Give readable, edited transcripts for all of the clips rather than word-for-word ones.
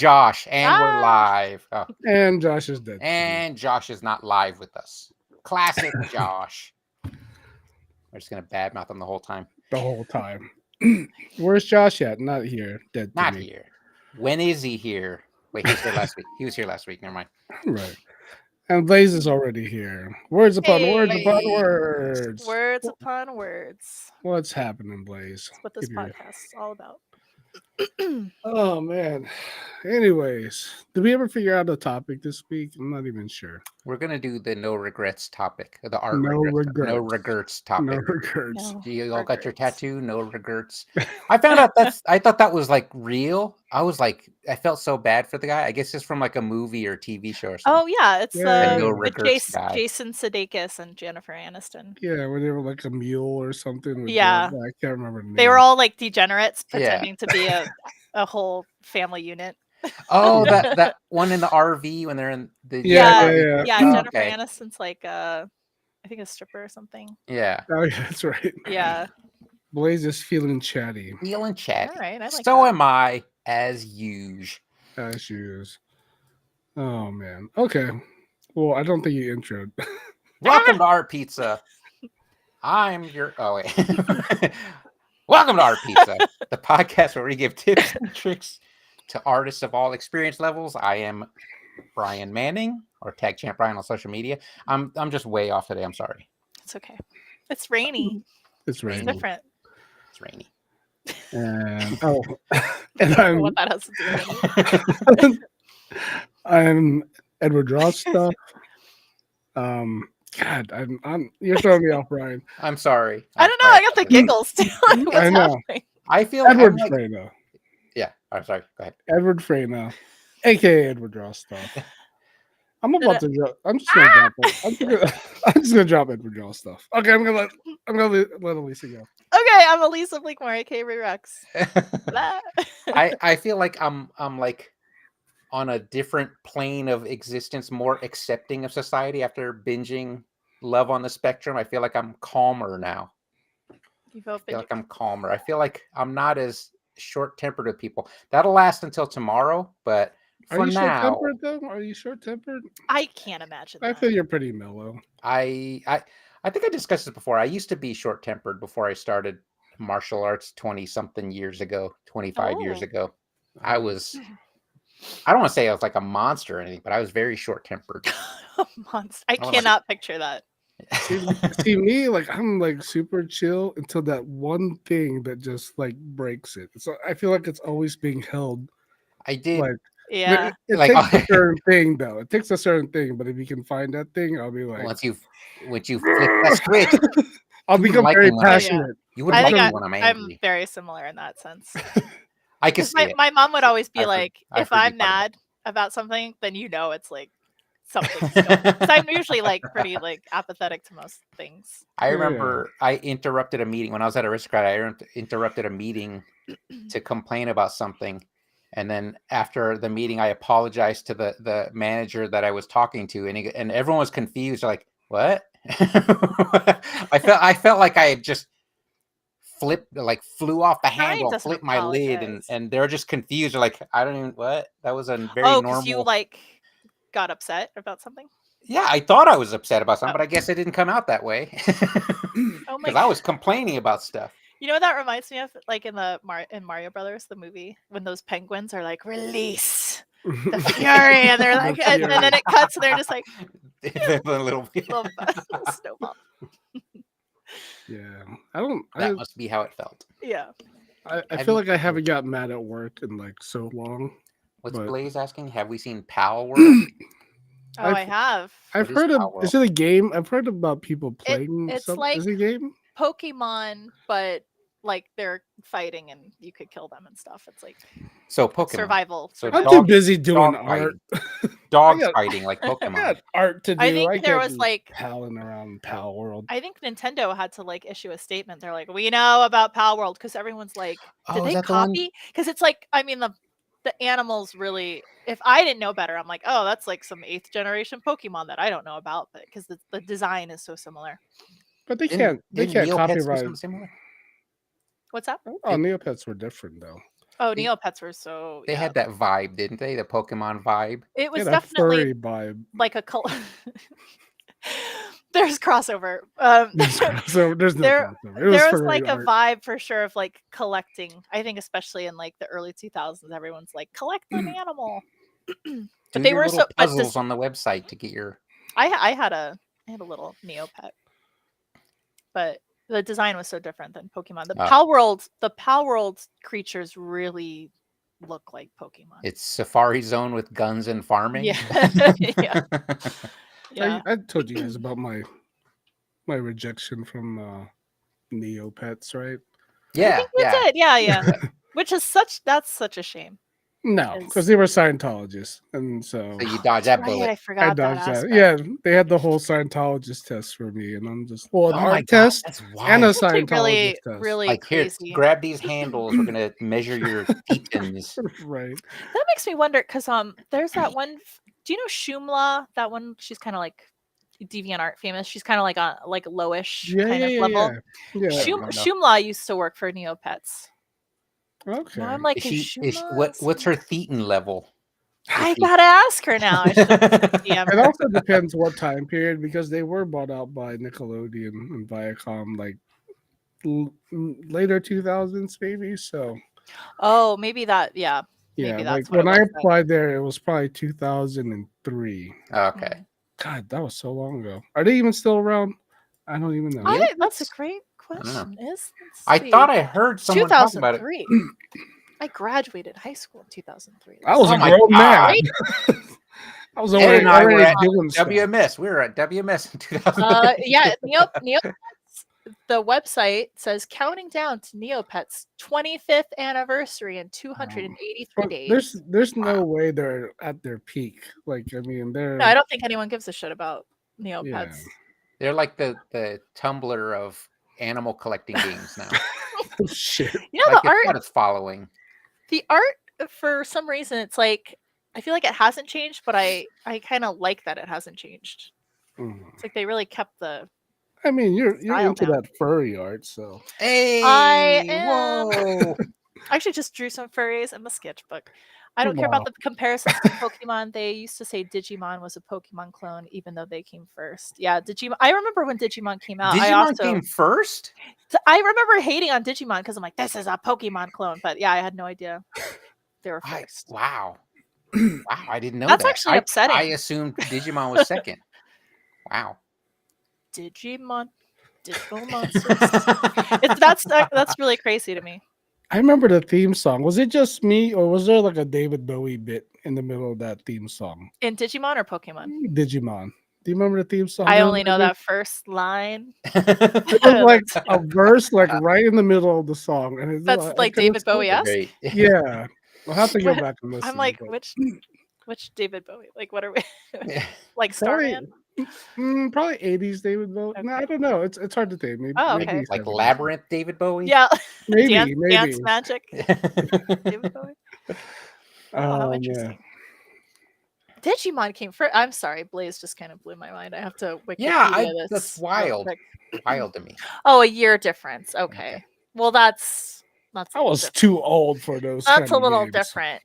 Josh, and we're live. Oh, And Josh is dead. and Josh is not live with us. Classic Josh. We're just gonna badmouth him the whole time. The whole time. Where's Josh at? Not here. Dead to Not me. here. When is he here? Wait, he was here last week. He was here last week. Never mind. Right. And Blaze is already here. Words upon words upon Hey. words. Words upon words. What's happening, Blaze? That's what this Give your- podcast is all about. Oh man. Anyways, did we ever figure out a topic this week? I'm not even sure. We're gonna do the no regrets topic. The art No regrets. No regrets. regrets topic. No regrets. No. You all got your regrets. tattoo? No regrets. I found out I thought that was like real. I was like, I felt so bad for the guy. I guess it's from like a movie or TV show or something. Oh yeah, it's Yeah. No with regrets guy. Jason Sudeikis and Jennifer Aniston. Yeah, where they were like a mule or something. with Yeah. I can't remember the name. They were all like degenerates Yeah. pretending to be a whole family unit. Oh, that one in the RV when they're in the Yeah. Yeah, Oh, Jennifer okay. Aniston's like I think a stripper or something. Yeah. Oh yeah, that's right. Yeah. Blaze is feeling chatty Feeling chatty. All right, I like So that. am I, as usual. as she is. Oh man. Okay. Well, I don't think you introed. Welcome to Art Pizza. I'm your. Oh wait. Welcome to Art Pizza, the podcast where we give tips and tricks to artists of all experience levels. I am Brian Manning, or Tag Champ Brian on social media. I'm just way off today. I'm sorry. It's okay. It's rainy. It's It's raining. different. It's rainy. And and I don't know what that has to do with it. I'm Edward Ross stuff. God, I'm you're throwing me off, Brian. I'm sorry. I don't know. I got the giggles too. What's I know. happening? I feel I'm Edward like, Freyno. yeah. I'm sorry. Go ahead. Edward Freyno, aka Edward Ross stuff. I'm about to drop. I'm just gonna drop it. I'm just gonna drop Edward Ross stuff. Okay, I'm gonna let Elisa go. Okay, I'm Elisa Bleakmore, aka Rex. Blah. I feel like I'm like on a different plane of existence, more accepting of society after binging Love on the Spectrum. I feel like I'm calmer now. You I felt feel like I'm calmer. I feel like I'm not as short-tempered with people. That'll last until tomorrow, but Are for you now, short-tempered though? Are you short-tempered? I can't imagine I that. feel you're pretty mellow. I think I discussed this before. I used to be short-tempered before I started martial arts 20-something years ago, 25 years Oh. ago. I don't want to say I was like a monster or anything, but I was very short-tempered. Monster. I Oh, cannot picture that. See me, like I'm like super chill until that one thing that just like breaks it. So I feel like it's always being held. I did. Like Yeah. it Like, takes a certain thing though. It takes a certain thing, but if you can find that thing, I'll be like, once you flip that switch, I'll you become like very me when I- passionate. you wouldn't I like think me when I'm I'm angry. very similar in that sense. I can 'Cause see it. my mom would always be I've heard- like, I've if heard you I'm talk about mad about something, then you know it's like something's going. Because I'm usually like pretty like apathetic to most things. I Yeah. remember I interrupted a meeting when I was at Aristocrat. I interrupted a meeting to complain about something, and then after the meeting, I apologized to the manager that I was talking to, and everyone was confused. Like, what? I felt like I had just flew off the handle, doesn't flipped my lid, apologize. and they're just confused. They're like, I don't even what. That was a very Oh, normal. because you like got upset about something? Yeah, I thought I was upset about something, Oh. but I guess it didn't come out that way. Oh my Because I was complaining about stuff. You know what that reminds me of? Like in the in Mario Brothers, the movie, when those penguins are like, release the fury, and they're like, and then it cuts, and they're just like The little, little snowball. Yeah, I don't. that must be how it felt. Yeah. I Have feel you- like I haven't got mad at work in like so long. What's But- Blaze asking? Have we seen Pal World? Oh, I I've- have. I've What is heard of. Power Is it a game? I've heard about people playing. it's some, like- is it a game? Pokemon, but like they're fighting and you could kill them and stuff. It's like So Pokemon. survival. So I'm dog- too busy doing dog art. Dogs I got- fighting like I Pokemon. got art to do. I think there can't was be like palling around Pal World. I think Nintendo had to like issue a statement. They're like, we know about Pal World because everyone's like, did Oh, is they that the one- copy? Because it's like, I mean, the animals really. If I didn't know better, I'm like, oh, that's like some 8th generation Pokemon that I don't know about, but because the design is so similar. But they Didn't- can't. They didn't can't Neopets do copyright. something similar? What's that? Oh, Neopets were different though. Oh, They- Neopets were so. They Yeah. had that vibe, didn't they? The Pokemon vibe. It was Yeah, that definitely furry vibe. like a There's crossover. So there's no there crossover. It was there was furry like a art. vibe for sure of like collecting. I think especially in like the early 2000s, everyone's like collect an animal. Do But they your were little so. But puzzles on the website to get your. I had a little Neopet, but the design was so different than Pokemon. The Pal World creatures really look like Pokemon. It's Safari Zone with guns and farming. Yeah. Yeah. Yeah. I told you guys about my rejection from Neopets, right? I Yeah, think you yeah. did. Yeah. Which is that's such a shame. No, Is- because they were Scientologists, and so So you Oh, dodge that's that right, bullet. I I forgot that dodged that. aspect. Yeah, they had the whole Scientologist test for me, and I'm just an Oh my art God, test that's and a wild. It's actually Scientologist really, test. really Like here, crazy. grab these handles. We're gonna measure your thetans. Right. That makes me wonder because there's that one. Do you know Shumla? That one. She's kind of like DeviantArt famous. She's kind of like a lowish Yeah, kind yeah, of yeah, level. yeah. Yeah. don't know. Shumla used to work for Neopets. Okay. Now I'm like, Is she? Shumla What's her thetan level? I she- gotta ask her now. I should DM It her. also depends what time period because they were bought out by Nickelodeon and Viacom like later 2000s maybe. So Oh, maybe that. Yeah. yeah, Maybe like that's what when it I was then. applied there, it was probably 2003. Okay. Mm. God, that was so long ago. Are they even still around? I don't even know. That's a great don't know. question. I thought I heard someone talk about it. 2003. I graduated high school in 2003. I was Oh a my grown man. God. I was Ed already, and I were already at doing stuff. WMS. We were at WMS in 2000. Yeah, Neopets. The website says counting down to Neopets' 25th anniversary in 283 But days. there's no Wow. way they're at their peak. Like I mean, they're No, I don't think anyone gives a shit about Neopets. Yeah. They're like the Tumblr of animal collecting games now. oh, shit. You know, Like the it's art, got its following. the art for some reason, it's like I feel like it hasn't changed, but I kind of like that it hasn't changed. Mm. It's like they really kept the. I mean, you're Style into down. that furry art, so Hey, I am. whoa. I actually just drew some furries in the sketchbook. I don't care about Wow. the comparisons to Pokemon. They used to say Digimon was a Pokemon clone, even though they came first. Yeah, Digimon. I remember when Digimon came out. Digimon came first? I remember hating on Digimon because I'm like, this is a Pokemon clone. But yeah, I had no idea they were first. Wow. Wow, I didn't know That's that. actually upsetting. I assumed Digimon was second. Wow. Digimon, digital monsters. That's really crazy to me. I remember the theme song. Was it just me, or was there like a David Bowie bit in the middle of that theme song? In Digimon or Pokemon? Digimon. Do you remember the theme song? I only know that first line. It was like a verse, like right in the middle of the song, and it's That's I like couldn't David skip Bowie it. esque. Great. Yeah, I'll have to go What? back and listen. I'm like, but which David Bowie? Like, what are we? Yeah. Like probably, Starman? probably 80s David Bowie. No, I Okay. don't know. It's hard to think. Maybe, Oh, maybe okay. Like 70s. Labyrinth David Bowie? Yeah, Maybe, dance maybe. magic. David Bowie. Oh, how Yeah. interesting. Digimon came first. I'm sorry, Blaze just kind of blew my mind. I have to Wikipedia Yeah, this. that's real wild. quick. Wild to me. Oh, a year difference. Okay. Well, that's a I little was different. too old for those. That's kind a of little games. different.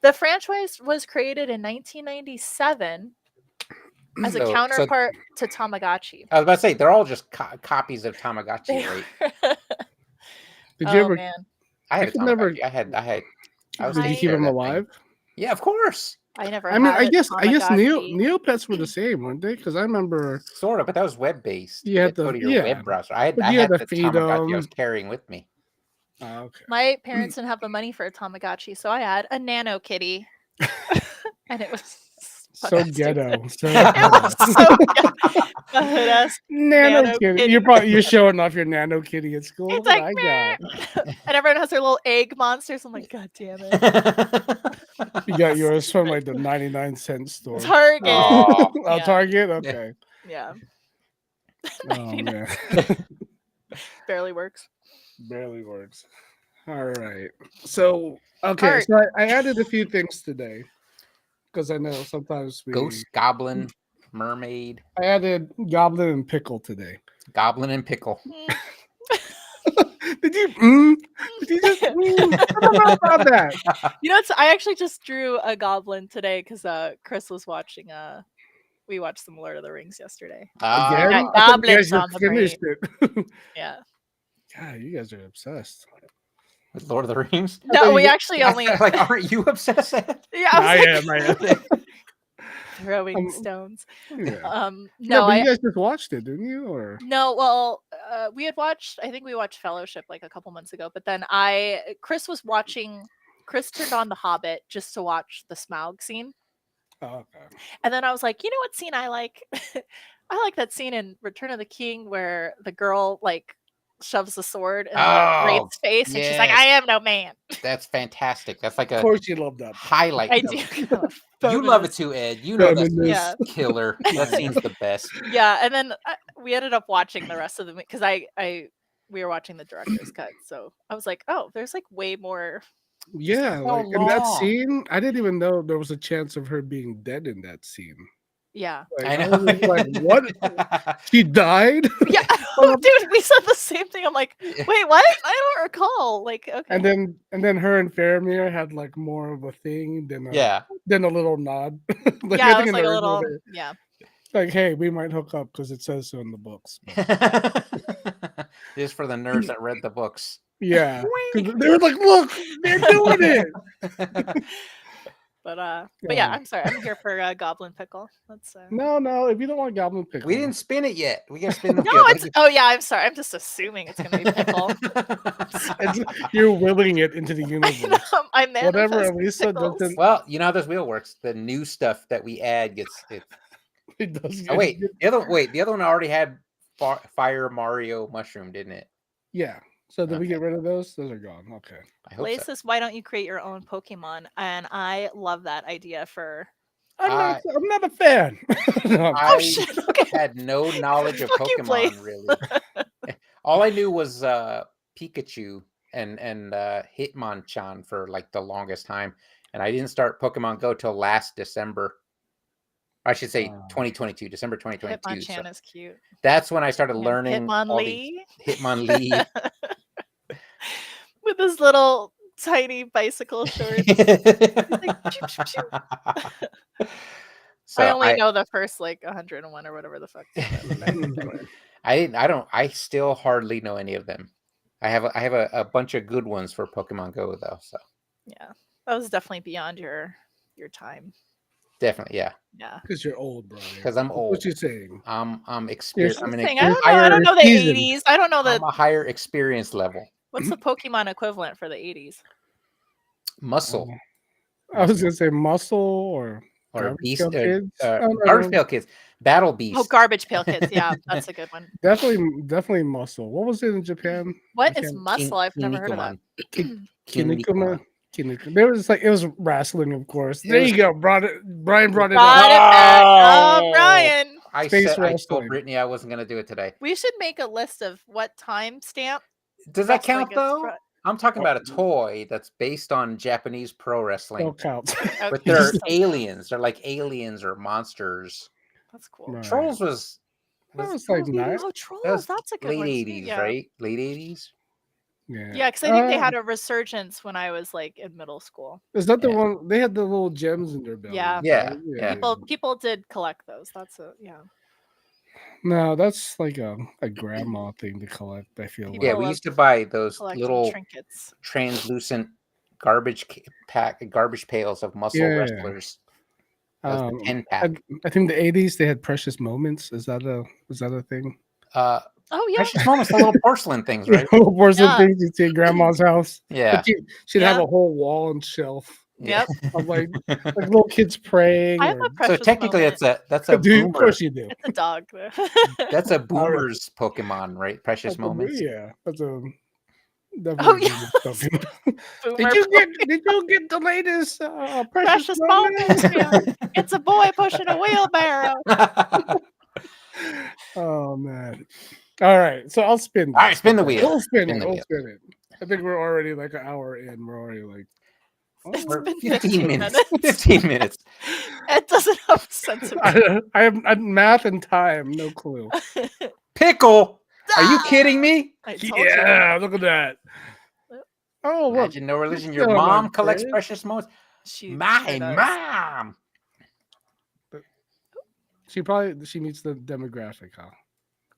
The franchise was created in 1997 as a So- counterpart to Tamagotchi. I was about to say, they're all just copies of Tamagotchi, They right? were- Did oh you ever? man, I had a could never- Tamagotchi. I was Did you taking keep care of them that alive? thing. Yeah, of course. I never. I mean, had I a guess Tamagotchi. Neopets were the same, weren't they? Because I remember Sort of, but that was web based. You had to go to- to your yeah. web browser. I But had you had to the feed Tamagotchi I was them. carrying with me. okay. My parents didn't have the money for a Tamagotchi, so I had a Nano Kitty, and it was So fucking ghetto. stupid. So It ghetto. was so good. A hood-ass Nano Nano kitty. kitty. You're showing off your Nano kitty at school. It's Look what like, I got. and everyone has their little egg monsters. I'm like, God damn it. You got yours from like the 99-cent store. Target. Aw. Oh, Yeah. Target. Okay. Yeah. Oh man, Barely works. barely works. All right. So okay, Art. so I added a few things today because I know sometimes we. Ghost, Goblin, Mermaid, I added Goblin and Pickle today. Goblin and Pickle. Mm, Did Did you? Did you just? I don't know about that. You know, I actually just drew a goblin today because Chris was watching. We watched some Lord of the Rings yesterday. Again, got I thought you guys goblins on just the finished it. Yeah. God, you guys are obsessed. With Lord of the Rings. I thought No, you we got- actually only. Like, aren't you obsessed? Yeah, I was I like, am. throwing stones. Yeah. No, But you guys just watched it, didn't you? Or No, well, we had watched. I think we watched Fellowship like a couple months ago. But then Chris was watching. Chris turned on The Hobbit just to watch the Smaug scene, okay. and then I was like, you know what scene I like? I like that scene in Return of the King where the girl like shoves the sword in the Wraith's face, and she's like, "I am no man." That's fantastic. That's like Of a course, you love that. highlight. I do. You love it too, Ed. You know that's Yeah. killer. That scene's the best. Yeah, and then we ended up watching the rest of the because we were watching the director's cut, so I was like, oh, there's like way more. Yeah, so like in that long. scene, I didn't even know there was a chance of her being dead in that scene. Yeah. Like, I I know. was like, what? She died? Yeah. Oh, dude, we said the same thing. I'm like, wait, what? I don't recall. Like, okay. And then her and Faramir had like more of a thing than a little nod. Like, yeah, I it think was in like the a original little. they- Yeah. like, hey, we might hook up because it says so in the books. But Just for the nerds that read the books. yeah, 'cause they were like, look, they're doing it. But yeah, Yeah. I'm sorry. I'm here for Goblin Pickle. That's No, if you don't want Goblin Pickle, We didn't spin it yet. We gotta spin the No, wheel. it's oh yeah, I'm sorry. I'm just assuming it's gonna be pickle. You're willing it into the universe. I Whatever manifest Elisa pickles. doesn't. Well, you know how this wheel works. The new stuff that we add gets it. It does. Oh wait, the other one already had Fire Mario Mushroom, didn't it? Yeah. So did we Okay. get rid of those? Those are gone. Okay. I hope Blaze so. says, "Why don't you create your own Pokemon?" And I love that idea for. I'm not a fan. No, I shit, okay. had no knowledge of Fuck you, Blaze. Pokemon really. All I knew was Pikachu and Hitmonchan for like the longest time, and I didn't start Pokemon Go till last December. I should say 2022, December 2022. Hitmonchan So is cute. that's when I started And learning Hitmonlee Hitmonlee. with his little tiny bicycle shorts. So I only know the first like 101 or whatever the fuck. I still hardly know any of them. I have a bunch of good ones for Pokemon Go though. So yeah, that was definitely beyond your time. definitely, yeah. Yeah, because you're old, brother. Because I'm old. What you saying? I'm experienced. I'm I don't know the seasoned. 80s. I don't know I'm the a higher experience level. what's the Pokemon equivalent for the 80s. Muscle I was gonna say muscle or or Garbage beast. Pail Kids? Garbage Pail Kids. Battle Beast. Oh, Garbage Pail Kids. Yeah, that's a good one. definitely muscle. What was it in Japan? What I is can't- muscle? I've never heard of that. Kinnikuman. There was like it was wrestling, of course. There you go. Brian brought it Brought up. it back. Oh, Oh. Brian. I Space said I wrestling. told Brittany I wasn't gonna do it today. We should make a list of what time stamp. Does that wrestling count is though? fr- I'm talking about a toy that's based on Japanese pro wrestling. No count. Okay, But they're so- aliens. They're like aliens or monsters. That's cool. Right. Trolls was That was like nice. Oh, Trolls. that was That's a good late one. too, 80s, yeah. right? Late 80s. Yeah, because I think they had a resurgence when I was like in middle school. Is that the Yeah. one they had the little gems in their belly? Yeah. Yeah, right? yeah. People did collect those. That's a yeah. No, that's like a grandma thing to collect. I feel People Yeah, like. we love used to buy those Collecting little trinkets. translucent garbage pails of muscle Yeah. wrestlers. That was the 10-pack. I think the 80s they had precious moments. Is that a thing? Oh yeah. Precious moments, the little porcelain things, right? Or some Yeah. things you see at grandma's house. Yeah. But she'd have Yeah. a whole wall and shelf Yep. of like little kids praying. I have a or- precious So technically, moment. that's a Dude, of boomer. course you do. It's a dog. That's a boomer's Pokemon, right? Precious That's a- moments. Yeah, that's a. Oh, definitely yeah. boomer stuff. Boomer Did you get the latest precious precious moment? moment. Yeah. It's a boy pushing a wheelbarrow. Oh man! All right, so I'll spin. All right, spin the wheel. We'll spin Spin it. the We'll wheel. spin it. I think we're already like an hour in. We're already like. It's We're been 15 minutes. 15 15 minutes. It doesn't have a sense of I have math and time, no clue. Pickle. Are you kidding me? I told you. Yeah, look at that. Oh, look. Imagine no religion. Your still my mom collects friend. precious moments. She My sure does. mom. She meets the demographic, huh?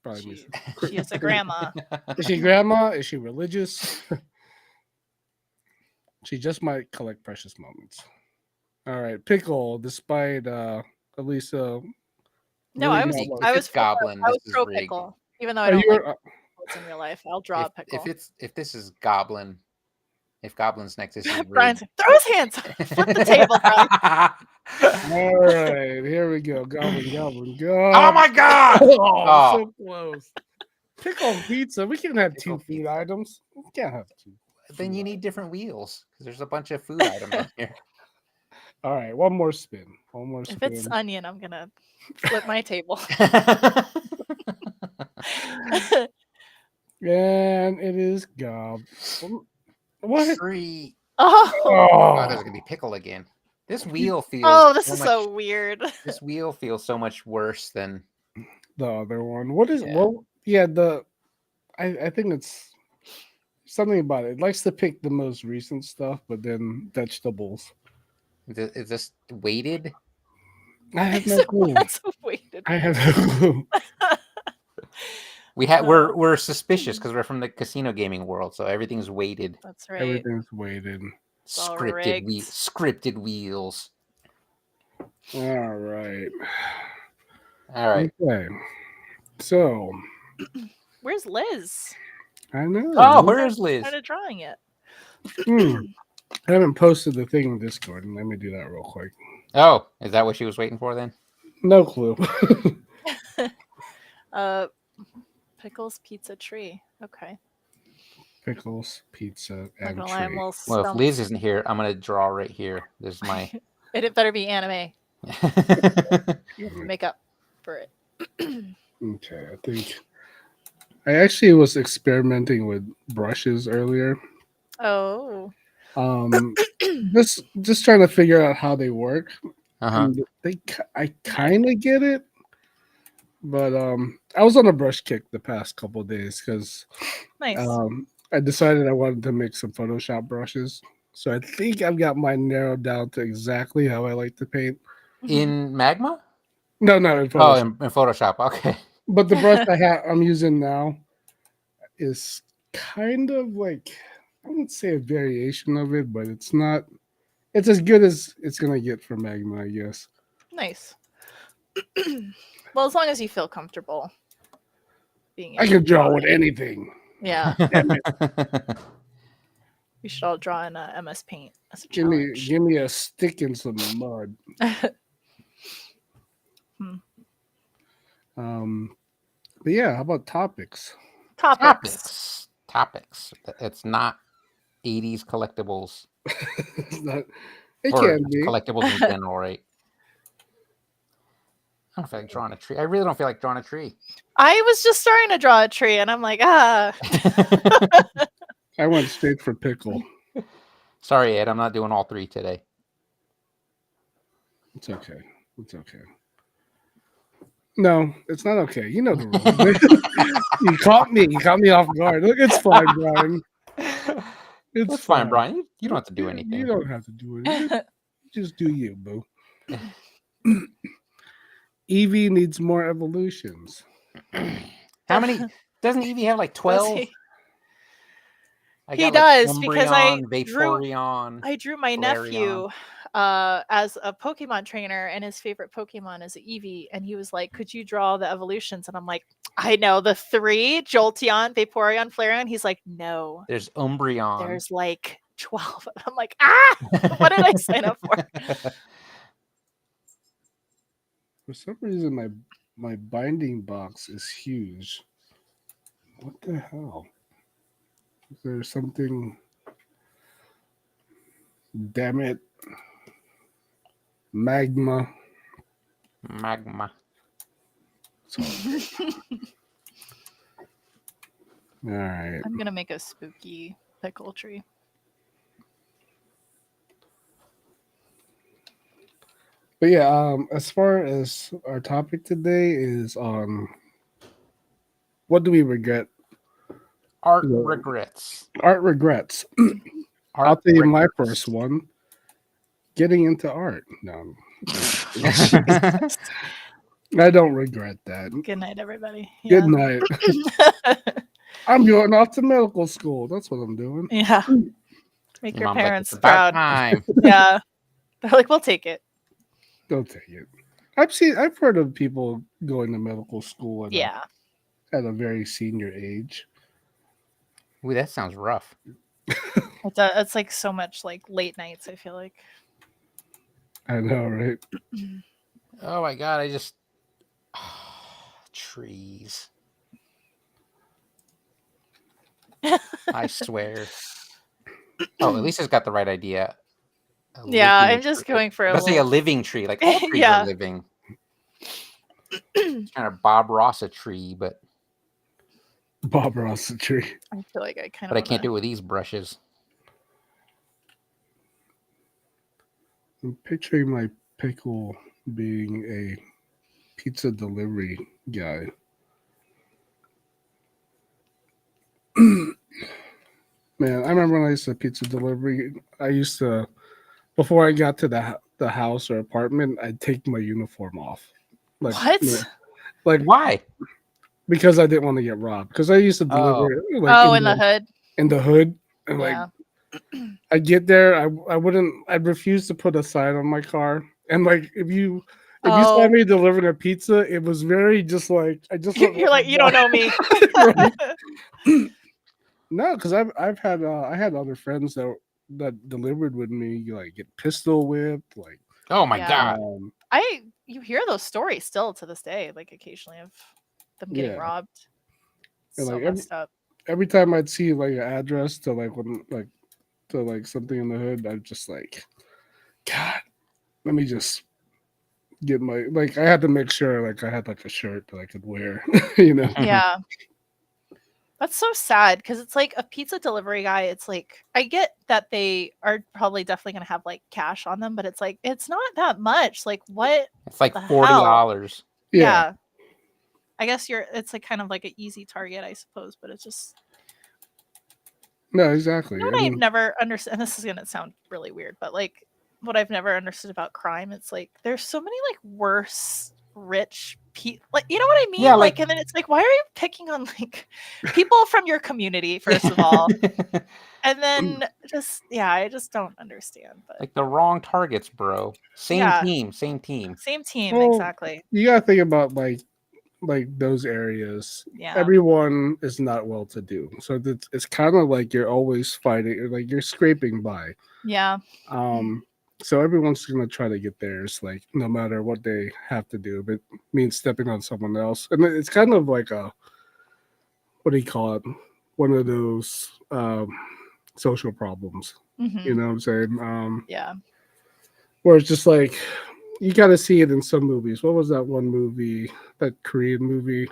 Probably meets. She is a grandma. Is she grandma? Is she religious? She just might collect precious moments. All right, Pickle. Despite at least No, really I was not If like- I was it's goblin, I was this is pro rigged. pickle, even though I Are don't you? like pickles in real life. I'll draw a pickle. If this is goblin, if goblin's next, this is Brian's rigged. throw his hands. Flip the table, Brian. All right, here we go. Goblin, go. Oh my god! Oh, so close. Pickle pizza. We can't have Pickle two food pizza. items. We can't have two. Then you need different wheels because there's a bunch of food items on here. All right, one more spin. If it's onion, I'm gonna flip my table. And it is gob. What? Tree. Oh, Oh, there's gonna be pickle again. This wheel feels. this so is much, so weird. This wheel feels so much worse than. The other one. What is? Yeah. Well, yeah. I think it's something about it. It likes to pick the most recent stuff, but then vegetables. Is this weighted? I have no clue. That's weighted. I have no clue. We're suspicious because we're from the casino gaming world, so everything's weighted. That's right. Everything's weighted. all rigged. Scripted wheels. All right. All right. Okay. So Where's Liz? I know. Oh, where is Liz? Started drawing it. I haven't posted the thing in Discord. Let me do that real quick. Oh, is that what she was waiting for then? No clue. Pickles pizza tree. Okay. Pickles, pizza, Not and gonna lie, I'm a tree. little Well, if stumped. Liz isn't here, I'm gonna draw right here. There's my. It better be anime. Make up for it. Okay, I think I actually was experimenting with brushes earlier. Oh. Just trying to figure out how they work. Uh-huh. And I kind of get it, but I was on a brush kick the past couple of days because Nice. I decided I wanted to make some Photoshop brushes. So I think I've got mine narrowed down to exactly how I like to paint. In Magma? No, in Photoshop. Oh, in Photoshop. Okay. But the brush I'm using now is kind of like, I wouldn't say a variation of it, but it's not. It's as good as it's gonna get for Magma, I guess. Nice. Well, as long as you feel comfortable being. I can draw with anything. Yeah. We should all draw in MS Paint as a Give challenge. me a stick and some mud. But yeah, how about topics? Topics. Topics. It's not 80s collectibles. It's not, it Or can be. collectibles in general, right? I don't feel like drawing a tree. I really don't feel like drawing a tree. I was just starting to draw a tree, and I'm like, I went straight for pickle. Sorry, Ed. I'm not doing all three today. It's okay. It's okay. No, it's not okay. You know the rules. You caught me. You caught me off guard. Look, it's fine, Brian. It's fine, Brian. You don't have to do anything. You don't have to do it. Just do you, boo. Eevee needs more evolutions. How many? Doesn't Eevee have like 12? He does, Umbreon, because I drew my Galarian. nephew as a Pokemon trainer, and his favorite Pokemon is Eevee, and he was like, "Could you draw the evolutions?" And I'm like, "I know the 3: Jolteon, Vaporeon, Flareon." He's like, "No, there's Umbreon. There's like 12." I'm like, "Ah, what did I sign up for?" For some reason, my binding box is huge. What the hell? Is there something? Damn it. Magma. All right. I'm gonna make a spooky pickle tree. But yeah, as far as our topic today is What do we regret? Art Yeah. regrets. Art regrets. I'll Art tell you my regrets. first one. Getting into art. No, I don't regret that. Good night, everybody. Good Yeah. night. I'm going off to medical school. That's what I'm doing. Yeah. Make Your your mom's like, parents it's about proud. time. Yeah. They're like, we'll take it. Don't take it. I've heard of people going to medical school Yeah. at a very senior age. Ooh, that sounds rough. It's like so much like late nights, I feel like. I know, right? Oh my god, I just trees. I swear. Oh, at least it's got the right idea. A Yeah, living I'm just tree. going for a Let's say a little. living tree. Like all trees Yeah. are living. It's kind of Bob Ross a tree, but Bob Ross the tree. I feel like I kind I of. can't do it with these brushes. I'm picturing my pickle being a pizza delivery guy. Man, I remember when I used to pizza delivery. I used to, before I got to the house or apartment, I'd take my uniform off. Like, What? yeah, like Why? because I didn't want to get robbed. Because I used to deliver like Oh, in the hood. in the hood, and Yeah. I get there, I'd refuse to put a sign on my car, and like if you saw Oh. me delivering a pizza, it was very just like I just You're like, you don't know me. Right. No, because I've had I had other friends that delivered with me, like get pistol whipped, like Oh my Yeah. god. You hear those stories still to this day, like occasionally of them getting Yeah. robbed. And, So like, messed up. every time I'd see like an address to something in the hood, I'd just like, God, let me just get my I had to make sure like I had like a shirt that I could wear, you know. Yeah. That's so sad because it's like a pizza delivery guy. It's like, I get that they are probably definitely going to have like cash on them, but it's like, it's not that much. Like, what? It's like the $40. Yeah. I guess it's like kind of like an easy target, I suppose, but it's just. No, exactly. You know what I've never understood, and this is going to sound really weird, but like what I've never understood about crime, it's like there's so many like worse rich people, like, you know what I mean? Yeah, like, and then it's like, why are you picking on like people from your community, first of all? And then I just don't understand. But like the wrong targets, bro. Same Yeah. team, same team. same team, Well, exactly. You gotta think about like those areas. Yeah. Everyone is not well to do, so it's kind of like you're always fighting, like you're scraping by. Yeah. So everyone's gonna try to get theirs, like no matter what they have to do. If it means stepping on someone else, and it's kind of like a what do you call it? One of those social problems. Mhm. You know what I'm saying? Yeah. Where it's just like you got to see it in some movies. What was that one movie? That Korean movie,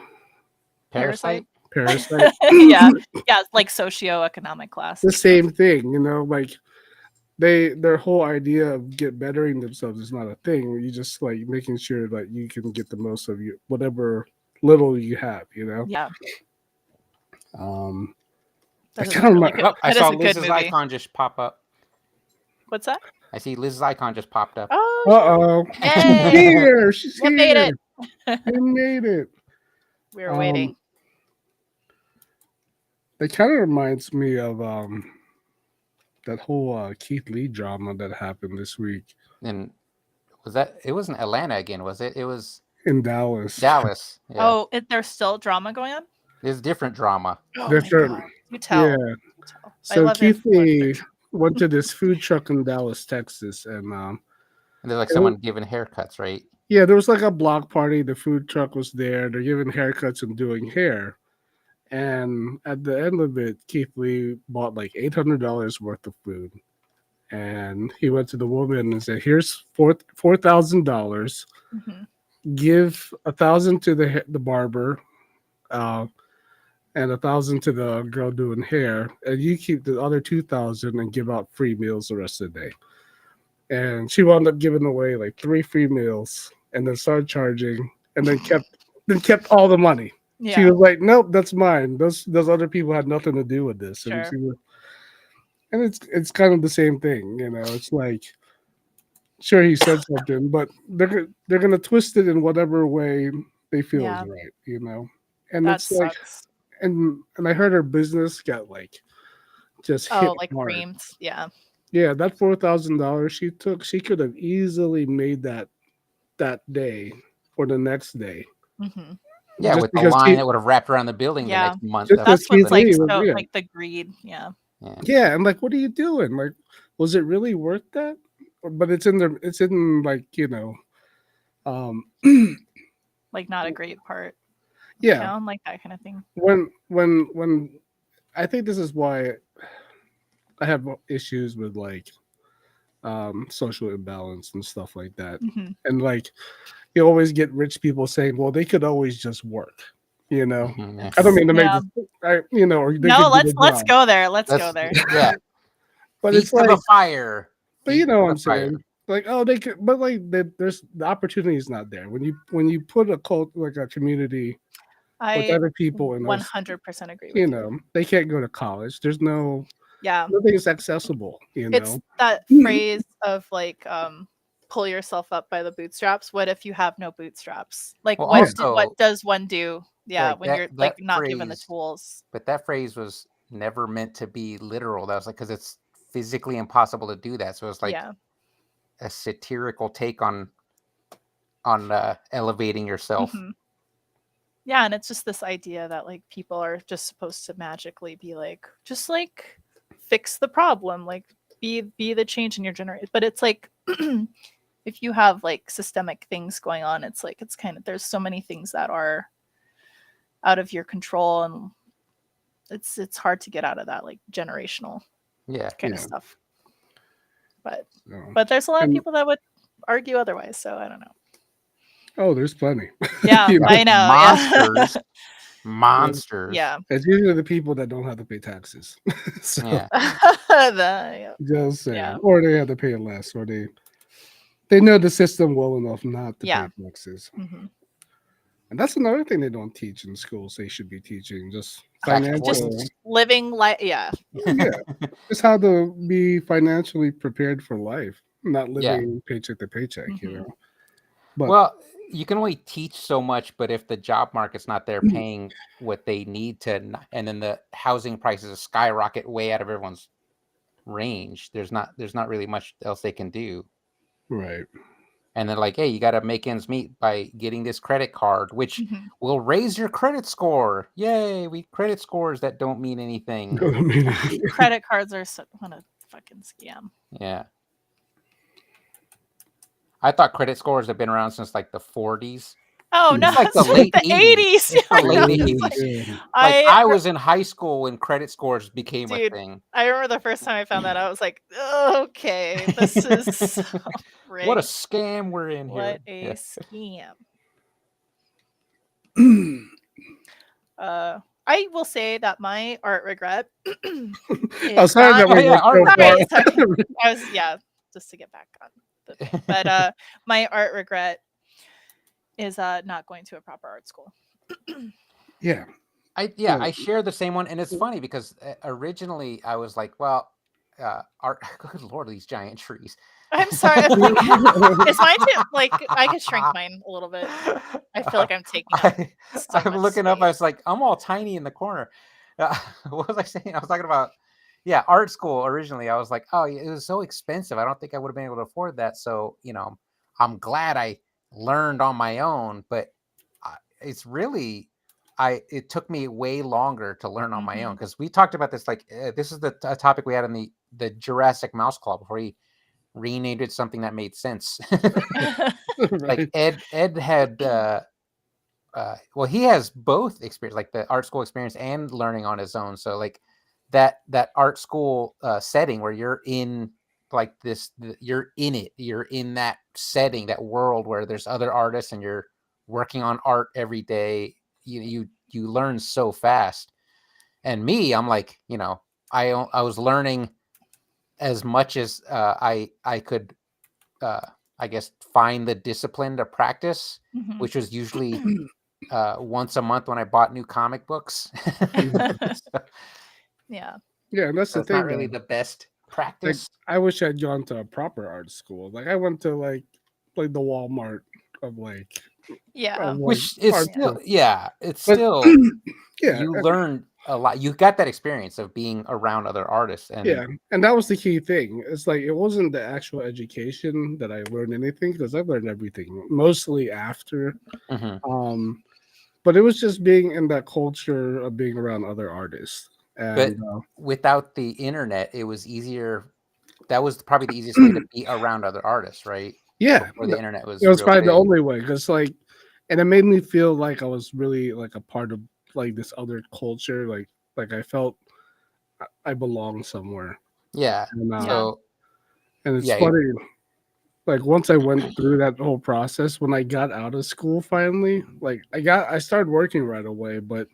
Parasite? Parasite. Yeah. Yeah. Like socioeconomic class. The same thing, you know, like their whole idea of bettering themselves is not a thing. You just like making sure that you can get the most of whatever little you have, you know. Yeah. I That is a kind of really good- Oh, I that is saw a good Liz's movie. icon just pop up. What's that? I see Liz's icon just popped up. Oh, Uh-oh. Yay. She's here. She's You here. made it. You made it. We were waiting. It kind of reminds me of that whole Keith Lee drama that happened this week And it wasn't Atlanta again, was it? It was in Dallas. Dallas. Yeah. Oh, there's still drama going on? It's different drama. Oh Different. my God. You tell. Yeah. You tell. I So love Keith Lee influencers. went to this food truck in Dallas, Texas, and And there's like someone giving haircuts, right? yeah, there was like a block party. The food truck was there. They're giving haircuts and doing hair. And at the end of it, Keith Lee bought like $800 worth of food. And he went to the woman and said, "Here's $4,000. Mhm. Give 1,000 to the barber, and 1,000 to the girl doing hair, and you keep the other 2,000 and give out free meals the rest of the day." And she wound up giving away like 3 free meals, and then started charging, and then kept all the money. She Yeah. was like, "Nope, that's mine. Those other people had nothing to do with this." And Sure. it's kind of the same thing, It's like, sure, he said something, but they're gonna twist it in whatever way they feel is Yeah. right. And That it's like, sucks. and I heard her business got like just hit Oh, like hard. creamed. Yeah. Yeah, that $4,000 she took, she could have easily made that day or the next day, Hmm. Yeah, just with the because line that would have wrapped around the building the Yeah. next month. just because That's what's Keith like Lee But was, so yeah, like the greed. Yeah. yeah. yeah. I'm like, what are you doing? Like, was it really worth that? But it's in like um, Like not a great part of yeah. town, like that kind of thing. When I think this is why I have issues with like social imbalance and stuff like that, Hmm. and like you always get rich people saying, well, they could always just work. Yeah. I don't mean to make Yeah. this, or they No, could do let's the let's job. go there. Let's go That's there. yeah. But Feet it's to the like, fire. but you Feet know to what the I'm fire. saying? Like, oh, they could, but like, there's the opportunity is not there when you put a cult like a community with I other people in us. 100% agree with you. They can't go to college. There's Yeah. nothing is accessible. It's that phrase of like pull yourself up by the bootstraps. What if you have no bootstraps? Like Well, what also, does one do? Yeah, like when you're like that not given the phrase, tools. but that phrase was never meant to be literal. That was like because it's physically impossible to do that. So it's like Yeah. a satirical take on elevating yourself. Hmm. Yeah, and it's just this idea that like people are just supposed to magically be like just like fix the problem, like be the change in your generation. But it's like if you have like systemic things going on, it's like it's kind of there's so many things that are out of your control, and it's hard to get out of that like generational Yeah. kind of Yeah. stuff. But So, but there's a lot of and people that would argue otherwise, so I don't know. oh, there's plenty. Yeah, You know, I know. Monsters. Yeah. Monsters. Yeah. it's usually the people that don't have to pay taxes. So Yeah. The- just saying, Yeah. or they have to pay less, or they know the system well enough not to Yeah. pay taxes. Hmm. And that's another thing they don't teach in schools. They should be teaching just Tax Just financial. avoidance. living life. Yeah. Yeah, just how to be financially prepared for life, not Yeah. living paycheck to paycheck. Mhm. But Well, you can only teach so much, but if the job market's not there paying what they need to, and then the housing prices skyrocket way out of everyone's range, there's not really much else they can do. right, And they're like, hey, you got to make ends meet by getting this credit card, which Mhm. will raise your credit score. Yay, we credit scores that don't mean anything. I mean, Credit cards are what a fucking scam. Yeah. I thought credit scores have been around since like the 40s. Oh no, It's like the it's late the 80s. 80s. It's the I late know. 80s. yeah. Like I I was in high school when credit scores became Dude, a thing. I remember the first time I found that I was like, okay, this is so What a rigged. scam we're in here. What a Yeah. scam. I will say that my art regret I'm is sorry that not. we yeah, went art so far. Sorry. I was just to get back on the thing. But my art regret is not going to a proper art school. Yeah, I share the same one, and it's funny because originally I was like, well, art. Good lord, these giant trees. I'm sorry. Is mine too? Like I could shrink mine a little bit. I feel like I'm taking up so I'm much looking up. I space. was like, I'm all tiny in the corner. What was I saying? I was talking about, yeah, art school. Originally, I was like, oh, it was so expensive. I don't think I would have been able to afford that. So, I'm glad I learned on my own. But it's really, it took me way longer to learn on my own, because we talked about this. Like, this is the topic we had in the Jurassic Mouse Claw before he renamed it something that made sense. Like right. Ed had well, he has both experience, like the art school experience and learning on his own. So like that art school setting where you're in like you're in it, you're in that setting, that world where there's other artists and you're working on art every day. You learn so fast. And me, I'm like, I was learning as much as I could, I guess, find the discipline to practice, Mhm. which was usually once a month when I bought new comic books. So Yeah. Yeah, and that's the it's not thing. really Though. the best Like, practice. I wish I'd gone to a proper art school. Like, I went to like the Walmart of like Yeah. Which is art still, school. it's But still, yeah, you learn a lot. You got that experience of being around other artists. And yeah, and that was the key thing. It's like it wasn't the actual education that I learned anything because I learned everything mostly after. Mhm. Um, but it was just being in that culture of being around other artists, But and without the internet, it was easier. That was probably the easiest way to be around other artists, right? yeah, Before the internet it was was real probably the big. only way because like, and it made me feel like I was really like a part of like this other culture. Like I felt I belong somewhere, Yeah. and Yeah. So it's yeah, funny. Like once I went through that whole process, when I got out of school finally, like I started working right away, but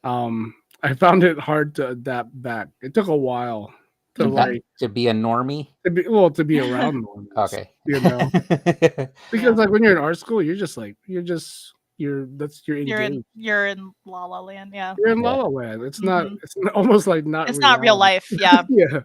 I found it hard to adapt back. It took a while to Mhm. like to be a normie. to be around normies, Okay. you know. Yeah. Because like when you're in art school, you're that's you're You're in engaged. La La Land. Yeah. You're in La Yeah. La Land. Mhm. Almost like not It's not real reality. life. Yeah. Yeah,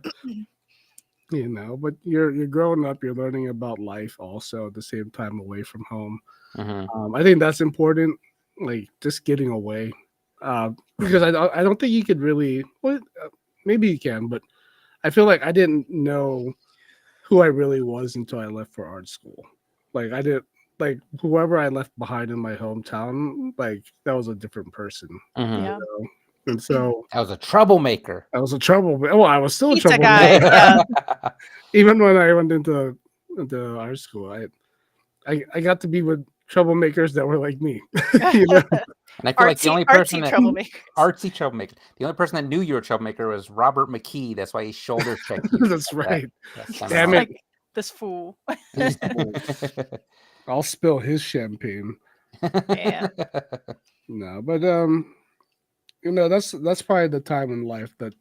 you know. But you're growing up. You're learning about life also at the same time away from home. Mhm. I think that's important. Like just getting away, because I don't think you could really. Well, maybe you can, but I feel like I didn't know who I really was until I left for art school. Like I did, like whoever I left behind in my hometown, like that was a different person, you Mhm. Yeah. know. And so I was a troublemaker. I was a trouble. Well, I was still a Pizza troublemaker. guy. Yeah. Even when I went into art school, I got to be with troublemakers that were like me. You know, And I feel like the only person Artsy that troublemakers. artsy troublemaker, the only person that knew you were a troublemaker was Robert McKee. That's why he shoulder checked you that's at right. that He's Damn seminar. it! like this fool. This fool. I'll spill his champagne. Yeah. No, but you know that's probably the time in life that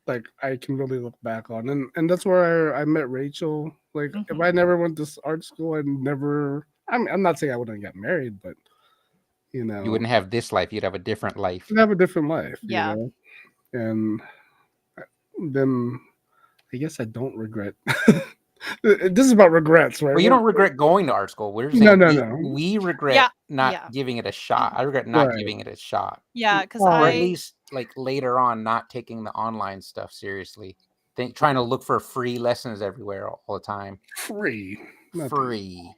like I can really look back on, and that's where I met Rachel. Like if Mhm. I never went to art school, I never. I'm not saying I wouldn't get married, but you You know, wouldn't have this life. You'd have a different life. I'd have a different life. You Yeah. know, and then I guess I don't regret. This is about regrets, right? Well, you don't regret going to art school. We're just No, saying no, we no. we regret Yeah. not Yeah. giving it a shot. I regret not Right. giving it a shot. Yeah. Because Oh, Or at I least like later on not taking the online stuff seriously. Trying to look for free lessons everywhere all the time. free. Not that, Free.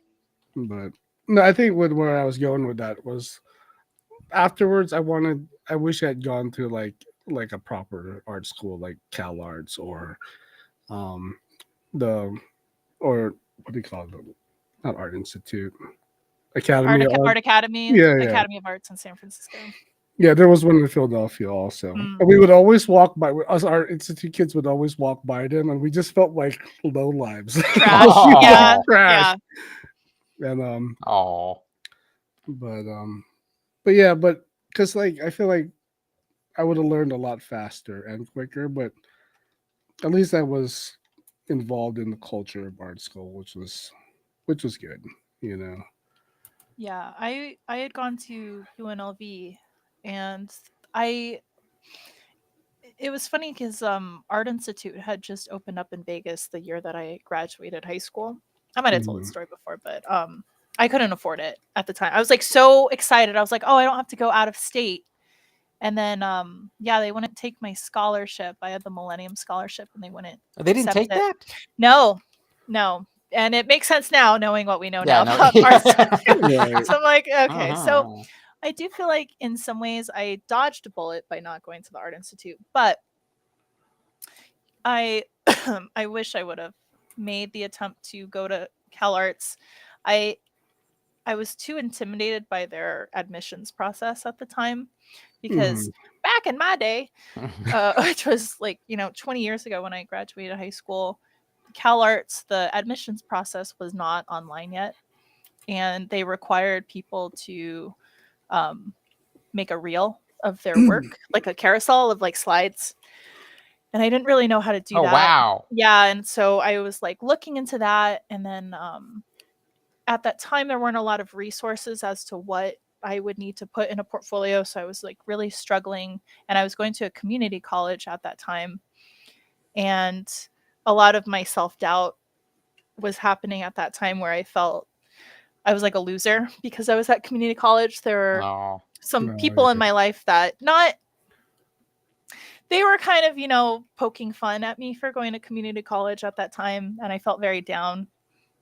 but no, I think with where I was going with that was afterwards I wish I'd gone to like a proper art school like Cal Arts or um the or what do you call it? Not Art Institute. Academy of Art. Art Academy, Yeah, yeah. Academy of Arts in San Francisco. Yeah, there was one in Philadelphia also. Mm. And we would always walk by us Art Institute kids would always walk by them and we just felt like low lives. Trash. Oh. Yeah. Trash. Yeah. And Oh. but yeah, but because like I feel like I would have learned a lot faster and quicker, but at least I was involved in the culture of art school, which was good, you know. Yeah. I had gone to UNLV, and I it was funny because Art Institute had just opened up in Vegas the year that I graduated high school. I might have told the Mhm. story before, but I couldn't afford it at the time. I was like so excited. I was like, oh, I don't have to go out of state. And then yeah, they wouldn't take my scholarship. I had the Millennium Scholarship, and they wouldn't They didn't accept take it. that? No, no. And it makes sense now, knowing what we know Yeah, now no. about art institute. Right. So I'm like, okay. So Mhm. I do feel like in some ways I dodged a bullet by not going to the Art Institute, but I I wish I would have made the attempt to go to Cal Arts. I I was too intimidated by their admissions process at the time because Mhm. back in my day, which was like 20 years ago when I graduated high school, Cal Arts, the admissions process was not online yet, and they required people to um, make a reel of their work, like a carousel of like slides. And I didn't really know how to do Oh, that. wow. Yeah, and so I was like looking into that, and then at that time there weren't a lot of resources as to what I would need to put in a portfolio. So I was like really struggling, and I was going to a community college at that time. And a lot of my self-doubt was happening at that time where I felt I was like a loser because I was at community college. There were Oh, some No, people in yeah. my life that they were kind of, poking fun at me for going to community college at that time. And I felt very down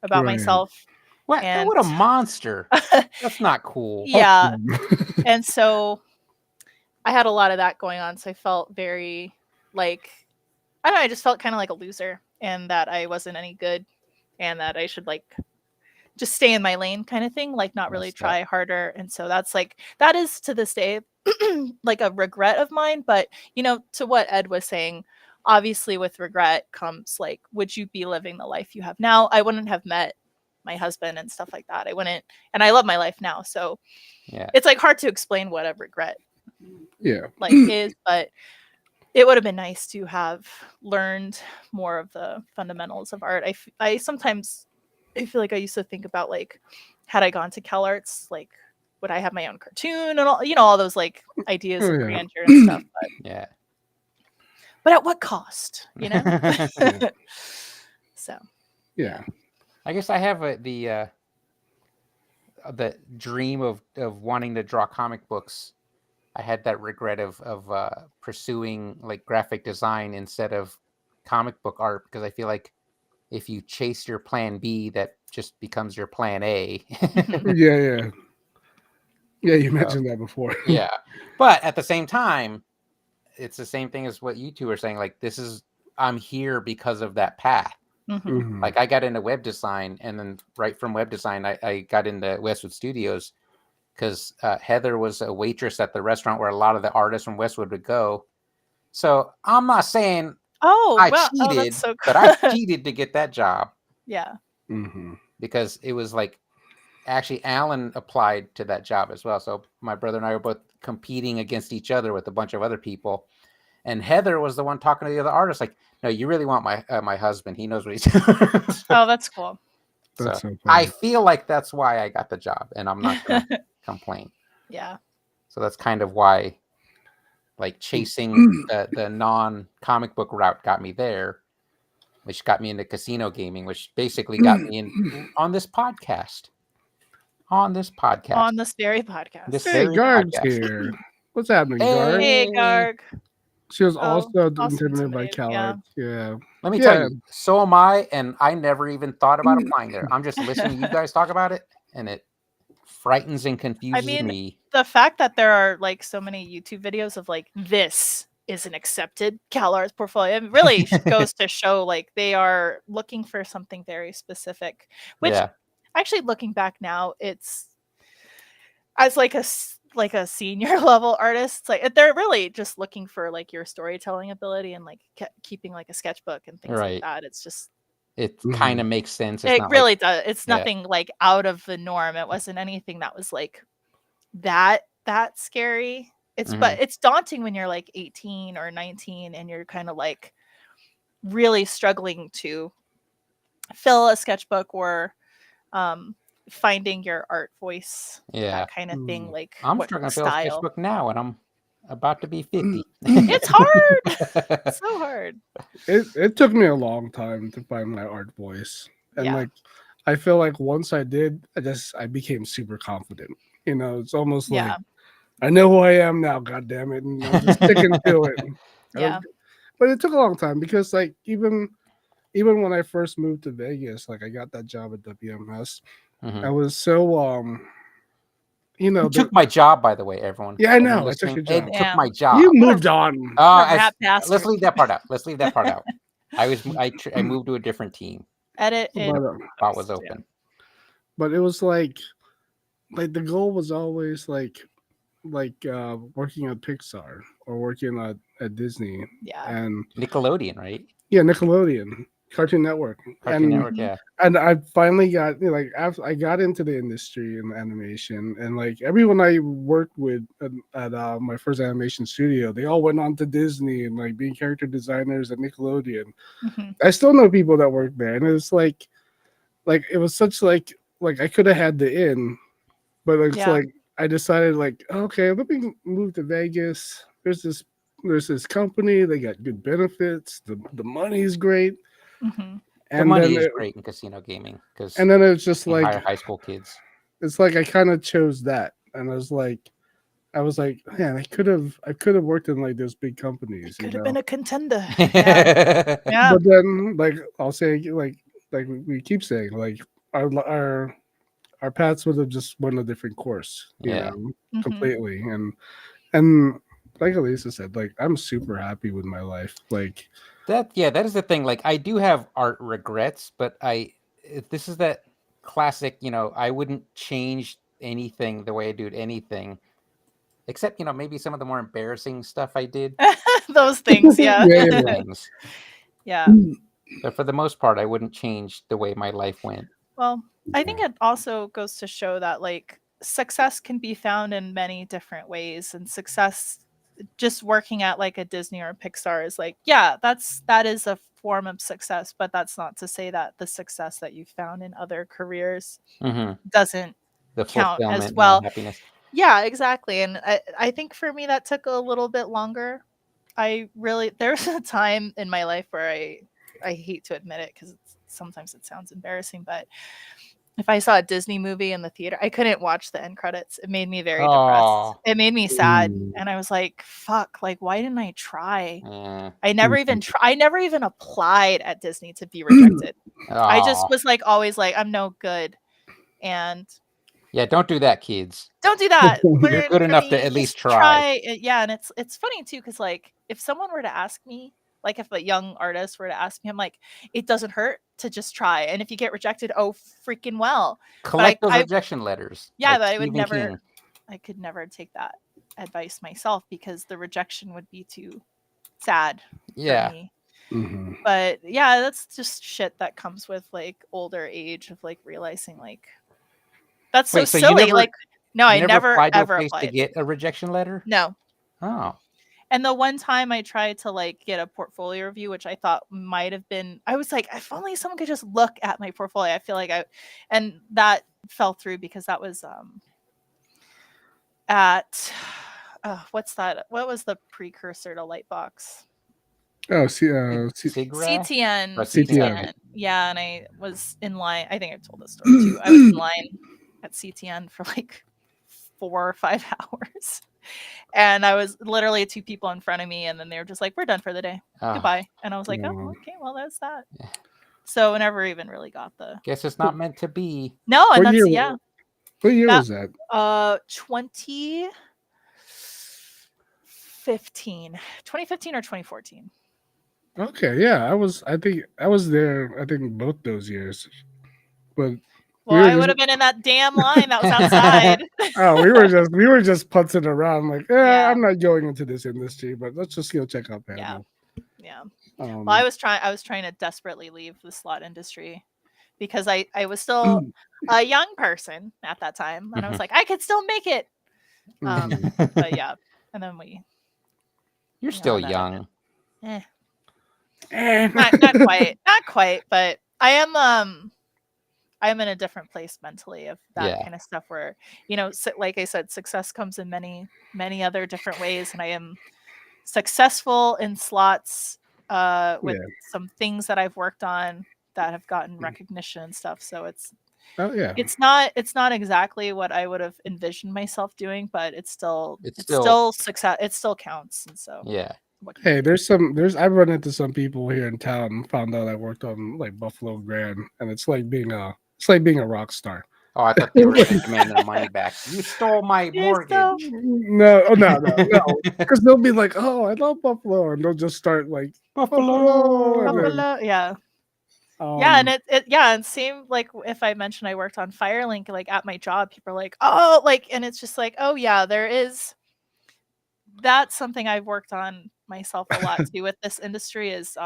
about Right. myself. And what a monster! That's not cool. yeah. Awesome. And so I had a lot of that going on. So I felt very like, I don't know, I just felt kind of like a loser and that I wasn't any good and that I should like just stay in my lane kind of thing, like not really Messed try up. harder. And so that is to this day like a regret of mine. But to what Ed was saying, obviously with regret comes like, would you be living the life you have now? I wouldn't have met my husband and stuff like that. I wouldn't, and I love my life now. So Yeah. it's like hard to explain what a regret Yeah. like is, but it would have been nice to have learned more of the fundamentals of art. I sometimes I feel like I used to think about like, had I gone to CalArts, like, would I have my own cartoon and all those like ideas Oh, of yeah. grandeur and stuff. Yeah. But at what cost, Yeah. So Yeah. I guess I have the dream of wanting to draw comic books. I had that regret of pursuing like graphic design instead of comic book art because I feel like if you chase your plan B, that just becomes your plan A. Yeah. Yeah. Yeah. You So, mentioned that before. yeah, but at the same time, it's the same thing as what you two are saying. Like I'm here because of that path. Mhm. Mhm. Like I got into web design, and then right from web design, I got into Westwood Studios because Heather was a waitress at the restaurant where a lot of the artists from Westwood would go. So I'm not saying Oh, I well, oh, that's cheated, so but I cool. cheated to get that job Yeah. Mhm. because it was like actually Alan applied to that job as well. So my brother and I were both competing against each other with a bunch of other people. And Heather was the one talking to the other artists, like, "No, you really want my husband? He knows what he's doing." Oh, that's cool. That's So so I funny. feel like that's why I got the job, and I'm not gonna complain. Yeah. So that's kind of why, like, chasing the non comic book route got me there, which got me into casino gaming, which basically got me in on this podcast. On this podcast, On this very podcast. this Hey, very Garg's podcast. here. What's happening, Garg? Hey, Hey, Garg. She was Oh, also also intimidated by intimidated. Yeah. CalArts. Yeah. let me tell Yeah. you, so am I, and I never even thought about applying there. I'm just listening to you guys talk about it, and it frightens and I confuses mean, me. the fact that there are like so many YouTube videos of like, this is an accepted CalArts portfolio, it really goes to show like they are looking for something very specific, which Yeah, actually looking back now, it's as like a senior level artist, it's like they're really just looking for like your storytelling ability and like keeping like a sketchbook and things like right. that. It's just, It Mhm. kind of makes sense. It's it not like, really does. It's yeah, nothing like out of the norm. It wasn't anything that was like that scary. But it's daunting when you're like 18 or 19 and you're kind of like really struggling to fill a sketchbook or finding your art voice, yeah. that kind of thing, Mm. like I'm what struggling to fill a style. sketchbook now, and I'm about to be 50. It's hard. It's so hard. It took me a long time to find my art voice. And Yeah. like I feel like once I did, I became super confident. It's almost like Yeah. I know who I am now, god damn it. And I'm just sticking to it. Yeah. But it took a long time because like even when I first moved to Vegas, like I got that job at WMS. Mhm. I was so You the, took my job, by the way, everyone. yeah, I Everyone know. I took listening, your Ed job. took my Damn. job. You What a- moved on. What a rat Let's bastard. leave that part out. Let's leave that part out. I moved to a different team. Edit in. But, Spot was Yeah. open. but it was like the goal was always like working at Pixar or working at Disney Yeah. and Nickelodeon, right? yeah, Nickelodeon, Cartoon Network. Cartoon and Network, yeah. and I finally got like after I got into the industry in animation, and like everyone I worked with at my first animation studio, they all went on to Disney and like being character designers at Nickelodeon. Mhm. I still know people that work there, and it's like it was such like I could have had the in, but it's Yeah. like I decided like, okay, let me move to Vegas. There's this company. They got good benefits. The money is great. Mhm. The And money then is it, great in casino gaming because and then it's just you can like hire high school kids. it's like I kind of chose that, and I was like, man, I could have worked in like those big It companies, you could have know. been a contender. Yeah. Yeah. But then, like I'll say, like we keep saying, like our paths would have just went a different course, you Yeah. know, Mhm. completely. And like Elisa said, like I'm super happy with my life. Like, That is the thing. Like I do have art regrets, but this is that classic, I wouldn't change anything the way I do anything, except, maybe some of the more embarrassing stuff I did. Those things, yeah. yeah, Those yeah, things. Yeah. But for the most part, I wouldn't change the way my life went. Well, I think yeah. it also goes to show that like success can be found in many different ways, and success just working at like a Disney or a Pixar is like, yeah, that is a form of success, but that's not to say that the success that you found in other careers Hmm. doesn't The count as fulfillment and the well. happiness. Yeah, exactly. And I think for me that took a little bit longer. I really there's a time in my life where I hate to admit it because sometimes it sounds embarrassing, but if I saw a Disney movie in the theater, I couldn't watch the end credits. It made me very depressed. Oh, It made me sad, Mm, and I was like, "Fuck! Like, why didn't I try?" yeah. I never even applied at Disney to be rejected. I just Oh, was like always like, "I'm no good," and yeah. Don't do that, kids. don't do that. You're Learn good from enough to me. at least Just try. try it. Yeah, and it's funny too because like if someone were to ask me, like if a young artist were to ask me, I'm like, it doesn't hurt to just try, and if you get rejected, oh freaking well. But Collect those rejection letters, yeah, like but Stephen King. I could never take that advice myself because the rejection would be too sad for Yeah. me. mhm. But yeah, that's just shit that comes with like older age of like realizing like that's so Wait, so you silly. never Like, no, you I never never applied to a ever place to applied. get a rejection letter? No. Oh. And the one time I tried to like get a portfolio review, which I thought might have been, I was like, if only someone could just look at my portfolio. I feel like and that fell through because that was at what's that? What was the precursor to Lightbox? Oh, SIGGRAPH? CTN, Or CTN. CTN? CTN. Yeah, and I was in line. I think I told this story too. I was in line at CTN for like 4 or 5 hours. And I was literally two people in front of me, and then they were just like, "We're done for the day. Oh, Goodbye." And I was like, "Oh, No. okay. Well, that's that." yeah. So I never even really got the Guess it's not meant to be. no, and What that's year? yeah. What year That was that? 2015 or 2014. Okay, yeah, I think I was there. I think both those years, but Well, we were I just would have been in that damn line that was outside. we were just putzing around like, Yeah. I'm not going into this industry, but let's just go check out Yeah. panel. Yeah. Well, Um, I was trying to desperately leave the slot industry because I was still a young person at that time, and I was Mhm. like, I could still make it. mhm. But yeah, and then You're you still know, that ended. young. Eh, Eh. not quite, but I'm in a different place mentally of that Yeah. kind of stuff where, like I said, success comes in many other different ways, and I am successful in slots with Yeah. some things that I've worked on that have gotten recognition and stuff. So Oh yeah. it's not exactly what I would have envisioned myself doing, but It's it's still, still success. It still counts, and so yeah. what can you Hey, do? I've run into some people here in town and found out I worked on like Buffalo Grand, and it's like being a rock star. Oh, I thought they were like demanding their money back. You stole my You still mortgage. No, oh, no, because they'll be like, "Oh, I love Buffalo," and they'll just start like Buffalo, and Buffalo. then Buffalo, yeah. Yeah, and um, and same like if I mentioned I worked on Firelink, like at my job, people are like, "Oh," like, and it's just like, "Oh yeah, there is." That's something I've worked on myself a lot too with this industry is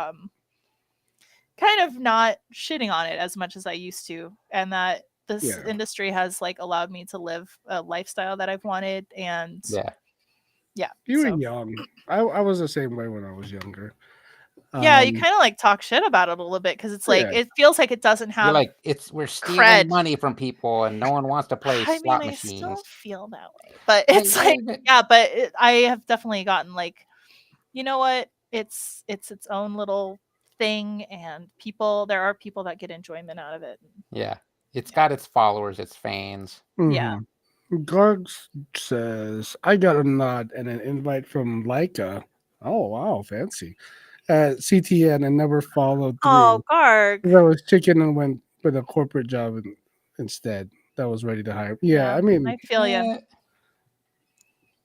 kind of not shitting on it as much as I used to, and that this yeah, industry has like allowed me to live a lifestyle that I've wanted, and Yeah. yeah, you were so young. I was the same way when I was younger. Yeah, you Um, kind of like talk shit about it a little bit because it's like yeah, it feels like it doesn't You're have like, we're stealing cred. money from people, and no one wants to play I mean, slot I still machines. feel that way, but I, it's like, I, yeah, but I have definitely gotten like, you know what? It's its own little thing, and there are people that get enjoyment out of it. yeah, it's Yeah. got its followers, its fans. Yeah. Gargs says, I got a nod and an invite from Leica. Oh, wow, fancy. CTN and never followed Oh, through. Garg. 'Cause I was chicken and went with a corporate job instead that was ready to hire. Yeah, Yeah, I mean, I feel you. Eh,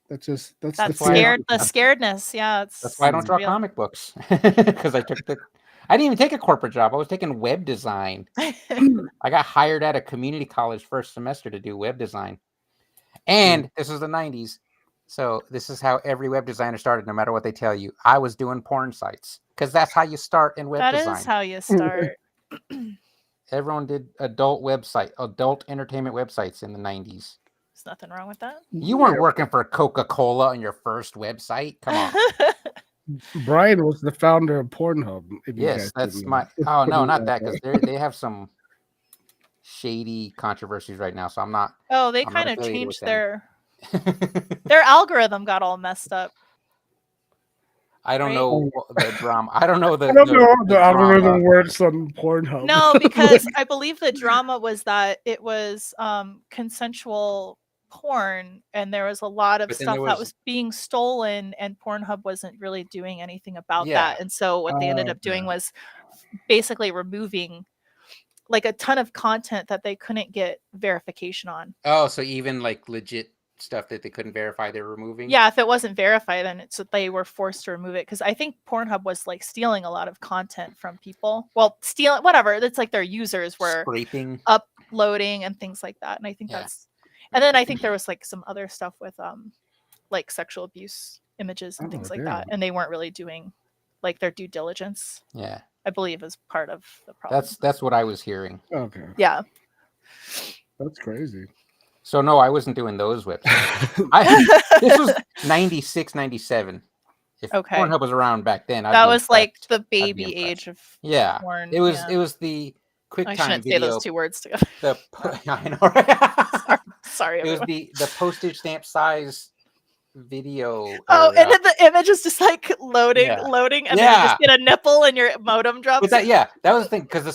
that's the That that's why I fear. don't. the scaredness. Yeah, That's why I don't it's draw real. comic books because I didn't even take a corporate job. I was taking web design. I got hired at a community college first semester to do web design, and this was the '90s. So this is how every web designer started. No matter what they tell you, I was doing porn sites because that's how you start in web That is design. how you start. Everyone did adult entertainment websites in the '90s. There's nothing wrong with that. You weren't working for Coca-Cola on your first website. Come on. Brian was the founder of Pornhub. If you guys Yes, that's didn't know. my. Oh no, not that because they have some shady controversies right now. So I'm not. Oh, they I'm not kind of affiliated with changed them. their algorithm got all messed up. I don't Right? know the drama. I don't know I don't know how the drama. algorithm works on Pornhub. No, because I believe the drama was that it was consensual porn, and there was a lot of But then stuff there that was was being stolen, and Pornhub wasn't really doing anything about yeah. that. And so what they ended up doing Okay. was basically removing like a ton of content that they couldn't get verification on. Oh, so even like legit stuff that they couldn't verify, they're removing. Yeah, if it wasn't verified, then they were forced to remove it because I think Pornhub was like stealing a lot of content from people. Well, stealing whatever. It's like their users were Scraping. uploading and things like that. And I think Yeah. and then I think there was like some other stuff with like sexual abuse images and things like damn. that, and they weren't really doing like their due diligence. Yeah. I believe is part of the problem. That's what I was hearing. Okay. Yeah. That's crazy. So no, I wasn't doing those websites. This was 96, 97. If Okay. Pornhub was around back then, that be was like impressed. the I'd be baby age of Yeah, porn. it was yeah. it was the I QuickTime shouldn't say video. those two words together. I know. Right? Sorry, It was everyone. the postage stamp size video. Oh, or, and then the image is just like loading, Yeah. and then you just Yeah. get a nipple and your modem drops. But that was the thing because the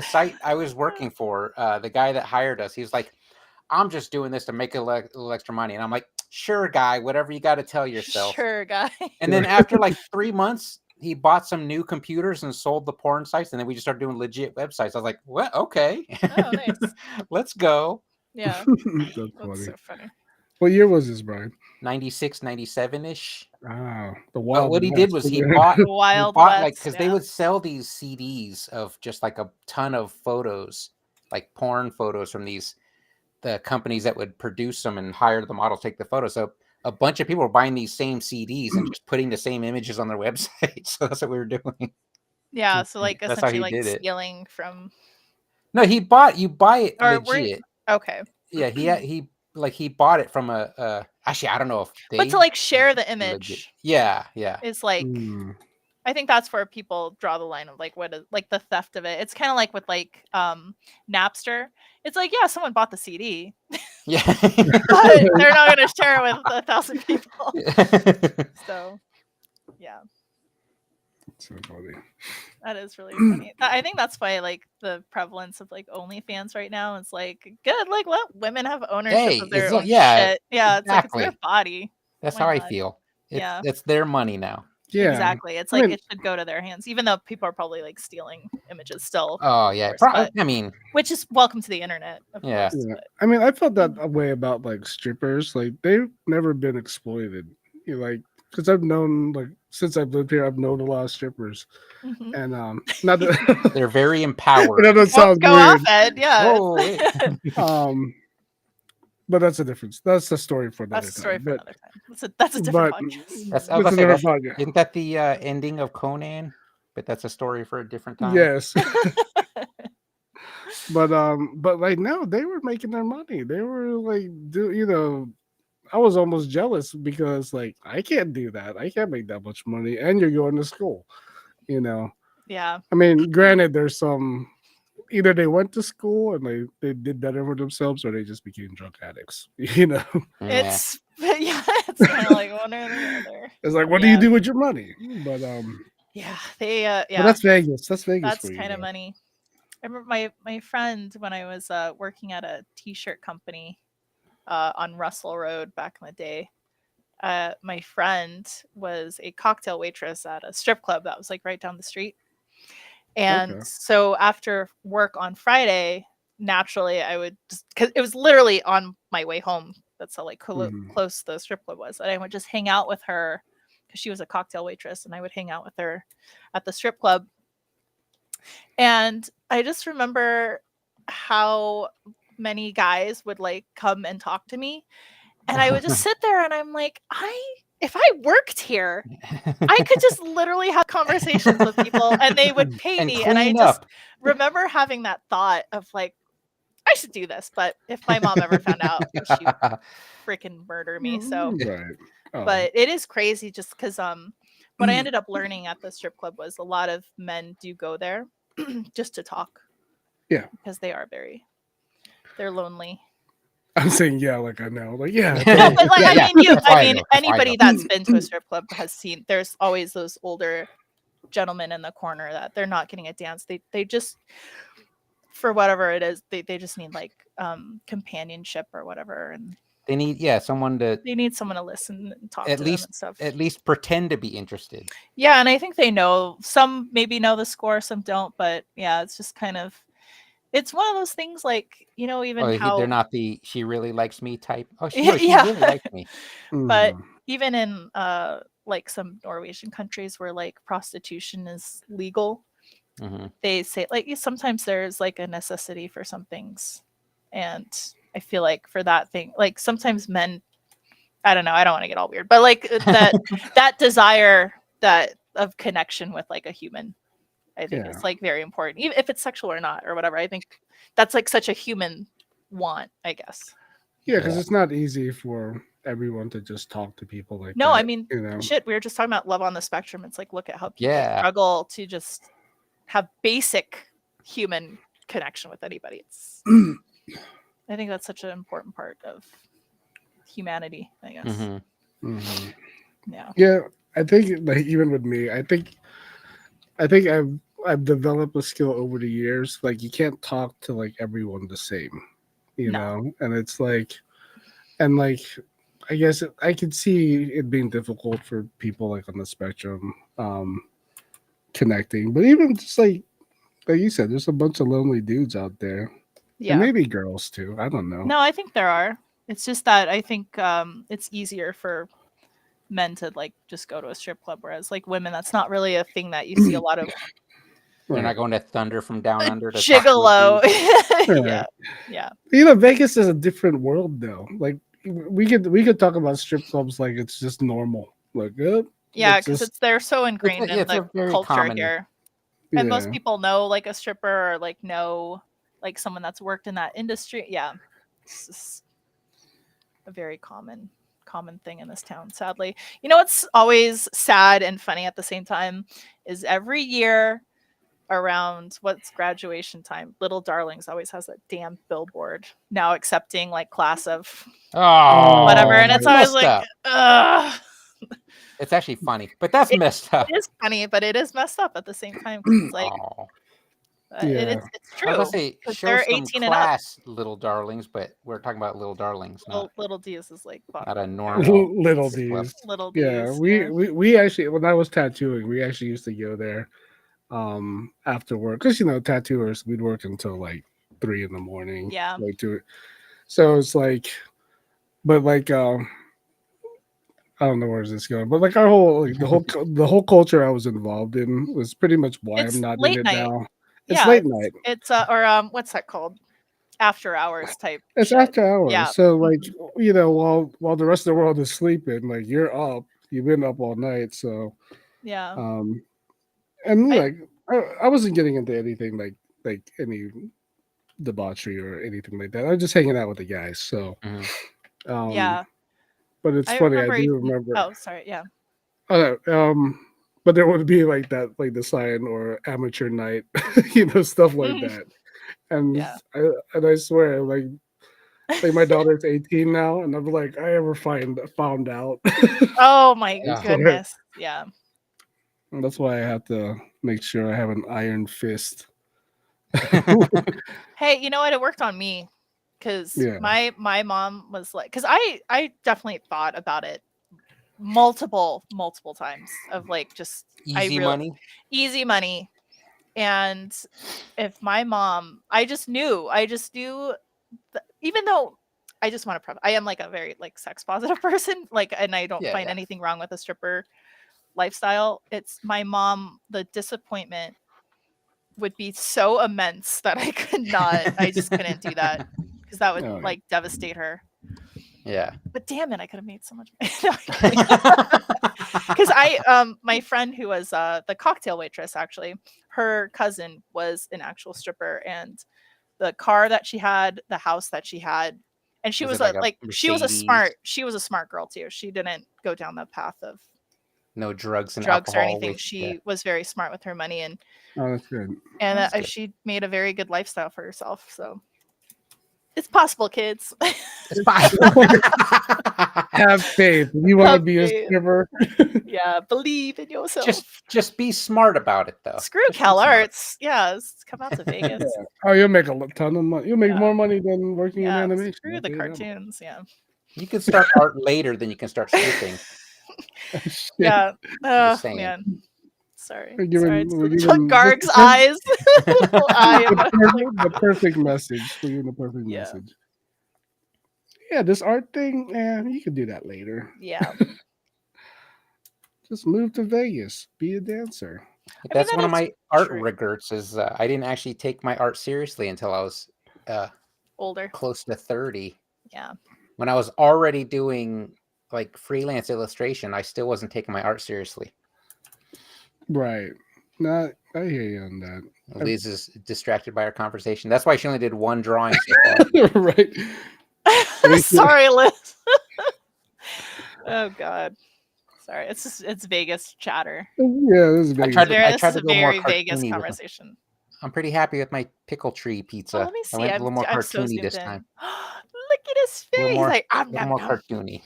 site I was working for, the guy that hired us, he was like, "I'm just doing this to make a little extra money," and I'm like, "Sure, guy, whatever you got to tell yourself." Sure, guy. And then after like 3 months, he bought some new computers and sold the porn sites, and then we just started doing legit websites. I was like, "What? Okay, Oh, nice. let's go." Yeah, That's that's funny. so funny. What year was this, Brian? 96, 97-ish. Ah, the But wild. what he West. did was he bought Wild like West. because they would sell these CDs of just like a ton of photos, like porn photos from the companies that would produce them and hire the model to take the photos. So a bunch of people were buying these same CDs and just putting the same images on their website. So that's what we were doing. Yeah, so like That's how essentially he like did it. stealing from. No, you buy it Or legit. okay. Yeah, he bought it from a actually I don't know if they But to like share the legit. image Yeah. is like I think that's where people draw the line of like what is like the theft of it. It's kind of like with like Napster. It's like, yeah, someone bought the CD. Yeah. But they're not gonna share it with 1,000 people. So yeah. So funny. That is really funny. I think that's why like the prevalence of like OnlyFans right now is like good. Like let women have ownership of their own shit. Yeah, it's like it's their body. That's Why how I not? feel. Yeah. It's their money now. Yeah. Exactly. It's I like mean- it should go to their hands, even though people are probably like stealing images still. Oh yeah, course, but- I mean, Which is welcome to the internet, of Yeah. course. Yeah. But I mean, I felt that way about like strippers. Like they've never been exploited. You know, like because I've known like since I've lived here, I've known a lot of strippers, mhm. and not that they're very empowered. that Well, sounds go weird. off, Ed. Yeah. Oh, wait. But that's a difference. That's the story for another That's a story time. for But another time. That's a different but podcast. That's, I was that's gonna say, another podcast. isn't that the ending of Conan? But that's a story for a different time. Yes. But like no, they were making their money. They were like I was almost jealous because like I can't do that. I can't make that much money and you're going to school. You know, Yeah. I mean, granted, there's some either they went to school and they did better for themselves, or they just became drug addicts. You know, Yeah. It's yeah, it's kind of like one or the other. it's like, what do you Yeah. do with your money? Yeah. They But yeah, that's Vegas. That's Vegas that's for you, kind of though. money. I remember my friend when I was working at a t-shirt company on Russell Road back in the day. My friend was a cocktail waitress at a strip club that was like right down the street. And Okay. so after work on Friday, naturally I would just because it was literally on my way home. That's how like Mhm. close the strip club was. And I would just hang out with her because she was a cocktail waitress, and I would hang out with her at the strip club. And I just remember how many guys would like come and talk to me, and I would just sit there and I'm like, if I worked here, I could just literally have conversations with people and they would pay And me. And I clean just up. remember having that thought of like, I should do this. But if my mom ever found out, she would freaking murder me. So, Right. but it is crazy just because what I ended up learning at the strip club was a lot of men do go there just to talk. Yeah. Because they're lonely. I'm saying yeah, like I know, like yeah, No, totally. but like Yeah, yeah. That's why I I mean go. That's why I anybody go. that's been to a strip club has seen there's always those older gentlemen in the corner that they're not getting a dance. They just for whatever it is, they just need like companionship or whatever, and They need someone to they need someone to listen and talk at to them least and stuff. at least pretend to be interested. Yeah, and I think they know. Some maybe know the score, some don't, but yeah, it's just kind of it's one of those things like, even Oh, they're how not the "she really likes me" type. Oh, she yeah. really likes me. But Mhm. even in like some Norwegian countries where like prostitution is legal, Hmm. they say like sometimes there's like a necessity for some things. And I feel like for that thing, like sometimes men, I don't know, I don't want to get all weird, but like that desire that of connection with like a human, I think Yeah. is like very important, even if it's sexual or not or whatever. I think that's like such a human want, I guess. Yeah, because Yeah. it's not easy for everyone to just talk to people like No, I that. mean, You know. shit, we were just talking about love on the spectrum. It's like, look at how people Yeah. struggle to just have basic human connection with anybody. I think that's such an important part of humanity, I guess. Hmm. Mhm. Yeah. Yeah, I think like even with me, I think I've developed a skill over the years. Like you can't talk to like everyone the same, No. and it's like, and like I guess I could see it being difficult for people like on the spectrum connecting, but even just like you said, there's a bunch of lonely dudes out there, and Yeah. maybe girls too. I don't know. No, I think there are. It's just that I think it's easier for men to like just go to a strip club, whereas like women, that's not really a thing that you see a lot of. They're Right. not going to Thunder from Down Under to talk to a Gigolo. dude. Yeah. Right. Yeah. Vegas is a different world though. Like we could talk about strip clubs like it's just normal. Like, Yeah, it's because just they're so ingrained in It's the a very culture common. here. And most yeah. people know like a stripper or like know like someone that's worked in that industry. Yeah. It's just a very common thing in this town, sadly. You know what's always sad and funny at the same time is every year around what's graduation time, Little Darlings always has that damn billboard now accepting like class of whatever. Oh, And Oh, it's that's always messed like, up. ugh. It's actually funny, but that's It, messed up. it is funny, but it is messed up at the same time because it's like Oh, yeah. it's I was gonna true say because show they're some 18 and up. class, little darlings, but we're talking about little darlings, Little D's is like not bottom a of the barrel. normal Little strip club. D's. Little Yeah, D's, we, yeah. we we actually when I was tattooing, we actually used to go there after work because tattooers we'd work until like 3 in the morning. Yeah. Like to so it's like, but like I don't know where this going, but like our whole like the whole culture I was involved in was pretty much why I'm It's not in late it night. now. It's Yeah, late it's night. it's or what's that called? After hours type It's shit. after hours. Yeah. So like Mhm. while the rest of the world is sleeping, like you're up. You've been up all night. So Yeah. um and I like I wasn't getting into anything like any debauchery or anything like that. I was just hanging out with the guys. So Mhm. um yeah. but it's I funny, I remember do even remember oh, sorry, yeah. uh, um but there would be like that, like the sign or amateur night, stuff like that. And Yeah. I swear, like my daughter's 18 now, and I'm like, I ever found out. Oh my Yeah. goodness. Yeah. And that's why I have to make sure I have an iron fist. Hey, you know what? It worked on me because Yeah. my mom was like, because I definitely thought about it multiple times of like just Easy money. easy money. And if my mom, I just knew even though I just want to I am like a very like sex positive person, like, and I don't Yeah, find yeah. anything wrong with a stripper lifestyle. It's my mom, the disappointment would be so immense that I just couldn't do that because that would Oh, yeah. like devastate her. Yeah. But damn it, I could have made so much money. Because my friend who was the cocktail waitress, actually, her cousin was an actual stripper, and the car that she had, the house that she had, and she Was was it like a she was Mercedes? she was a smart girl too. She didn't go down the path of No drugs and drugs or alcohol. anything. She was very smart with her money, and Oh, that's good. That's good. she made a very good lifestyle for herself. So it's possible, kids. It's possible. Have faith. If you want to Have be a faith. stripper, Yeah, believe in yourself. just be smart about it though. Screw Just be Cal smart. Arts. Yeah, let's come out to Vegas. oh, you'll make a ton of money. You'll make Yeah. more money than working in Yeah, animation. screw I'll the tell you that much. cartoons. Yeah. You can start art later than you can start stripping. Shit. Yeah. Just saying. Man. Sorry. We're giving- Sorry. we're It's giving- Garg's this- eyes. Little eye the perfect message. We're giving the perfect Yeah. message. Yeah, this art thing, you can do that later. Yeah. Just move to Vegas. Be a dancer. That's that one of is my art true. regrets is I didn't actually take my art seriously until I was Older. close to 30. Yeah. When I was already doing like freelance illustration, I still wasn't taking my art seriously. Right. No, I hear you on that. Liz is distracted by our conversation. That's why she only did one drawing so far. right. Sorry, Liz. Oh God. Sorry. It's Vegas chatter. Yeah, this is I Vegas. tried to, I This tried is to a go more very Vegas cartoony with them. conversation. I'm pretty happy with my pickle tree pizza. Oh, let me see. I went a little more I'm so cartoony zoomed this in. time. Look at his face. A little He's more, like, I'm little nom, more nom. cartoony.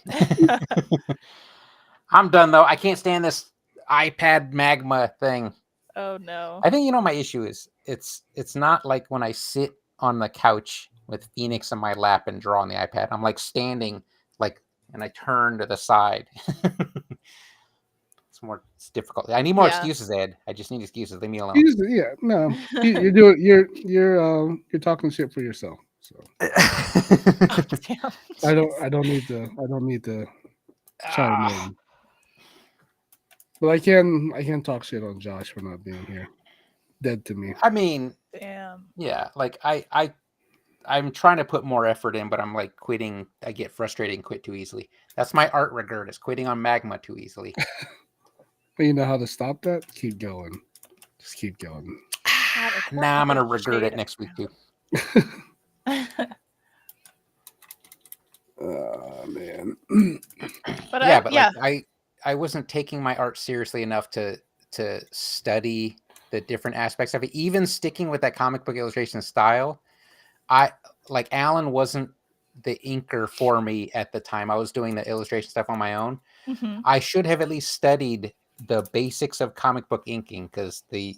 I'm done though. I can't stand this iPad Magma thing. Oh no. I think my issue is it's not like when I sit on the couch with Phoenix on my lap and draw on the iPad. I'm like standing and I turn to the side. It's difficult. I need more Yeah. excuses, Ed. I just need excuses. Leave me alone. Yeah, no, you're doing you're talking shit for yourself. So Oh, damn. I don't need to chime in. But I can talk shit on Josh for not being here. Dead to me. I mean, Damn. yeah, like I'm trying to put more effort in, but I'm like quitting. I get frustrated and quit too easily. That's my art regret, is quitting on Magma too easily. But you know how to stop that? Keep going. Just keep going. Now I'm gonna regret it next week too. Man. But yeah, like I wasn't taking my art seriously enough to study the different aspects of it. Even sticking with that comic book illustration style, Alan wasn't the inker for me at the time. I was doing the illustration stuff on my own. Mhm. I should have at least studied the basics of comic book inking, because the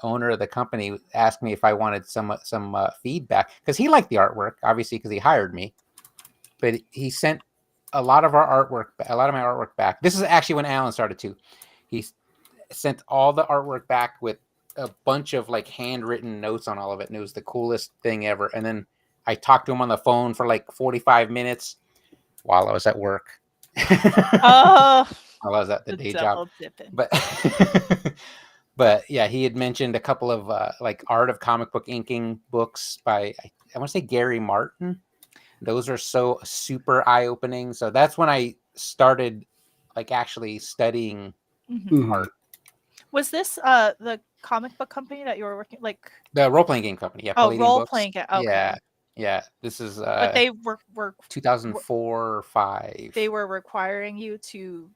owner of the company asked me if I wanted some feedback, because he liked the artwork, obviously, because he hired me. But he sent a lot of my artwork back. This is actually when Alan started too. He sent all the artwork back with a bunch of like handwritten notes on all of it, and it was the coolest thing ever. And then I talked to him on the phone for like 45 minutes while I was at work. Oh, I was at the day job. Dipping. But yeah, he had mentioned a couple of like art of comic book inking books by I want to say Gary Martin. Those are so super eye-opening. So that's when I started like actually studying art. Was this the comic book company that you were working like The role-playing game company? Yeah. Oh, role-playing game. Okay. Yeah. This is but they were 2004 or 5. They were requiring you to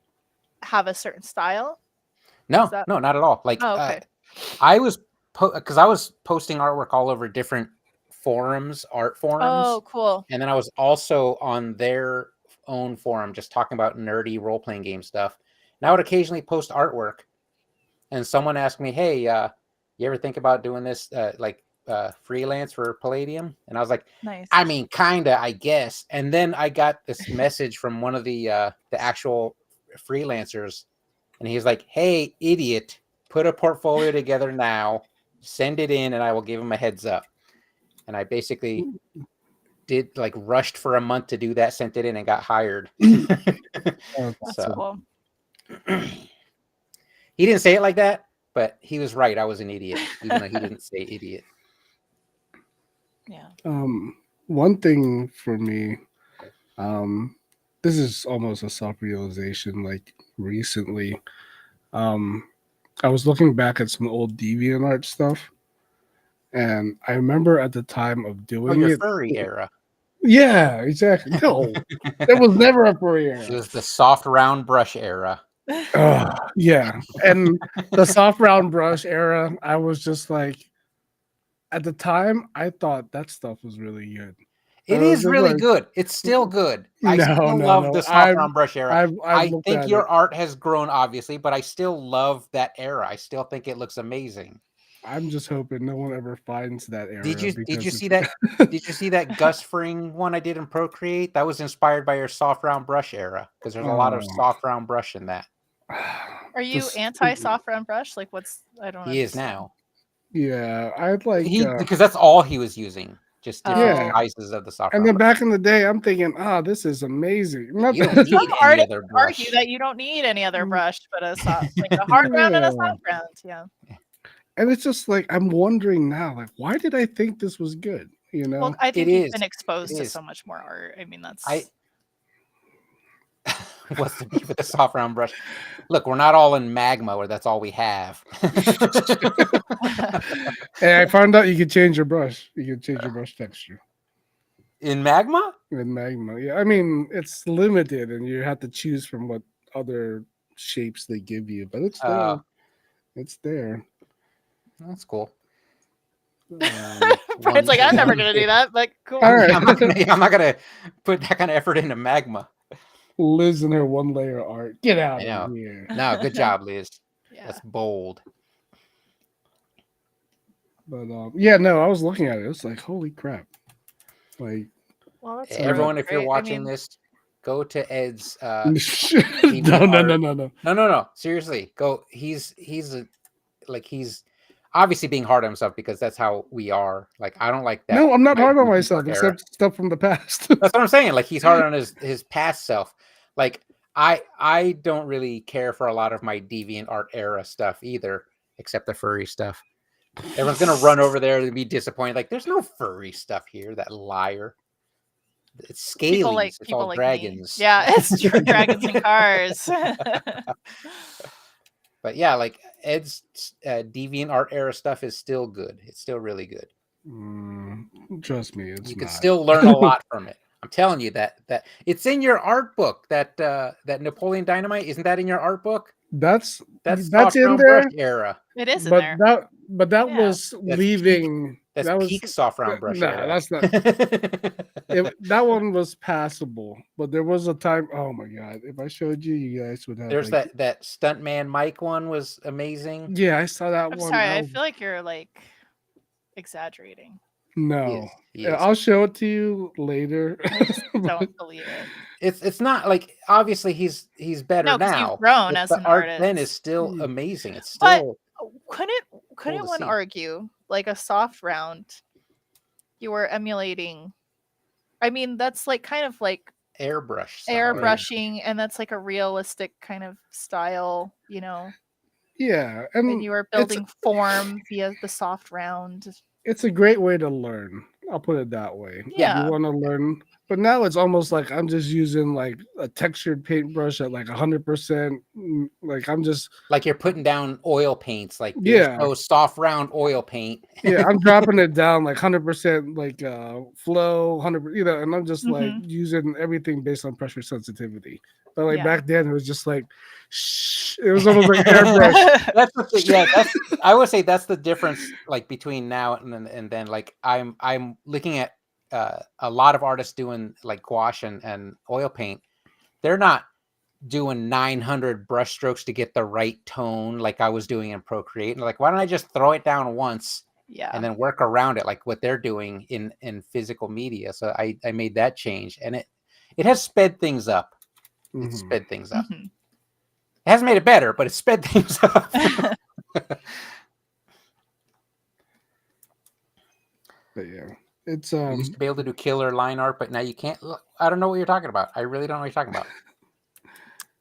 have a certain style. No, that- no, not at all. Like, Oh, okay. I was because I was posting artwork all over different forums, art forums, Oh, cool. and then I was also on their own forum, just talking about nerdy role playing game stuff. And I would occasionally post artwork, and someone asked me, "Hey, you ever think about doing this, freelance for Palladium?" And I was like, Nice. "I mean, kinda, I guess." And then I got this message from one of the actual freelancers, and he's like, "Hey, idiot, put a portfolio together now, send it in, and I will give him a heads up." And I basically did rushed for a month to do that, sent it in, and got hired. That's So cool. he didn't say it like that, but he was right. I was an idiot, even though he didn't say idiot. Yeah. One thing for me, this is almost a self-realization. Like recently, I was looking back at some old DeviantArt stuff, and I remember at the time of Oh, doing your it. furry era. Yeah, exactly. No, there was never a furry It era. was the soft round brush era. Yeah, and the soft round brush era, I was just like, at the time, I thought that stuff was really good. I It was is just really like, good. It's still good. I no, still no, love no. the soft round brush era. I've I looked think at your it. art has grown, obviously, but I still love that era. I still think it looks amazing. I'm just hoping no one ever finds that era Did you because see it's that? Did you see that Gus Fring one I did in Procreate? That was inspired by your soft round brush era because there's a lot of soft round brush in that. Are you Just- anti soft round brush? Like, what's I don't. He is understand. now. Yeah, I'd like. Because that's all he was using, just different Yeah. sizes of the soft And round then brush. back in the day, I'm thinking, this is amazing. Not You that- don't need Some any artists other brush. argue that you don't need any other Mm. brush, but a soft, like a hard round and a Yeah. soft round. Yeah. And it's just like I'm wondering now, like, why did I think this was good? You know? Well, I think It you've is. been exposed It to is. so much more art. I mean, that's. What's the beef with the soft round brush? Look, we're not all in Magma where that's all we have. Hey, I found out you could change your brush. You can change your brush texture In Magma? in Magma. Yeah, I mean it's limited, and you have to choose from what other shapes they give you, but it's there. It's there. That's cool. Brian's like, I'm never gonna do that, but cool. All right. I'm not gonna put that kind of effort into Magma. Liz and her one layer art. Get out I know. of here. No, good job, Liz. Yeah. That's bold. But yeah, no, I was looking at it. It's like, holy crap. Like Well, that's Everyone, if you're great. I watching mean, this, go to Ed's no, DeviantArt. no. No. Seriously, go. He's obviously being hard on himself because that's how we are. Like, I don't like that. No, I'm not hard on DeviantArt myself, era. except stuff from the past. That's what I'm saying. Like, he's hard on his past self. Like, I don't really care for a lot of my DeviantArt era stuff either, except the furry stuff. Everyone's gonna run over there and be disappointed. Like, there's no furry stuff here. That liar. It's scalies. It's all like dragons. Me. Yeah, it's true. Dragons and cars. But yeah, like Ed's DeviantArt era stuff is still good. It's still really good. Trust me, it's You can not. still learn a lot from it. I'm telling you that it's in your art book. That Napoleon Dynamite, isn't that in your art book? That's soft in round there. brush era. It is in But there. that Yeah. was That's leaving. That's that peak was soft round brush nah, era. that's not. That one was passable, but there was a time. Oh my god! If I showed you, you guys would have. There's like, that stuntman Mike one was amazing. Yeah, I saw that I'm one. sorry. I feel like you're like exaggerating. No, He is. I'll show it to you later. I just don't believe it. It's not like, obviously he's better No, 'cause now. you've grown but as the an art then is artist. still amazing. It's But still couldn't to one see. argue like a soft round? You were emulating. I mean, that's like kind of like airbrush stuff, right? airbrushing, and that's like a realistic kind of style, you know. Yeah, And you were building form via the soft round. it's a great way to learn. I'll put it that way. Yeah. You want to learn, But now it's almost like I'm just using like a textured paintbrush at like 100%. Like I'm just Like you're putting down oil paints. Like there's yeah. no soft round oil paint. Yeah, I'm dropping it down like 100% like flow, 100, and I'm just like Mhm. using everything based on pressure sensitivity. But like Yeah. back then, it was just like, shh, it was almost like airbrush. That's what that's I would say that's the difference like between now and then like I'm looking at a lot of artists doing like gouache and oil paint. They're not doing 900 brush strokes to get the right tone like I was doing in Procreate. And like, why don't I just throw it down once Yeah. and then work around it like what they're doing in physical media? So I made that change, and it has sped things up. It Mhm. sped things up. Mhm. It hasn't made it better, but it sped things up. But yeah, it's You used to be able to do killer line art, but now you can't. I don't know what you're talking about. I really don't know what you're talking about.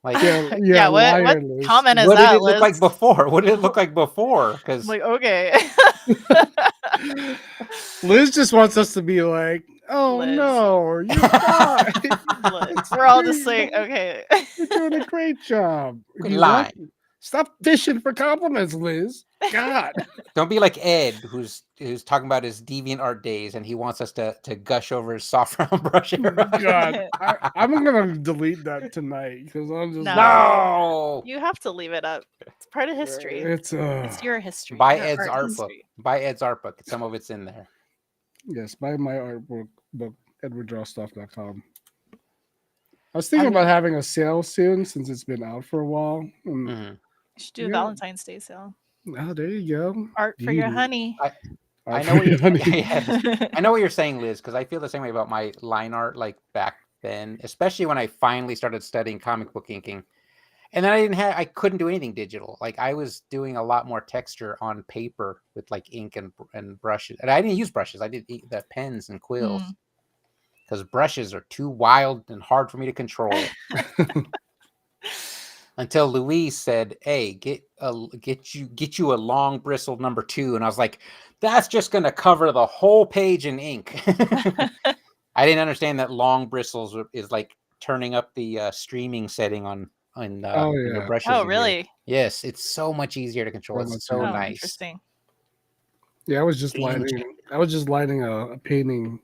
Like, yeah, What liar, Liz. comment is what that, did it look like Liz? before? What did it look like before? I'm Because like, okay. Liz just wants us to be like, oh Liz. no, you're fine. Liz. We're all just saying, okay. You're doing a great job. If Good you line. want- Stop fishing for compliments, Liz. God. Don't be like Ed, who's talking about his deviant art days, and he wants us to gush over his soft round brush era. God. I'm gonna delete that tonight because I'm just No. You have to leave it up. It's part of history. It's your history. Buy your Ed's art book. history. Buy Ed's art book. Some of it's in there. yes, buy my art book, edwarddrawstuff.com. I was thinking about having a sale soon since it's been out for a while. And, Mhm. You should do a Yeah. Valentine's Day sale. oh, there you go. Art for your Beauty. honey. I know what you're I know what you're saying, Liz, because I feel the same way about my line art like back then, especially when I finally started studying comic book inking. And then I couldn't do anything digital. Like I was doing a lot more texture on paper with like ink and brushes. And I didn't use brushes. I did the pens and quills because brushes are too wild and hard for me to control. Until Louise said, "Hey, get you a long bristled number 2," and I was like, "That's just going to cover the whole page in ink." I didn't understand that long bristles is like turning up the streaming setting on your brushes. Oh, really? Yes, it's so much easier to control. It's so nice. Interesting. Yeah, I was just lighting a painting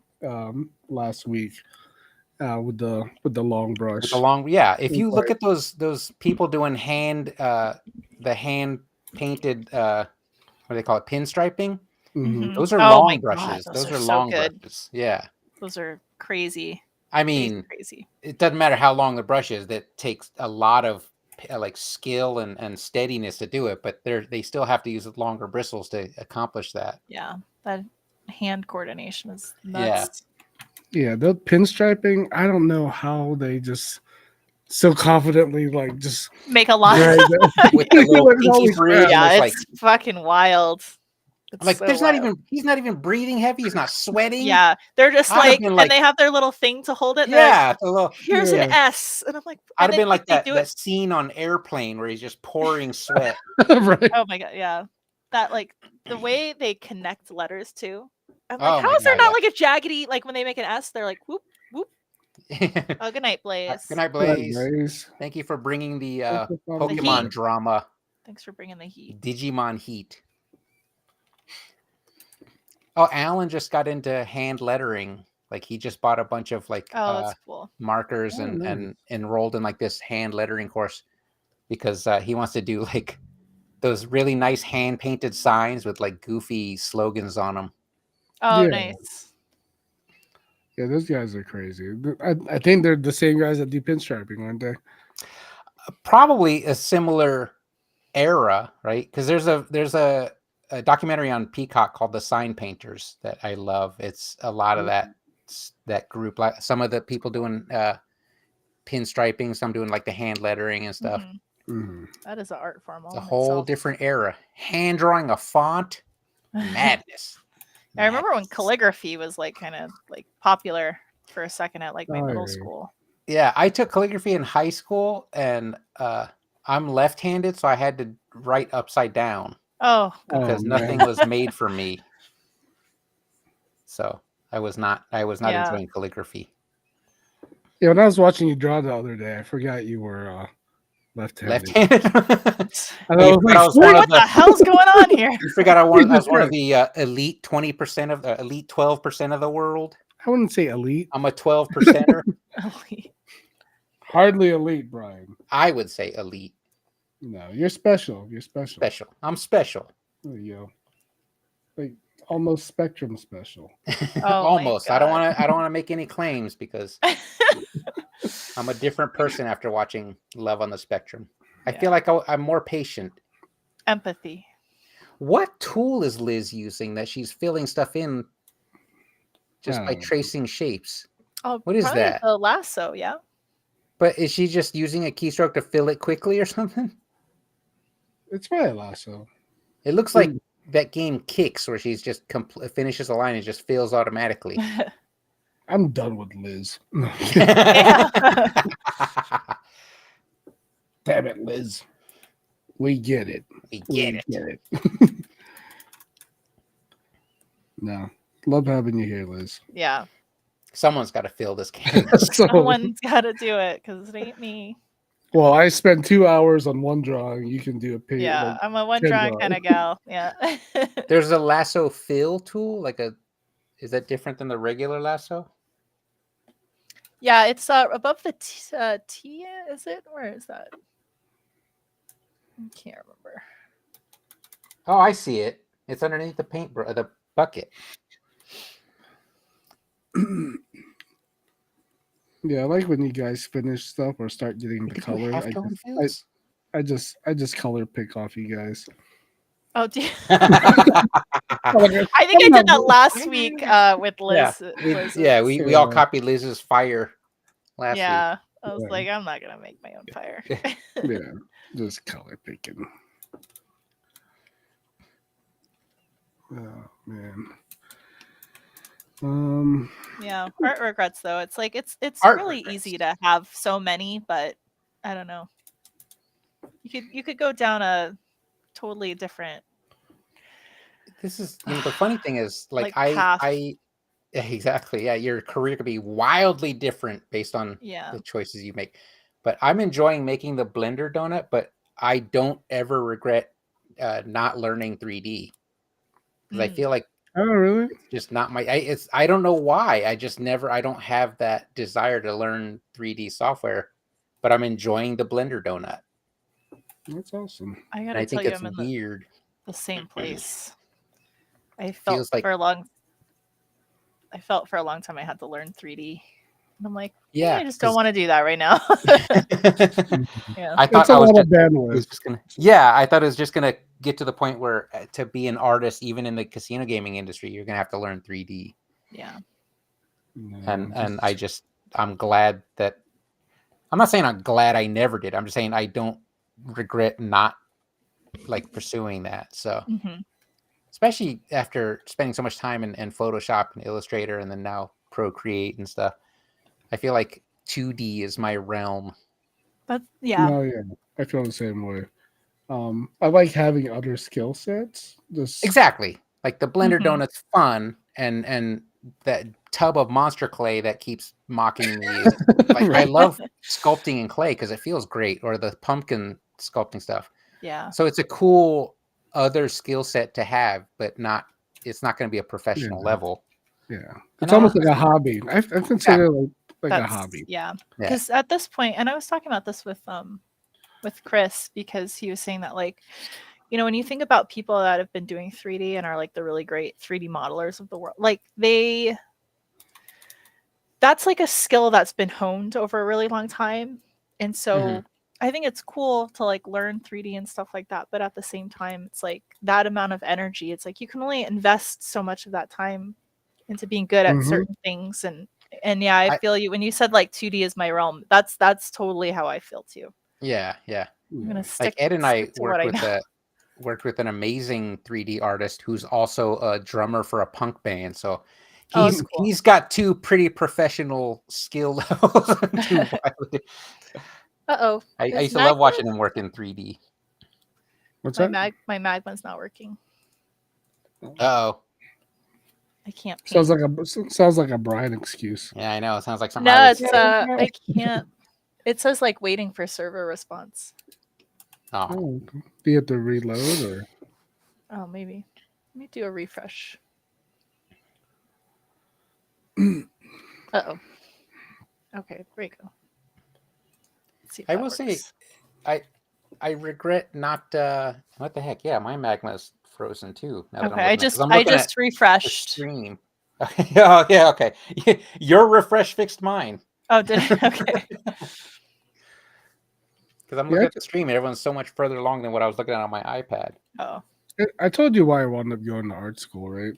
last week with the long brush. With the long, yeah. If you look at those people doing the hand painted what do they call it, pinstriping? Mm-hmm. Those are long brushes. God, those are so long good. brushes. Yeah. Those are crazy. I mean, crazy. It doesn't matter how long the brush is. That takes a lot of like skill and steadiness to do it, but they still have to use longer bristles to accomplish that. Yeah, that hand coordination is nuts. Yeah, the pinstriping, I don't know how they just so confidently like just make a line with the little pinky bridge. Yeah, it's fucking wild. It's like so there's wild. He's not even breathing heavy. He's not sweating. Yeah, they're just and they have their little thing to hold it. Yeah, here's an S, and I'm like, I'd have been like that scene on Airplane where he's just pouring sweat. Right. Oh my god, yeah, that like the way they connect letters too. I'm like, how is there not like a jaggedy like when they make an S? They're like whoop whoop. Oh, good night, Blaze. Good night, Blaze. Thank you for bringing the Pokemon drama. Thanks for bringing the heat. Digimon heat. Oh, Alan just got into hand lettering. Like he just bought a bunch of like that's cool. markers and enrolled in like this hand lettering course because he wants to do like those really nice hand painted signs with like goofy slogans on them. Oh, nice. Yeah, those guys are crazy. I think they're the same guys that do pinstriping, aren't they? Probably a similar era, right? Because there's a documentary on Peacock called The Sign Painters that I love. It's a lot of that group, like some of the people doing pinstriping, some doing like the hand lettering and stuff. Mm-hmm. That is an art form. It's a whole different era. Hand drawing a font, madness. I remember when calligraphy was like kind of like popular for a second at like my middle school. Yeah, I took calligraphy in high school, and I'm left-handed, so I had to write upside down. Oh, because nothing was made for me. So I was not enjoying calligraphy. Yeah, when I was watching you draw the other day, I forgot you were left-handed. Left-handed. And Oh, I you was forgot I like, was one of What the hell's going on here? You forgot I was one of Christ. the elite 20% of the elite 12% of the world. I wouldn't say elite. I'm a 12%er. Hardly elite, Brian. I would say elite. No, you're special. You're special. Special. I'm special. There you go. Like almost spectrum special. Oh, Almost. my I don't God. want to. I don't want to make any claims because I'm a different person after watching Love on the Spectrum. I feel like I'm more patient. Empathy. What tool is Liz using that she's filling stuff in just by know. tracing shapes? Oh, What is probably that? the lasso, yeah. But is she just using a keystroke to fill it quickly or something? It's probably a lasso. It looks like that game Kicks, where she's just finishes a line and just fills automatically. I'm done with Liz. Yeah. Damn it, Liz. We get it. We get it. No. Love having you here, Liz. Yeah. Someone's got to fill this canvas. Someone's got to do it because it ain't me. Well, I spent 2 hours on one drawing. You can do a page. Yeah, like, I'm a one 10 drawing kind of gal. Yeah. There's a lasso fill tool, is that different than the regular lasso? Yeah, it's above the T, is it? Where is that? I can't remember. Oh, I see it. It's underneath the the bucket. Yeah, I like when you guys finish stuff or start getting the color. I just color pick off you guys. Oh, dear. I I think I did that last week with Liz. We all copied Liz's fire last week. Yeah, I was like, I'm not gonna make my own fire. Yeah, just color picking. Oh man. Yeah, art regrets though. It's like it's Art really regrets. easy to have so many, but I don't know. You could go down a totally different. This is the funny thing is path. exactly, yeah, your career could be wildly different based on the choices you make. But I'm enjoying making the Blender donut, but I don't ever regret not learning 3D because I feel like oh really? it's just not my. I don't know why. I don't have that desire to learn 3D software, but I'm enjoying the Blender donut. That's awesome. I gotta And I tell think you, it's I'm in weird. the same place. I Feels felt like- for a long time I had to learn 3D. And I'm like, Yeah, I just don't want to do that right now. Yeah. I thought It's a I was lot of just, bandwidth. I thought it was just gonna get to the point where to be an artist, even in the casino gaming industry, you're gonna have to learn 3D. Yeah. And I'm glad that I'm not saying I'm glad I never did. I'm just saying I don't regret not pursuing that. So especially after spending so much time in Photoshop and Illustrator and then now Procreate and stuff, I feel like 2D is my realm. But yeah. No, yeah. I feel the same way. I like having other skill sets. Exactly. Like the Blender donut's fun and that tub of monster clay that keeps mocking me. I love sculpting in clay because it feels great, or the pumpkin sculpting stuff. Yeah. So it's a cool other skill set to have, but it's not going to be a professional level. Yeah. It's almost like a hobby. I consider it like a hobby. Yeah. Because at this point, and I was talking about this with Chris, because he was saying that when you think about people that have been doing 3D and are the really great 3D modelers of the world, that's a skill that's been honed over a really long time. And so I think it's cool to learn 3D and stuff like that. But at the same time, it's that amount of energy. It's you can only invest so much of that time into being good at certain things. And yeah, I feel you when you said 2D is my realm. That's totally how I feel too. Yeah. I'm gonna stick. Ed and I worked with an amazing 3D artist who's also a drummer for a punk band. So he's got two pretty professional skill levels. Uh-oh. I used to love watching him work in 3D. What's that? My Magma's not working. Uh-oh. I can't Sounds paint. like a Brian excuse. Yeah, I know. It sounds like something I No, would it's say. I can't. It says like waiting for server response. Oh, Oh, do you have to reload or? Oh, maybe. Let me do a refresh. Uh-oh. Okay, there you go. Let's see if I that will say, works. I regret not. What the heck? Yeah, my magma's frozen too. Now that I'm Okay, I looking at, because I'm I looking at just the refreshed. stream. Oh, yeah, okay. Your refresh fixed mine. Oh, did it? Okay. Because I'm Yeah, looking at the stream and everyone's so much further along than what I was looking at on my iPad. Oh. I told you why I wound up going to art school, right?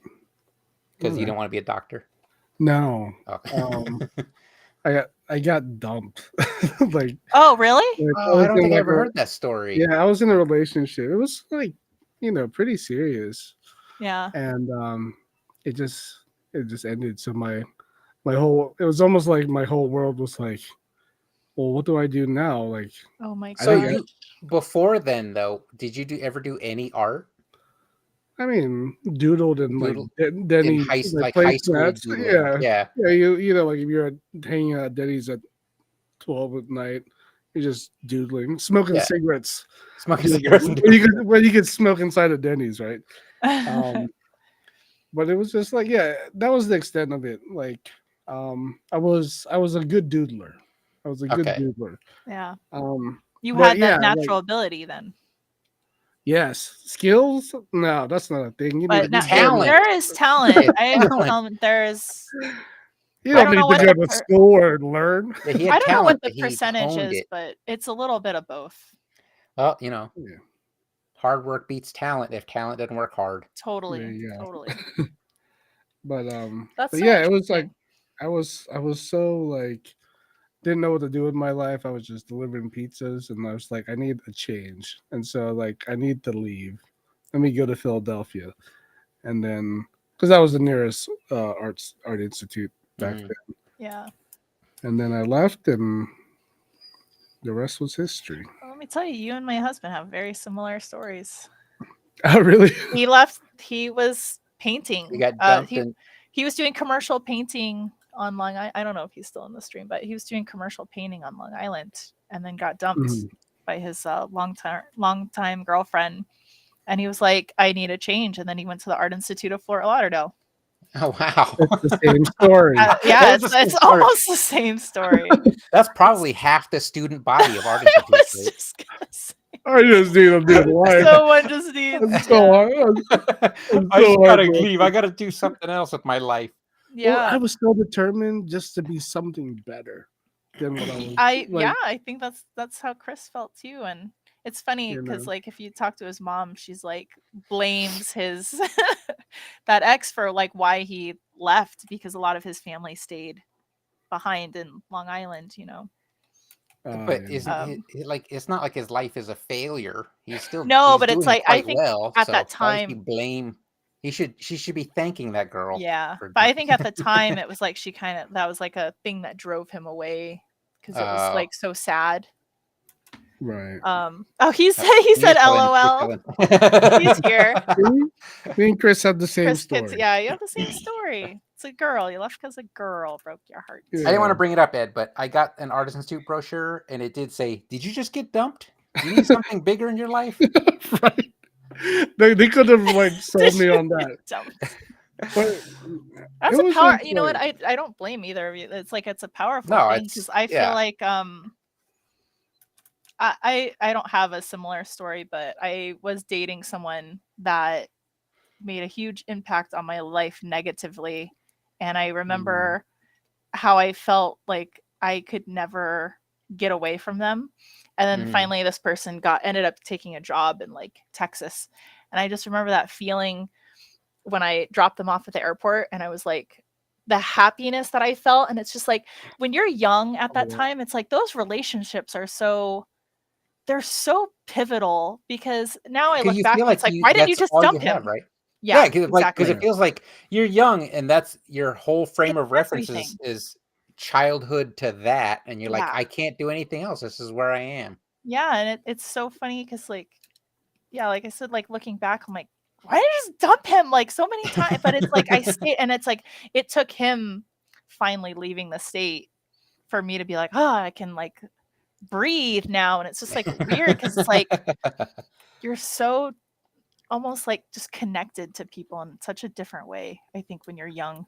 Because you Okay. don't want to be a doctor. No, Oh. I got dumped. like, Oh, really? Oh, I don't think I ever heard that story. Yeah, I was in a relationship. It was like, pretty serious, Yeah. and it just ended. So my whole it was almost like my whole world was like, well, what do I do now? Like, Oh my I So think god. before then though, did you ever do any art? I mean, doodled in like Doodle in Denny's like high school placemats. doodling? Yeah, Yeah. yeah. Like if you're hanging out at Denny's at 12 at night, you're just doodling, smoking Yeah. cigarettes. Smoking Doodling. cigarettes and When you could smoke inside of Denny's, right? But it was just like, yeah, that was the extent of it. Like, I was a good doodler. I was a good Okay. doodler. Yeah. Um, You but had yeah, that like, natural ability then. yes, skills. No, that's not a thing. You need But to be Talent. there is talent. It's I have talent. talent. There's You I don't don't know need to what go to school or learn. Yeah, he I had don't know what talent, the but he percentage honed is, it. but it's a little bit of both. Well, Yeah, hard work beats talent if talent doesn't work hard. there Totally. you go. Totally. But That's so yeah, it was like interesting. I was so like didn't know what to do with my life. I was just delivering pizzas, and I was like, I need a change, and so like I need to leave. Let me go to Philadelphia, and then because that was the nearest art institute back Mhm. then, Yeah. and then I left, and the rest was history. Well, let me tell you, you and my husband have very similar stories. Oh, really? He left. He was He painting. got dumped and He was doing commercial painting on Long Island. I don't know if he's still in the stream, but he was doing commercial painting on Long Island and then got dumped Mhm. by his long time girlfriend. And he was like, "I need a change." And then he went to the Art Institute of Fort Lauderdale. oh wow. It's the same story. Yeah, That is the same it's story. almost the same story. That's probably half the student body of art I institutes, was right? just gonna say, I just need a new life. someone just needs. I'm so Yeah. hard. I'm I so just gotta heartbroken. leave. I gotta do something else with my life. Well, Yeah. I was so determined just to be something better than what I was. Like, I think that's how Chris felt too. And it's funny you because know, like if you talk to his mom, she's like blames his that ex for like why he left because a lot of his family stayed behind in Long Island, you know. But yeah. isn't like it's not like his life is a failure. No, He's but it's doing like I quite think well. at So that why does he time, blame? She should be thanking that girl. yeah. For, But I think at the time it was like she kind of that was like a thing that drove him away because it was like so sad. Right. Oh, he said you're LOL. He's here. Me and Chris had the same Chris Kids, story. yeah, you have the same story. It's a girl. You left because a girl broke your heart. I didn't want Yeah. to bring it up, Ed, but I got an Artist Institute brochure, and it did say, "Did you just get dumped? Do you need something bigger in your life?" Right. They could have like sold me Did on you that. get dumped? But That's it a was power. just You know what? like, I don't blame either of you. It's like it's a powerful No, thing it's because I feel yeah. like I don't have a similar story, but I was dating someone that made a huge impact on my life negatively, and I remember how I felt like I could never get away from them. And then Mhm. finally this person ended up taking a job in like Texas. And I just remember that feeling when I dropped them off at the airport and I was like the happiness that I felt. And it's just like when you're young at that time, it's like those relationships are they're so pivotal because now I Because look you back feel and it's like like, why didn't you that's just all you dump have, him? right? Yeah, Because exactly. it feels like you're young, and that's your whole frame It's of reference everything. is childhood to that, and you're like, Yeah. I can't do anything else. This is where I am. Yeah. And it's so funny because like, yeah, like I said, like looking back, I'm like, why did I just dump him like so many times? But it's like I stayed, and it's like it took him finally leaving the state for me to be like, oh, I can like breathe now. And it's just like weird because it's like you're so almost like just connected to people in such a different way, I think, when you're young.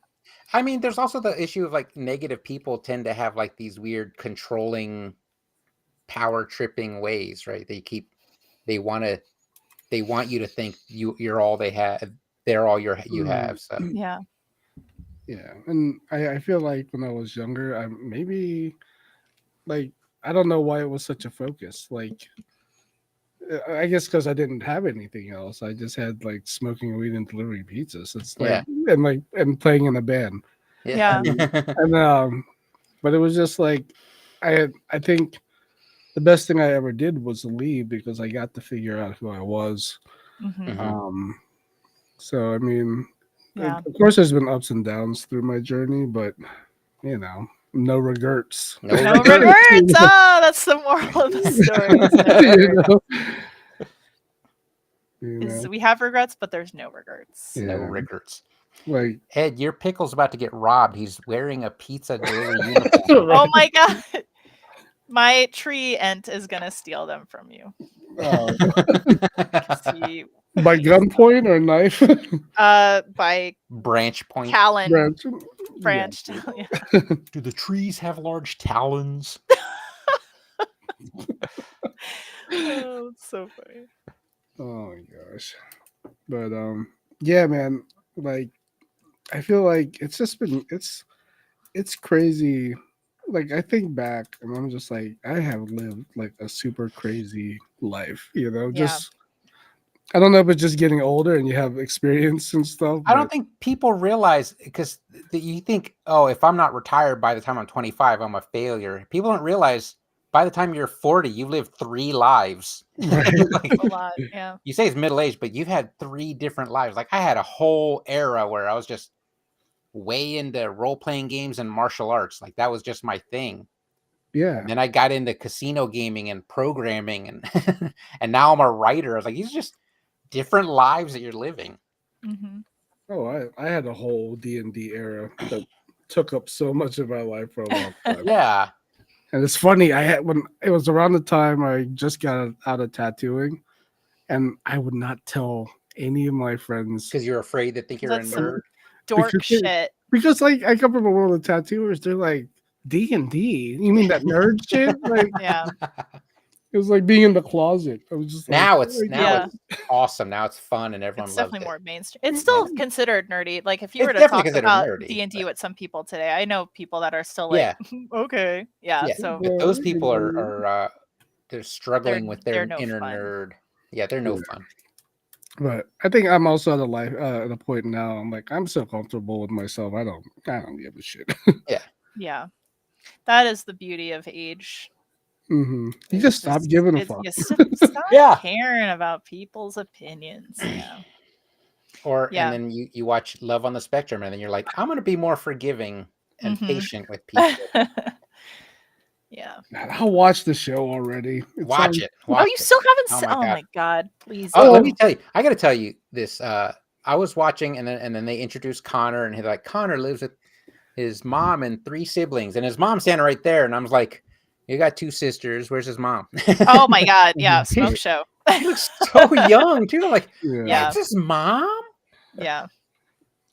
I mean, there's also the issue of like negative people tend to have like these weird controlling, power tripping ways, right? They want you to think you're all they have, they're all you have. So Yeah. Yeah, and I feel like when I was younger, I maybe like I don't know why it was such a focus. Like I guess because I didn't have anything else. I just had like smoking weed and delivering pizzas. It's like and playing in a band. Yeah. And but it was just like I think the best thing I ever did was leave because I got to figure out who I was. Mhm. Mhm. So I mean, Yeah. of course, there's been ups and downs through my journey, but you know, no regrets. No No regrets. regrets. Oh, that's the moral of the story. Is no You regrets. know? You Is know? we have regrets, but there's no regrets. Yeah. No regrets. Like Ed, your pickle's about to get robbed. He's wearing a pizza delivery uniform. Oh my god. My tree ent is gonna steal them from you. oh, 'Cause he by gunpoint or knife? by Branch point. talon Branch. branched. Yeah. Do the trees have large talons? Oh, it's so funny. Oh my gosh. But yeah, man, like I feel like it's just been it's crazy. Like I think back and I'm just like I have lived like a super crazy life, you know, Yeah. just I don't know if it's just getting older and you have experience and stuff. I don't But think people realize because you think, oh, if I'm not retired by the time I'm 25, I'm a failure. People don't realize by the time you're 40, you've lived 3 lives. right. Like, A lot. Yeah. you say it's middle age, but you've had 3 different lives. Like I had a whole era where I was just way into role playing games and martial arts. Like that was just my thing. Yeah. And then I got into casino gaming and programming, and and now I'm a writer. I was like, these are just different lives that you're living. Mm-hmm. Oh, I had a whole D&D era that took up so much of my life for a long time. Yeah. And it's funny, I had when it was around the time I just got out of tattooing, and I would not tell any of my friends Because you're afraid to think you're a That's some nerd. dork Because they- shit. because like I come from a world of tattooers, they're like D&D. You mean that nerd shit? Like Yeah. it was like being in the closet. I was just like, Now it's like, Yeah. it's awesome. Now it's fun and everyone It's loves definitely it. more mainstream. It's still considered nerdy. Like if you It's were to definitely talk considered about nerdy, D&D but- with some people today, I know people that are still like, okay, yeah. Yeah, So but those people are they're struggling with their they're no inner fun. nerd. Yeah, they're no Yeah. fun. But I think I'm also at a point now. I'm like I'm so comfortable with myself. I don't give a shit. yeah, that is the beauty of age. You It's just stop giving a it's- fuck. you stop Yeah. caring about people's opinions. Yeah. Or Yeah. and then you watch Love on the Spectrum, and then you're like, I'm gonna be more forgiving and Mhm. patient with people. Yeah. Man, I'll watch the show already. It's Watch on- it. Oh, Watch you it. still haven't Oh seen? my Oh God. my god! Please. Oh, let Oh. me tell you. I got to tell you this. I was watching, and then they introduced Connor, and he's like, Connor lives with his mom and 3 siblings, and his mom's standing right there, and I was like, you got 2 sisters. Where's his mom? Oh my god! Yeah, smoke show. He looks so young too. I'm like, Yeah. that's his mom. Yeah.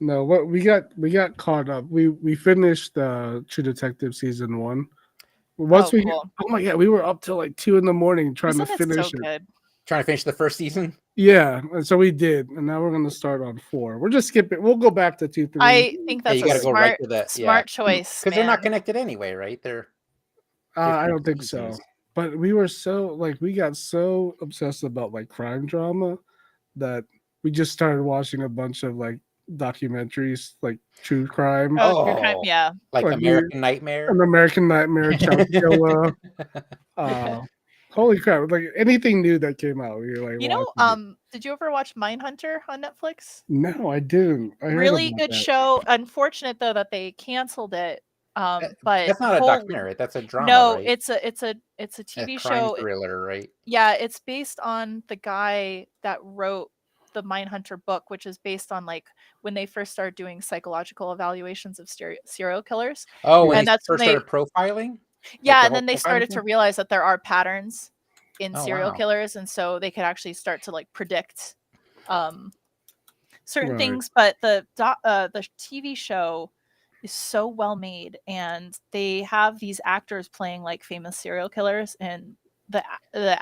No, what we got caught up. We finished True Detective season 1. Once Oh, cool. oh my god, we were up till like 2 a.m. trying Isn't to it finish so it. good? Trying to finish the first season. Yeah, and so we did, and now we're gonna start on 4. We're just skipping. We'll go back to 2, 3. I think Yeah, that's you a got to go right smart, to that. smart choice. because they're not man. connected anyway, right? They're I different don't think so. seasons. But we were so like we got so obsessed about like crime drama that we just started watching a bunch of like documentaries, like true crime, Oh, true crime. Oh. Yeah. like Like American Nightmare. an American Nightmare, Chowkilla. Holy crap! Like anything new that came out, we were like, You know, watching it. did you ever watch Mindhunter on Netflix? No, I didn't. I heard Really about good that. show. Unfortunate though that they canceled it. But That's not a holy- documentary. That's a drama. No, right? it's a a TV crime show. thriller, right? Yeah, it's based on the guy that wrote the Mindhunter book, which is based on like when they first started doing psychological evaluations of serial killers. Oh, when And they that's when first they started profiling? yeah, The and whole then they profiling started to thing? realize that there are patterns in Oh, serial wow. killers, and so they could actually start to like predict um certain Right. things. But the TV show is so well made, and they have these actors playing like famous serial killers, and the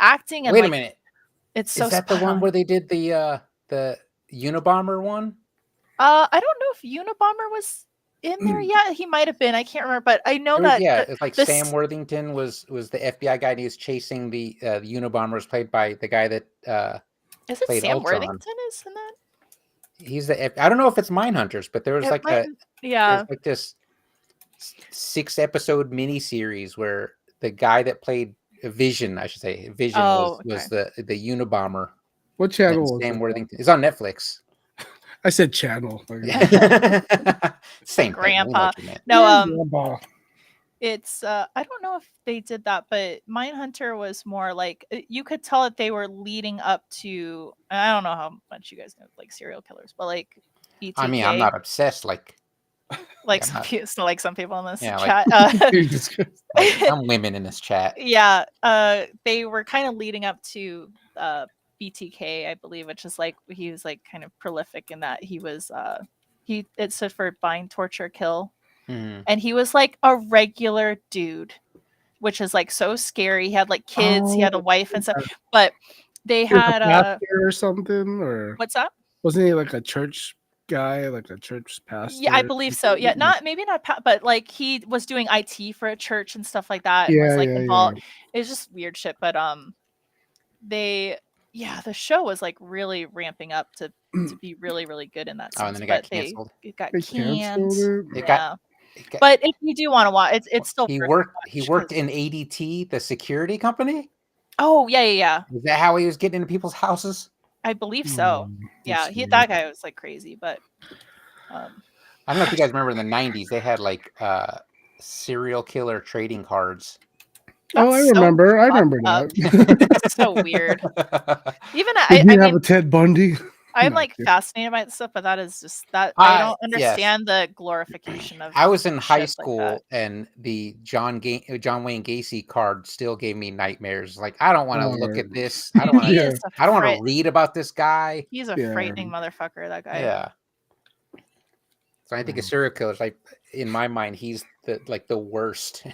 acting and Wait a like minute. it's so Is that the spot one on. where they did the Unabomber one? I don't know if Unabomber was in there yet. He might have been. I can't remember, but I know that It's like this Sam Worthington was the FBI guy, and he was chasing the Unabombers, played by the guy that is it played Sam Ultron. Worthington is in that? He's I don't know if it's Mindhunters, but there was It like might, yeah. there's like this 6-episode miniseries where the guy that played Vision, I should say, Vision Oh, was okay. the Unabomber. What And channel was Sam it? Worthington. It's on Netflix. I said channel. Same thing. We know Grandpa. what you meant. No, Grandpa. it's I don't know if they did that, but Mindhunter was more like you could tell that they were leading up to. I don't know how much you guys know like serial killers, but like BTK, I mean, I'm not obsessed. Like I'm not. like some people in this Yeah, chat. Jesus Christ. like some women in this chat. Yeah, they were kind of leading up to BTK, I believe, which is like he was like kind of prolific in that he was it stood for bind, torture, kill. Mhm. And he was like a regular dude, which is like so scary. He had like kids, he had a wife and stuff, but they He was had a pastor or something, or what's that? wasn't he like a church guy, like a church pastor? Yeah, I believe so. Yeah, maybe not, but like he was doing IT for a church and stuff like that, and was like involved. It was just weird shit, but the show was like really ramping up to be really, really good in that sense. Oh, and then it but got canceled. it got They canned. canceled it. Yeah. But if you do want to watch, it's still He worth a worked watch, in ADT, the security company. Oh yeah. Is that how he was getting into people's houses? I believe so. Yeah, that guy was like crazy, but I don't know if you guys remember in the 90s, they had like serial killer trading cards. Oh, I remember. I remember that. That's so weird. Even Did you have a Ted Bundy? I'm like fascinated by this stuff, but that is just that I don't understand the glorification of. I was in high like school, and the John Wayne Gacy card still gave me nightmares. Like, I don't want to look at this. I don't want to. I don't want to read about this guy. He's a frightening motherfucker. That guy. Yeah. So I think a serial killer is like, in my mind, he's the worst.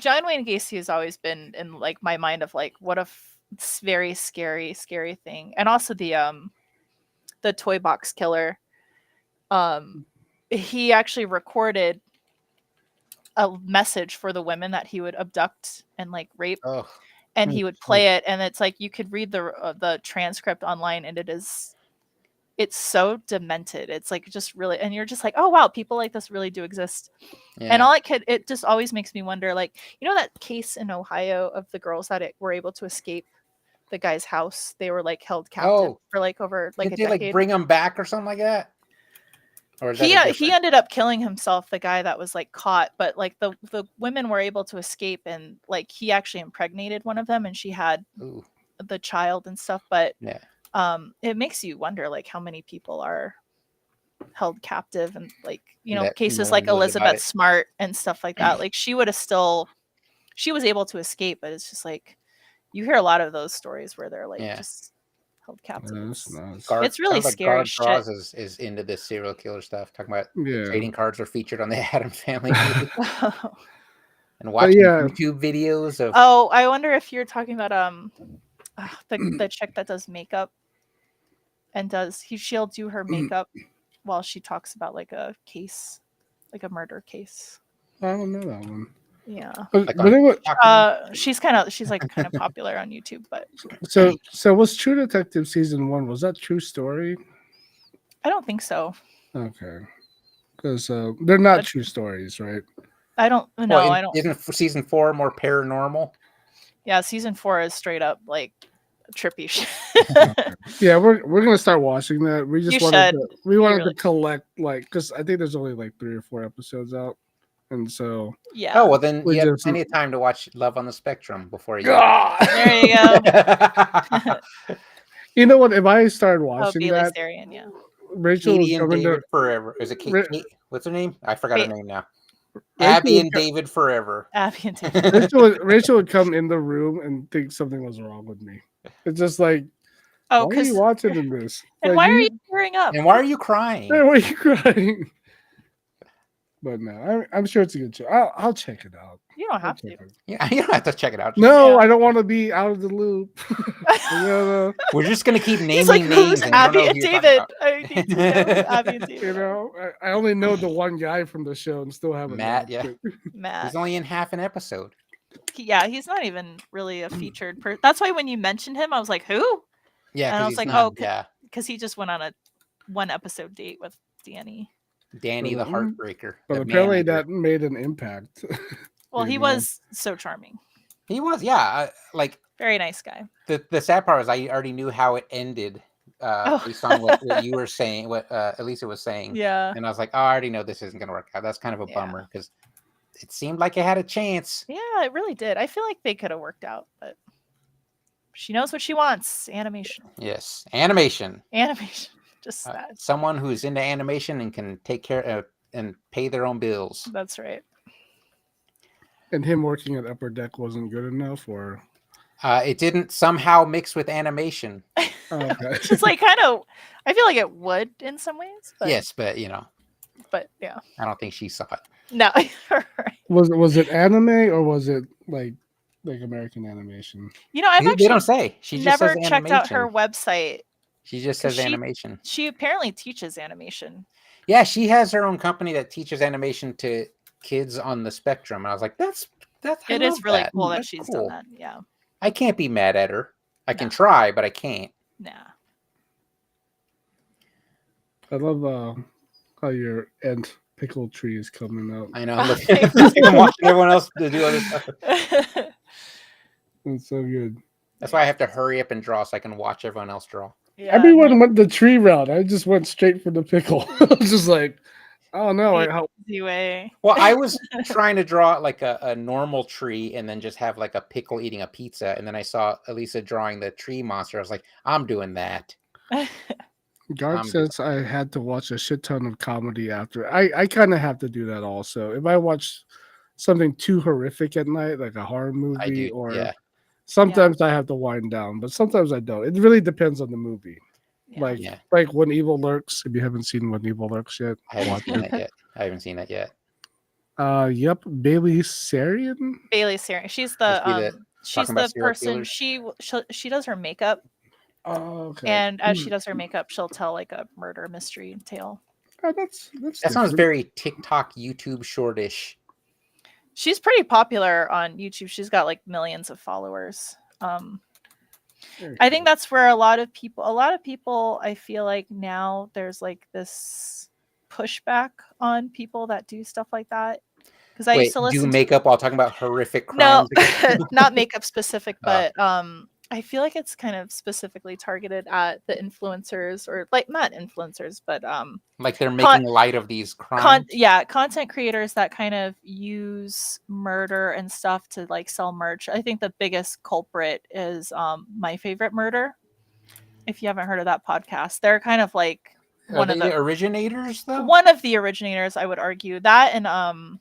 John Wayne Gacy has always been in like my mind of like what a very scary thing, and also the toy box killer. He actually recorded a message for the women that he would abduct and like rape, and he would play it, and it's like you could read the transcript online, and it's so demented. It's like just really, and you're just like, oh wow, people like this really do exist. Yeah. And it just always makes me wonder, like, you know that case in Ohio of the girls that were able to escape the guy's house? They were like held captive for like over like Did a they decade. Like bring them back or something like that? Or is he ended up killing himself, the guy that was like caught, but like the women were able to escape, and like he actually impregnated one of them, and she had the child and stuff. But it makes you wonder like how many people are held captive, and like, you know, cases like Elizabeth Smart and stuff like that. Like she was able to escape, but it's just like you hear a lot of those stories where they're like just held captive. It's really scary shit. Is into this serial killer stuff, talking about trading cards are featured on the Addams Family movie. And watching YouTube videos of I wonder if you're talking about the chick that does makeup and she'll do her makeup while she talks about like a case, like a murder case. I don't know that one. Yeah, she's like kind of popular on YouTube. But so was True Detective season 1? Was that true story? I don't think so. Okay, because they're not true stories, right? I don't know. I don't. Isn't season 4 more paranormal? Yeah, season 4 is straight up like trippy shit. Yeah, we're gonna start watching that. We just wanted to collect, like, because I think there's only like 3 or 4 episodes out, and so yeah. Oh well, then you have plenty of time to watch Love on the Spectrum before you. There you go. You know what? If I started Oh, watching Bailey that, Sarian, yeah. Rachel would Katie and come in the David forever. Is it Kate? Ra- What's her name? I forgot her Ba- name now. Rachel Abby would, and David forever. Abby and David. Rachel would come in the room and think something was wrong with me. It's just like, Oh, why are you because watching in this? and Like, why are you tearing up? And why are you crying? Hey, why are you crying? But no, I'm sure it's a good show. I'll check it out. You don't I'll have to. check it. Yeah, you don't have to check it out. No, Yeah. I don't want to be out of the loop. We're just gonna keep naming He's like, names. who's And you don't Abby know who and you're talking David? about. I need to know who Abby and David. You know, I only know the one guy from the show and still haven't Matt, watched yeah. it. Matt. He's only in half an episode. Yeah, he's not even really a featured person. That's why when you mentioned him, I was like, who? Yeah, And I because was he's like, not. oh, Yeah, because he just went on a 1-episode date with Danny. Danny the But, Heartbreaker. But the apparently man-eater. that made an impact. Well, You he know? was so charming. He was, yeah. Like Very nice guy. the sad part was I already knew how it ended, Oh. based on what you were saying, what Elisa was saying. Yeah. And I was like, oh, I already know this isn't gonna work out. That's kind of a Yeah. bummer because it seemed like it had a chance. Yeah, it really did. I feel like they could have worked out, but she knows what she wants. Animation. Yes, animation. Animation. Just that. Someone who's into animation and can take care of and pay their own bills. That's right. And him working at Upper Deck wasn't good enough, or It didn't somehow mix with animation. oh, okay. It's like kind of. I feel like it would in some ways. But, Yes, but But yeah. I don't think she saw it. No. Right. Was it anime or was it like American animation? You know, I've They actually don't say. She just never says checked out her animation. website. She just 'cause says animation. She apparently teaches animation. Yeah, she has her own company that teaches animation to kids on the spectrum. And I was like, that's It is really cool that she's done that. Yeah. I can't be mad at her. I can No. try, but I can't. Nah. I love how your Ent pickle tree is coming out. I know. I'm watching everyone else to do other stuff. It's so good. That's why I have to hurry up and draw so I can watch everyone else draw. Yeah, Everyone went the tree route. I just went straight for the pickle. I was just like, oh no, easy way. Well, I was trying to draw like a normal tree and then just have like a pickle eating a pizza. And then I saw Elisa drawing the tree monster. I was like, I'm doing that. Garg says I had to watch a shit ton of comedy after. I kind of have to do that also. If I watch something too horrific at night, like a horror movie, I do, or yeah. sometimes I have to wind down, but sometimes I don't. It really depends on the movie. Yeah. Like When Evil Lurks. If you haven't seen When Evil Lurks yet, I haven't seen that yet. I haven't seen that yet. Yep, Bailey Sarian. Bailey Sarian. She's Must be the she's talking about the serial person. killers? She does her makeup, Oh, okay. and as she does her makeup, she'll tell like a murder mystery tale. Oh, that's That sounds different. very TikTok, YouTube shortish. She's pretty popular on YouTube. She's got like millions of followers. Very I think cool. that's where a lot of people I feel like now there's like this pushback on people that do stuff like that. Because I Wait, used to listen do makeup while talking about horrific no, crimes? not makeup specific, Oh. but I feel like it's kind of specifically targeted at the influencers, or like not influencers, but Like they're making light of these crimes. content creators that kind of use murder and stuff to like sell merch. I think the biggest culprit is My Favorite Murder. If you haven't heard of that podcast, they're kind of like Are they the originators though? one of the originators, I would argue. That and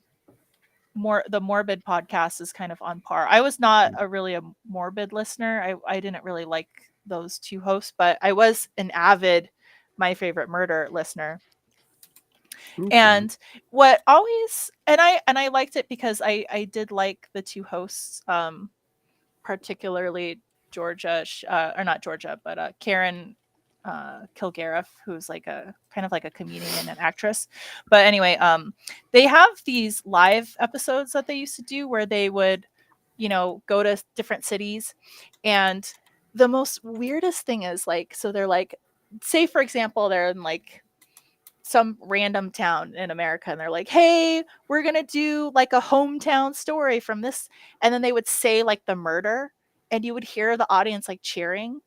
the Morbid podcast is kind of on par. I was not a Morbid listener. I didn't really like those two hosts, but I was an avid My Favorite Murder listener. Okay. And what always and I liked it because I did like the two hosts, particularly Georgia, or not Georgia, but Karen Kilgariff, who's like a kind of like a comedian and an actress. But anyway, they have these live episodes that they used to do where they would, go to different cities. And the most weirdest thing is like, so they're like, say for example, they're in like some random town in America and they're like, hey, we're gonna do like a hometown story from this, and then they would say like the murder and you would hear the audience like cheering.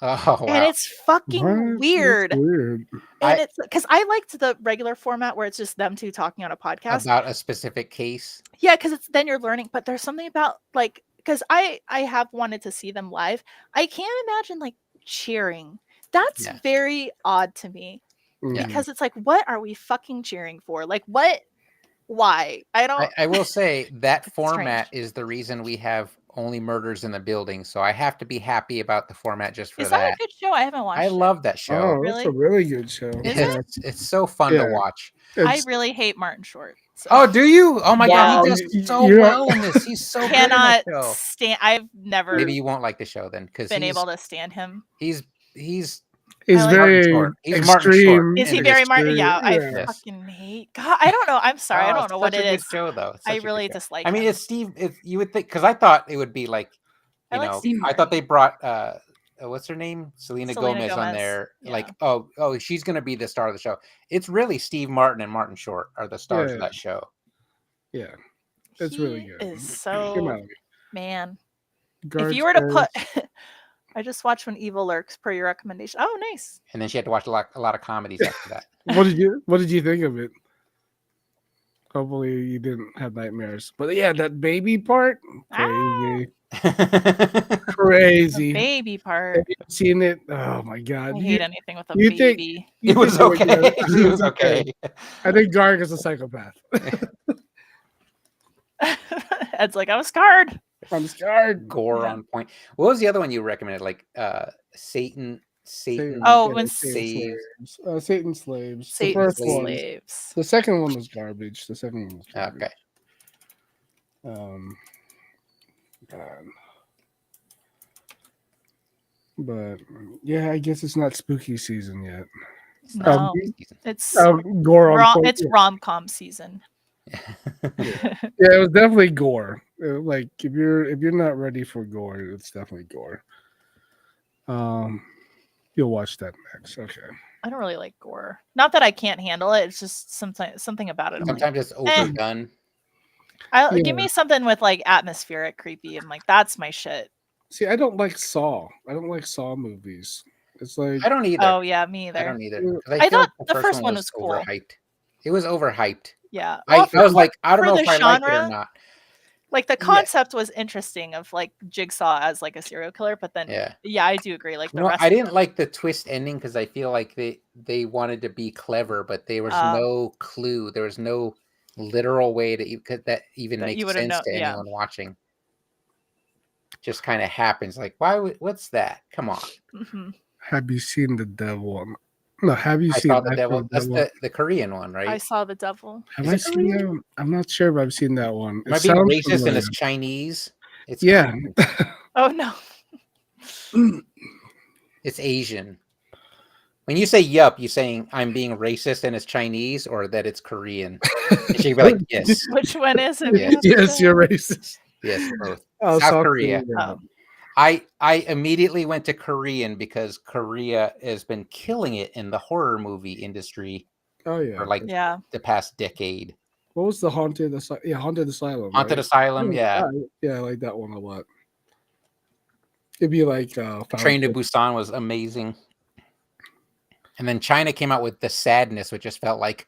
Oh wow! And it's fucking What? weird. That's weird. And it's because I liked the regular format where it's just them two talking on a podcast. About a specific case. Yeah, because it's then you're learning, but there's something about like, because I have wanted to see them live. I can't imagine like cheering. That's Yeah. very odd to me Mhm. because it's like, what are we fucking cheering for? Like, what? Why? I don't. I will say that It's format strange. is the reason we have only murders in the building. So I have to be happy about the format just for Is that a that. good show? I haven't watched I it. love that show. Oh, that's a Really? really good show. Is yeah. it? It's so fun to Yeah. watch. I It's, really hate Martin Short. So. Oh, do you? Oh my god, wow, he does so you're well in this. He's so good in that Cannot show. stand. I've never Maybe you won't like the show then, because been able to stand him. he's he's I like- Martin very Short. He's Martin Short. extreme. Is he in very his- Martin? Yeah, I Yeah. Yes. fucking hate. God, I don't know. I'm sorry. I Oh, don't it's know what such it a good is. show though. It's I such a good really show. dislike I mean, him. it's Steve. You would think, because I thought it would be like, I like Steve I thought Martin. they brought what's her name, Selena Selena Gomez on Gomez, there. yeah. Like, oh, she's gonna be the star of the show. It's really Steve Martin and Martin Short are the stars of Yeah. that show. Yeah, it's He really good. is Good so movie. man. Guards If you were to put, Paris. I just watched When Evil Lurks per your recommendation. Oh, nice. And then she had to watch a lot of comedies after that. What did you think of it? Hopefully you didn't have nightmares. But yeah, that baby part, crazy, The crazy. baby part. Have you seen it? Oh my god! I hate anything with a you think- baby. you It was think okay. good. It was okay. I think Garg is a psychopath. Ed's like, I was scarred. I'm scared. Gore Yeah. on point. What was the other one you recommended? Like Satan. Oh, yeah, when Save. Satan slaves. The Satan's first one. slaves. The second one was garbage. The second one was garbage. Okay. God. But yeah, I guess it's not spooky season yet. No, it's Gore on point. it's rom-com season. Yeah, it was definitely gore. Like if you're not ready for gore, it's definitely gore. You'll watch that next. Okay. I don't really like gore. Not that I can't handle it. It's just something about it. I'm like, Sometimes it's overdone. give me something with like atmospheric creepy. I'm like, that's my shit. See, I don't like Saw. I don't like Saw movies. It's like I don't either. Oh yeah, me either. I don't either. 'Cause I feel thought like the first one was cool. overhyped. It was overhyped. Yeah. I Well, was like, I don't for know the if I like it or genre, not. like the Yeah. concept was interesting of like Jigsaw as like a serial killer, but then Yeah. I do agree. Like the No, rest I of didn't them- like the twist ending because I feel like they wanted to be clever, but there was no clue. There was no literal way that that even That makes you would've sense known- to yeah. anyone watching. Just kind of happens. Like, what's that? Come on. Mhm. have you seen The Devil? No, have you I seen saw the Eye for devil. That's the Korean one, right? I saw the devil. Have Is I it seen Korean? that one? I'm not sure if I've seen that one. Am I being racist and it's Chinese? It's Yeah. Oh no. It's Asian. When you say yup, you saying I'm being racist and it's Chinese, or that it's Korean? And she'd be like, yes, Which one is it? Yes. Yes, you're racist. yes, both. Oh, South Korea. Oh. I immediately went to Korean because Korea has been killing it in the horror movie industry Oh yeah. for like Yeah. the past decade. What was the Haunted Asylum? Yeah, Haunted Asylum. Haunted right? Asylum, yeah. Yeah, I like that one a lot. It'd be like Train to Busan was amazing. And then China came out with The Sadness, which just felt like,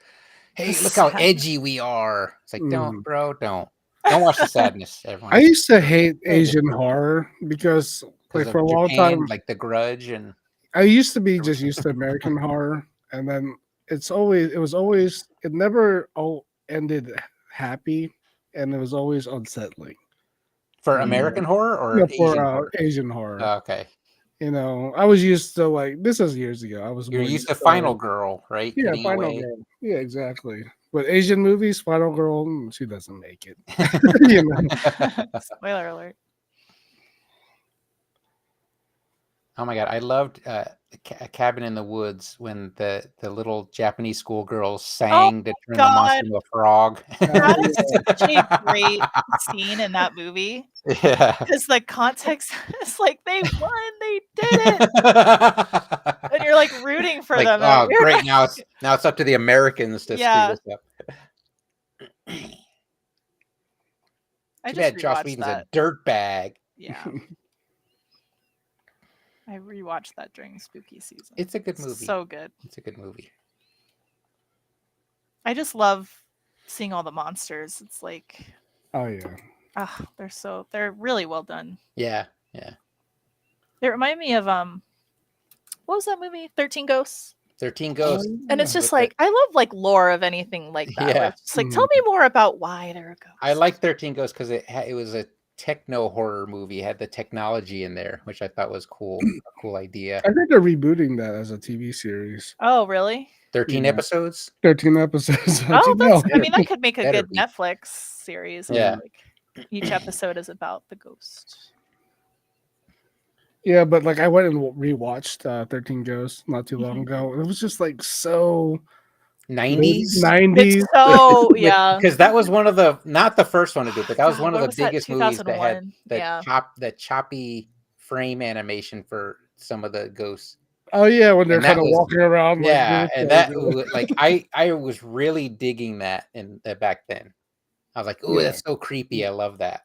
hey, The look how Sadness. edgy we are. It's like, don't, bro, don't watch The Sadness, everyone. I used to hate Asian horror because like Because for a of long Japan, time like The Grudge and I used to be just used to American horror, and then it never ended happy, and it was always unsettling. for American horror or Yeah, Asian for horror? Asian horror. Okay. You know, I was used to like this was years ago. I was You're more used to like, Final Girl, right? Yeah, Getting Final away. Girl. Yeah, exactly. But Asian movies, Final Girl, she doesn't make it. You know? Spoiler alert. Oh my god, I loved A Cabin in the Woods when the little Japanese schoolgirl sang to turn the monster God. into a frog. That is such a great scene in that movie. Yeah. Because the context is like they won, they did it. And you're like rooting for Like, them. oh, You're great! Now it's up to the Americans to Yeah. screw this up. I Too just bad Josh rewatched Whedon's that. a dirtbag. Yeah. I rewatched that during spooky season. It's a good movie. So good. It's a good movie. I just love seeing all the monsters. It's like, Oh yeah. they're really well done. Yeah, yeah. They remind me of what was that movie? 13 Ghosts. 13 Ghosts. And it's just With like I love like lore of anything like that. Where Yeah. it's just like tell me more about why there are ghosts. I like 13 Ghosts because it was a techno horror movie. It had the technology in there, which I thought was cool. A cool idea. I think they're rebooting that as a TV series. Oh, really? 13 Yeah. episodes. 13 episodes. Oh, that's. I Better mean, that be. could make a Better good be. Netflix series. where, Yeah. like, each episode is about the ghost. Yeah, but like I went and rewatched 13 Ghosts not too long ago. It was just like so 90s. 90s. It's so yeah. Because that was one of the not the first one to do it, but that was God, one of what the was that, biggest movies that had 2001? the choppy frame animation for some of the ghosts. Oh yeah, when they're And that kind of was- walking around. Like Yeah, this, and that like I was really digging that in back then. I was like, "Ooh, Yeah. that's so creepy! I love that."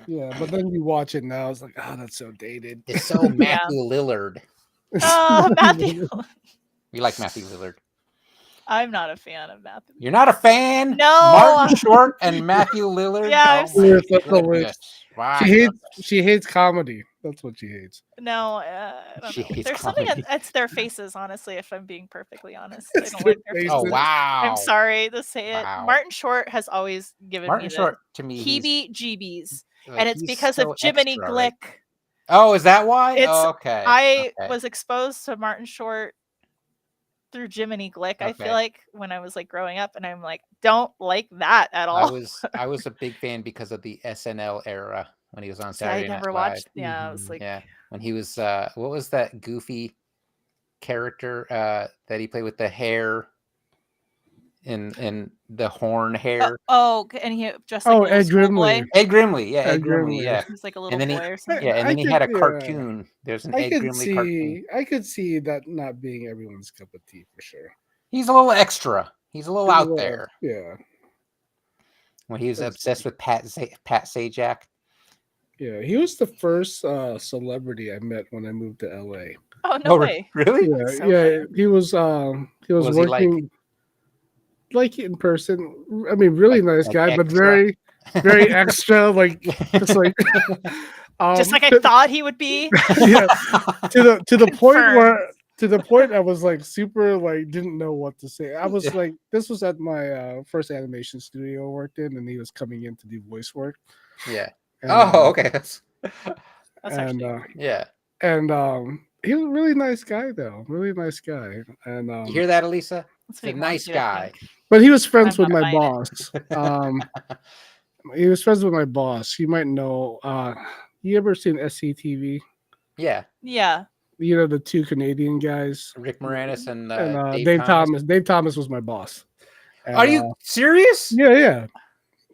Yeah, but then you watch it now, it's like, oh, that's so dated. It's so Matthew Lillard. Matthew. You like Matthew Lillard? I'm not a fan of Matthew. You're not a fan? No. Martin Short and Matthew Lillard. Yeah, I've Oh my Yes, that's the goodness. list. Why? She hates comedy. That's what she hates. No, I don't She know. hates There's something. comedy. It's their faces. Honestly, if I'm being perfectly honest, I It's don't their like their faces. Oh faces. wow! I'm sorry to say it. Wow. Martin Short has always given Martin me Short to me. the he's- heebie-jeebies, like, and it's he's because so of Jiminy extra, Glick. right? Oh, is that why? It's- Oh, okay. I Okay. was exposed to Martin Short through Jiminy Glick. I Okay. feel like when I was like growing up, and I'm like, don't like that at I all. was a big fan because of the SNL era when he was on See, I Saturday Night never Live. watched. Yeah, I was like, Yeah, when he was what was that goofy character that he played with the hair and the horn hair? and he dressed like a little Ed schoolboy. Grimley. Ed Grimley, yeah, Ed Ed Grimley, Grimley. yeah. He was like a little then he- boy or something. Yeah, and then he had a cartoon. There's an I Ed could Grimley cartoon. I could see that not being everyone's cup of tea for sure. He's a little extra. He's a little out there. Yeah, When he was That's obsessed with Pat Sajak. yeah. He was the first celebrity I met when I moved to LA. Oh no re- way! Really? Yeah, So yeah. funny. He was Was he like- working like in person. I mean, really Like- nice like guy, but extra? very extra. Like just like Just like I thought he would be. yeah, to the point where Confirmed. to the point I was like super like didn't know what to say. I was Yeah. like, this was at my first animation studio I worked in, and he was coming in to do voice work. Yeah. And, Oh, okay. That's That's and actually yeah. he was a really nice guy though, really nice guy. And You hear that, Elisa? that's He's what a he nice wants you to guy. think. but he was friends I'm with not my buying boss. He was friends with my boss. You might know. You ever seen SCTV? Yeah. Yeah. You know the two Canadian guys. Rick Moranis and, Dave Thomas. Dave Thomas was my boss. And, Are you serious? Yeah.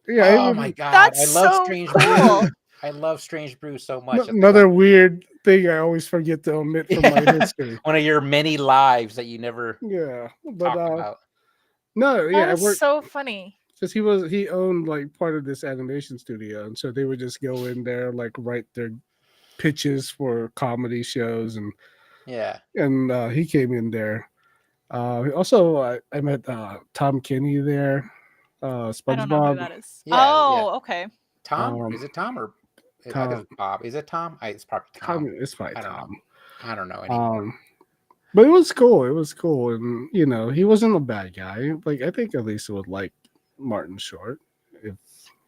Oh it my was god! That's I love so Strange cool. Brew. I love Strange Brew so much. another weird thing I always forget to omit from my history. One of your many lives that you never Yeah, but talked about. no, yeah, That I is worked so funny. because he owned like part of this animation studio, and so they would just go in there like write their pitches for comedy shows, and Yeah. he came in there. Also, I met Tom Kenny there. I don't know who SpongeBob. that is. Yeah, Oh, okay. Tom? Is it Tom or I Tom. think it's Bob? Is it Tom? It's probably Tom. Tom, it's probably I don't know. Tom. I don't know anymore. But it was cool. It was cool, and he wasn't a bad guy. Like I think Elisa would like Martin Short if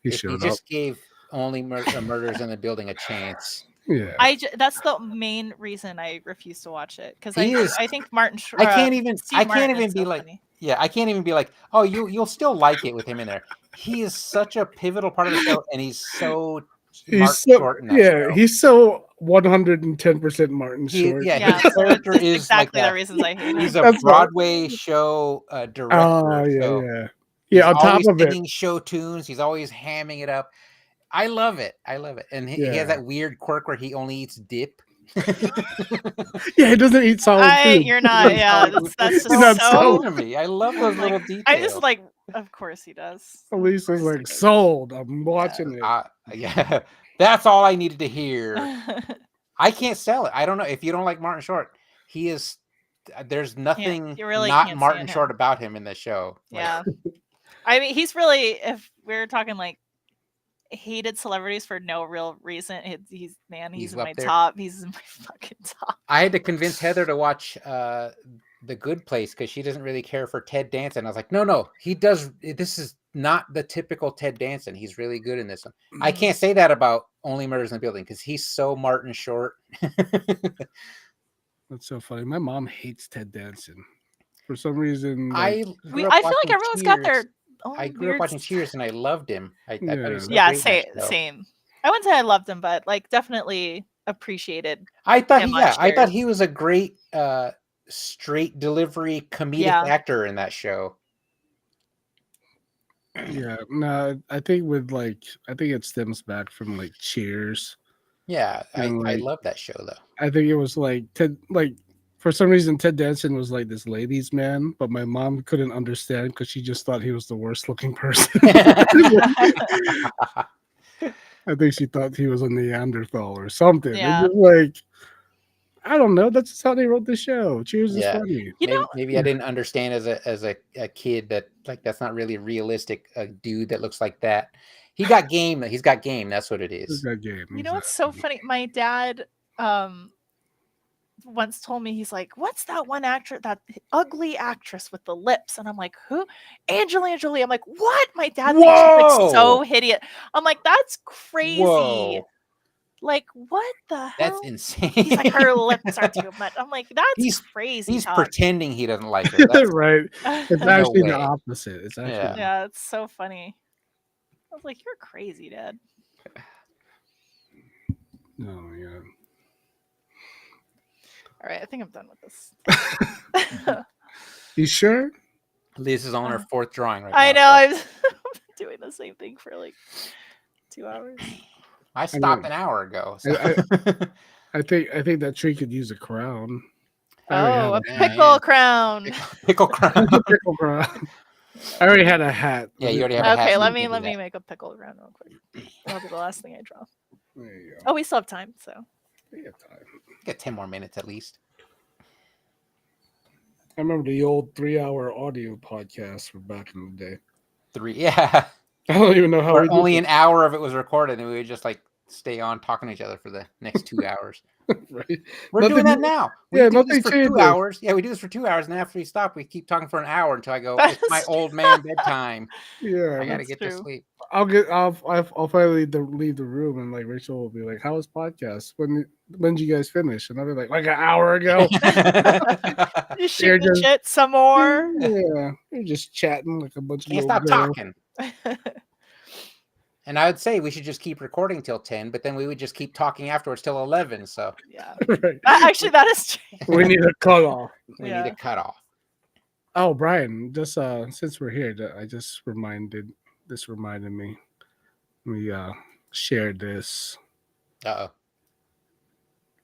he if he showed up. just gave only murders in the building a chance. Yeah, That's the main reason I refuse to watch it because He is- I think Martin. I can't even. Steve I can't Martin even is be so like. funny. Yeah, I can't even be like, oh, you'll still like it with him in there. He is such a pivotal part of the show, and he's so Martin Short in that show. he's so 110% Martin Short. Yeah, his character that's is exactly like the reasons I hate he's him. a That's what- Broadway show director. Oh yeah, so yeah. he's On top always of it, singing show tunes. He's always hamming it up. I love it. And he Yeah. has that weird quirk where he only eats dip. yeah, he doesn't eat solid food. You're not. Yeah, that's You're not just sold. so. to me. I love those Like, little details. I just like. Of course he does. Of Elisa's course he like does. sold. I'm watching it. Yeah, that's all I needed to hear. I can't sell it. I don't know if you don't like Martin Short. He is. There's nothing you really not can't Martin stand him. Short about him in the show. Like, Yeah. I mean, he's really. If we're talking like hated celebrities for no real reason. He's He's in up my there. top. He's in my fucking top. I had to convince Heather to watch The Good Place because she doesn't really care for Ted Danson. I was like, no, he does. This is not the typical Ted Danson. He's really good in this one. I can't say that about Only Murders in the Building because he's so Martin Short. That's so funny. My mom hates Ted Danson for some reason. I I grew up feel like watching everyone's got Cheers. their own I grew up weird watching Cheers and I loved him. I thought he was so Yeah, great in that show. same. I wouldn't say I loved him, but like definitely appreciated. I thought him he, on yeah, I thought Cheers. he was a great straight delivery comedic Yeah. actor in that show. Yeah, no, I think it stems back from like Cheers. Yeah, And, I like, love that show though. I think it was like Ted, like for some reason Ted Danson was like this ladies' man, but my mom couldn't understand because she just thought he was the worst looking person. I think she thought he was a Neanderthal or something. Yeah. It was like, I don't know. That's just how they wrote the show. Cheers is Yeah. funny. Maybe I didn't understand as a kid that like that's not really realistic. A dude that looks like that. He got game. He's got game. That's what it It's is. a good game. You know what's so funny? My dad once told me, he's like, "What's that one actress, that ugly actress with the lips?" And I'm like, "Who?" Angelina Jolie. I'm like, "What?" My dad thinks she's like so Whoa! hideous. I'm like, "That's crazy." Whoa, Like, what the that's hell? insane. He's like, "Her lips are too much." I'm like, "That's He's- crazy." He's talk. pretending he doesn't like her. That's, Right. It's No actually way. the opposite. It's actually Yeah. Yeah, it's so funny. I was like, "You're crazy, Dad." oh yeah. All right, I think I'm done with this. You sure? Liz is on her fourth drawing right I now. know. I'm doing the same thing for like 2 hours. I stopped an hour ago. So. I think that tree could use a crown. Oh, a Yeah, pickle yeah. crown. Pickle crown. Pickle crown. I already had a hat. Yeah, you already have a hat. Okay, so let you me can do that. make a pickle crown real quick. That'll be the last thing I draw. There you go. Oh, we still have time, so. We got time. Get 10 more minutes at least. I remember the old 3-hour audio podcasts from back in the day. 3, yeah. I don't even know how Where we did only it. an hour of it was recorded, and we would just like stay on talking to each other for the next 2 hours. Right? We're Nothing- doing that now. We yeah, do this nothing for changes. 2 hours. Yeah, we do this for 2 hours, and after we stop, we keep talking for an hour until I go, That's it's my old man bedtime. Yeah, I gotta That's get to true. sleep. I'll finally leave the room, and like Rachel will be like, "How was podcast? When did you guys finish?" And I'll be like an hour ago. You shoot the just- shit some more. Yeah, we're just chatting like a bunch of Can't little stop girls. talking. And I would say we should just keep recording till 10, but then we would just keep talking afterwards till 11. So Yeah. Right. Actually, that is true. We need a cut off. we Yeah. need a cutoff. Oh, Brian, just since we're here, I just reminded me. We shared this. Uh-oh.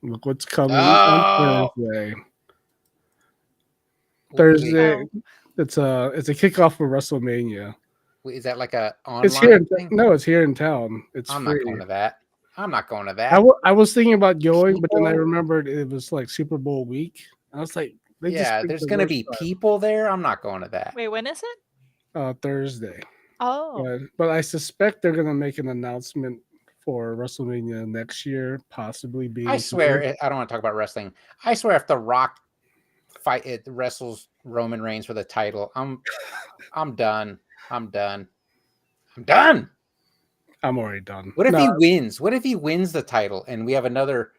Look what's coming Oh! on Thursday. Wait, Thursday. Oh. It's a kickoff for WrestleMania. wait, is that like a online It's here. thing? No, it's here in town. It's I'm free. not going to that. I'm not going to that. I was thinking about going, but then I People- remembered it was like Super Bowl week. I was like, they just yeah, picked there's the going to worst be time. people there. I'm not going to that. Wait, when is it? Thursday. Oh. But I suspect they're gonna make an announcement for WrestleMania next year, possibly being. I swear, I don't want to talk about wrestling. I swear, if The Rock wrestles Roman Reigns for the title, I'm done. I'm done. I'm already done. What if No, he wins? What if he wins the title and we have another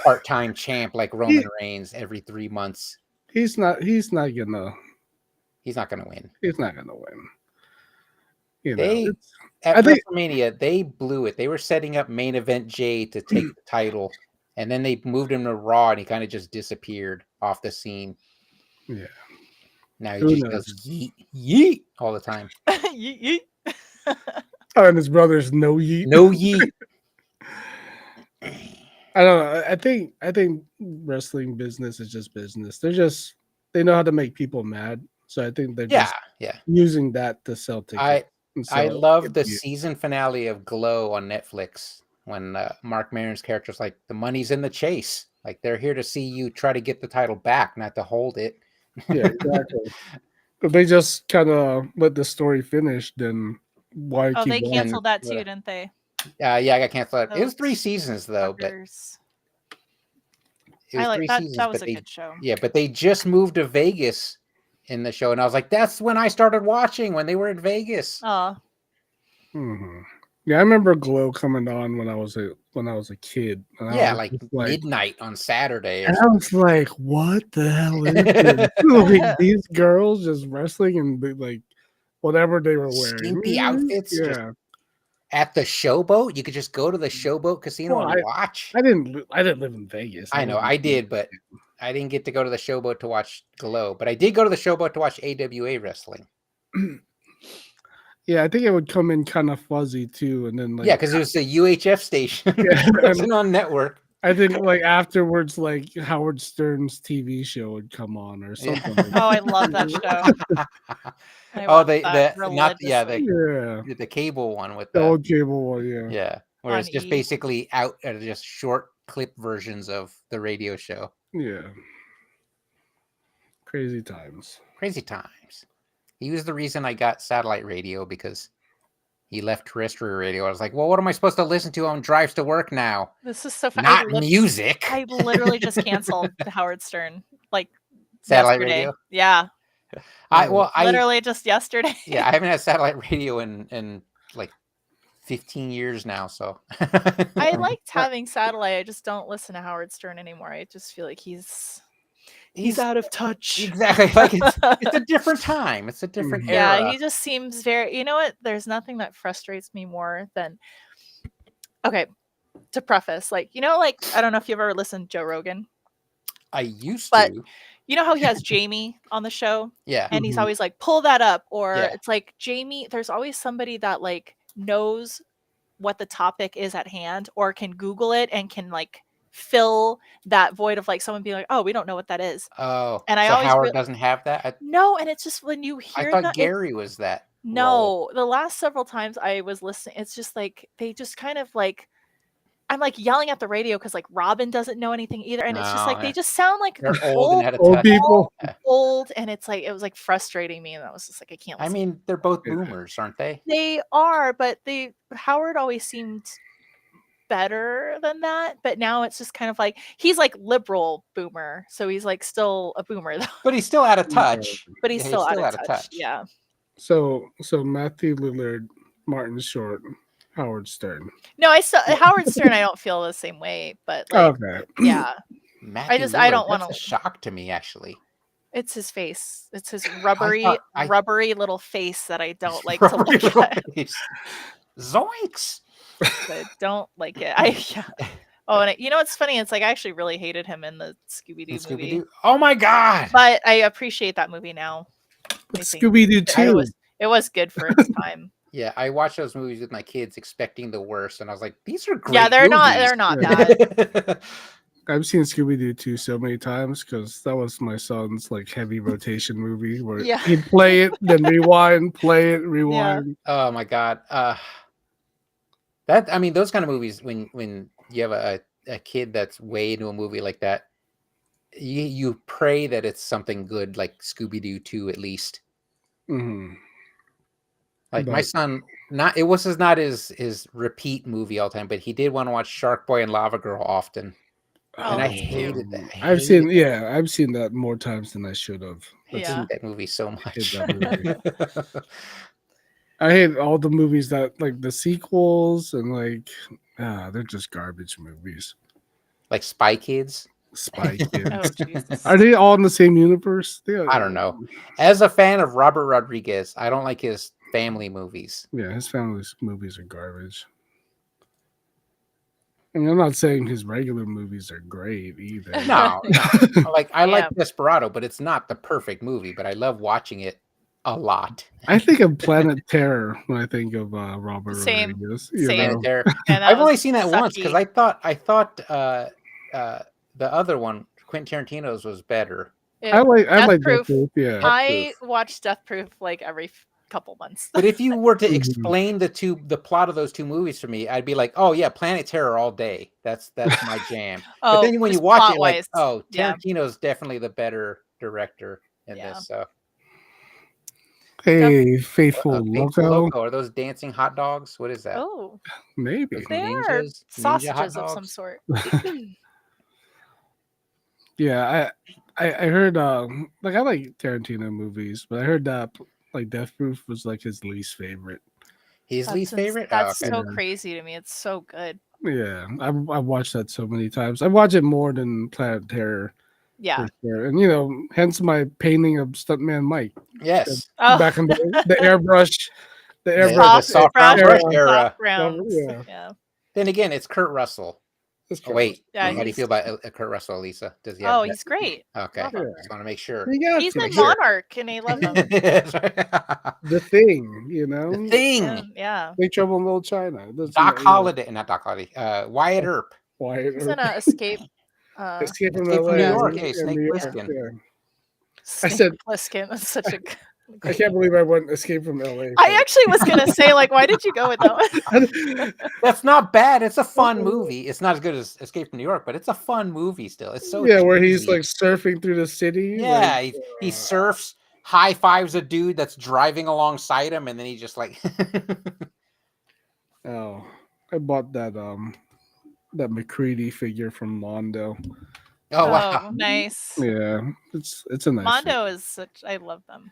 part-time champ like Roman Reigns every 3 months? He's not gonna. He's not going to win. He's not gonna win. You know, They it's- at I think- WrestleMania they blew it. They were setting up main event Jay to take the title, and then they moved him to Raw, and he kind of just disappeared off the scene. yeah. Now he Who just knows? goes yeet yeet all the time. Yeet, yeet. Oh, and his brother's no yeet. No yeet. I don't know. I think wrestling business is just business. They know how to make people mad. So I think they're Yeah, just yeah. using that to sell tickets. I love the Yeah. season finale of Glow on Netflix when Mark Maron's character is like, the money's in the chase. Like they're here to see you try to get the title back, not to hold it. Yeah, exactly. If they just kind of let the story finish, then why Oh, keep they watching? canceled that too, What- didn't they? Yeah, I got canceled. It was 3 Those seasons though, but Fuckers. it I was like 3 that. seasons. That was But a they, good show. yeah, but they just moved to Vegas in the show, and I was like, that's when I started watching when they were in Vegas. Oh, Mhm. Yeah, I remember Glow coming on when I was a kid. And Yeah, I was like just midnight on Saturday. Or and I was like, what the hell is this? Like, these girls just wrestling and like whatever they were wearing. skimpy outfits. Just Yeah. at the showboat. You could just go to the showboat casino Well, and watch. I didn't live in Vegas. I know wasn't- I did, but I didn't get to go to the showboat to watch Glow. But I did go to the showboat to watch AWA wrestling. Yeah, I think it would come in kind of fuzzy too, and then like Yeah, because it was a UHF station. Yeah, It wasn't on network. I think like afterwards, like Howard Stern's TV show would come on or Yeah. something. Like oh, I love that show. I watched that religiously. the cable one with the the old cable one, yeah. yeah, where On it's just E! basically out just short clip versions of the radio show. Yeah. Crazy times. Crazy times. He was the reason I got satellite radio because he left terrestrial radio. I was like, well, what am I supposed to listen to on drives to work now? This is so fun. Not music. I literally just canceled the Howard Stern like Satellite yesterday. radio? Yeah, I literally just yesterday. yeah, I haven't had satellite radio in like 15 years now, so I liked having satellite. I just don't listen to Howard Stern anymore. I just feel like he's out of touch. Exactly. Like it's a different time. It's a different era. Yeah, he just seems very. You know what? There's nothing that frustrates me more than. Okay, to preface, like like I don't know if you've ever listened to Joe Rogan. I used But to. you know how he has Jamie on the show? Yeah. And he's always like, pull that up. Or Yeah. it's like Jamie, there's always somebody that like knows what the topic is at hand or can Google it and can like fill that void of like someone being like, oh, we don't know what that is. Oh, And I so always Howard doesn't have that? No, and it's just when you hear I thought that Gary was that. no, the last several times I was listening, it's just like they just kind of like I'm like yelling at the radio because like Robin doesn't know anything either, and it's just like they just sound like they're old and out of Old touch. people. old, and it's like it was like frustrating me, and I was just like I can't. I Listen. mean, they're both boomers, aren't they? They are, but Howard always seemed better than that, but now it's just kind of like he's like liberal boomer, so he's like still a boomer though. But he's still out of touch. But he's Yeah, still out of touch. Yeah. So Matthew Lillard, Martin Short, Howard Stern. No, Howard Stern. I don't feel the same way, but like, Okay. yeah, Matthew I Lillard, don't that's wanna- a shock to me, actually. it's his face. It's his rubbery, I- rubbery little face that I don't like to look at. Zoinks! I don't like it. Oh, and you know what's funny? It's like I actually really hated him in the Scooby-Doo movie, Oh my god! but I appreciate that movie now. I think Scooby-Doo it 2. was good for its time. Yeah, I watched those movies with my kids, expecting the worst, and I was like, "These are great." Yeah, they're movies. not Yeah. bad. I've seen Scooby-Doo 2 so many times because that was my son's like heavy rotation movie where Yeah. he'd play it, then rewind, play it, rewind. Oh my god! That I mean, those kind of movies when you have a kid that's way into a movie like that, you pray that it's something good, like Scooby-Doo 2 at least. Mm-hmm. Like my But- son, it was not his repeat movie all the time, but he did want to watch Shark Boy and Lava Girl often, and I Oh, hated that. I've seen that more times than I should have. Yeah. that movie so much. that movie. I hate all the movies that like the sequels and like they're just garbage movies. Like Spy Kids. Spy Oh, Kids. Jesus. Are they all in the same universe? I don't know. As a fan of Robert Rodriguez, I don't like his family movies. Yeah, his family's movies are garbage. I mean, I'm not saying his regular movies are great either. No, like I like Yeah. Desperado, but it's not the perfect movie. But I love watching it a lot. I think of Planet Terror when I think of Robert Same. Rodriguez. Same. know? There, And that I've only was seen that once because sucky. I thought the other one, Quentin Tarantino's, was better. I like Death Death Proof. Proof, yeah. I watch Death Proof like every couple months. But if you were to Mhm. explain the plot of those two movies for me, I'd be like, oh yeah, Planet Terror all day. That's my jam. But then when you just watch it, like, plot-wise. oh, Yeah. Tarantino's definitely the better director in Yeah. this. So Hey, faithful Faithful loco. Loco. Are those dancing hot dogs? What is that? Oh, Maybe. Those they are ninjas? Ninja hot sausages of some dogs? sort. Yeah, I heard like I like Tarantino movies, but I heard that like Death Proof was like his least favorite. His least favorite? Oh, That's okay. so Yeah. crazy to me. It's so good. Yeah, I watched that so many times. I watch it more than Planet Terror Yeah. for sure, and hence my painting of Stuntman Mike Yes. Oh, back in the airbrush, the The airbrush soft brush, brown brush era. era. soft browns. Yeah, Yeah. Then again, it's Kurt Russell. that's Oh, correct. wait. Yeah, How do you he's feel about Kurt Russell, Lisa? Does he have oh, that? he's great. Okay. Love him. Yeah, Just want to make sure. you got He's to. in sure. Monarch and I love him. That's right. The Thing, The Yeah, Thing. yeah. Big Trouble in Little China. That's Doc Holliday. Not Doc Holiday. Wyatt Earp. Wyatt He's Earp. in a Escape. Escape from Escape from LA New Yeah, York. and Hey, Snake New York. Plissken. Yeah. Snake said- Plissken. That's such a. I can't believe I went Escape from LA. I actually was gonna say, like, why did you go with that one? That's not bad. It's a fun movie. It's not as good as Escape from New York, but it's a fun movie still. It's so yeah, where he's cheesy. like surfing through the city. Yeah, like, he surfs, high fives a dude that's driving alongside him, and then he just like oh, I bought that McCready figure from Mondo. oh wow. Oh, nice. Yeah, it's a nice. Mondo is such. I love them.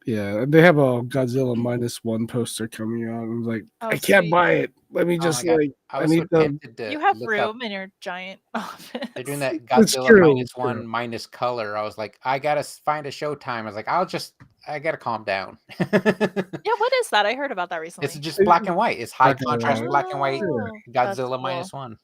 Yeah, they have a Godzilla -1 poster coming out. I'm like, Oh, I can't sweet. buy it. Let me Oh just my God. like, I I was so need to. tempted to You have look room up. in your giant office. They're doing that It's Godzilla true, -1 it's true. minus color. I was like, I gotta find a Showtime. I was like, I gotta calm down. Yeah, what is that? I heard about that recently. It's just black and white. It's high Black and contrast white. black and white Oh, that's Godzilla cool. -1.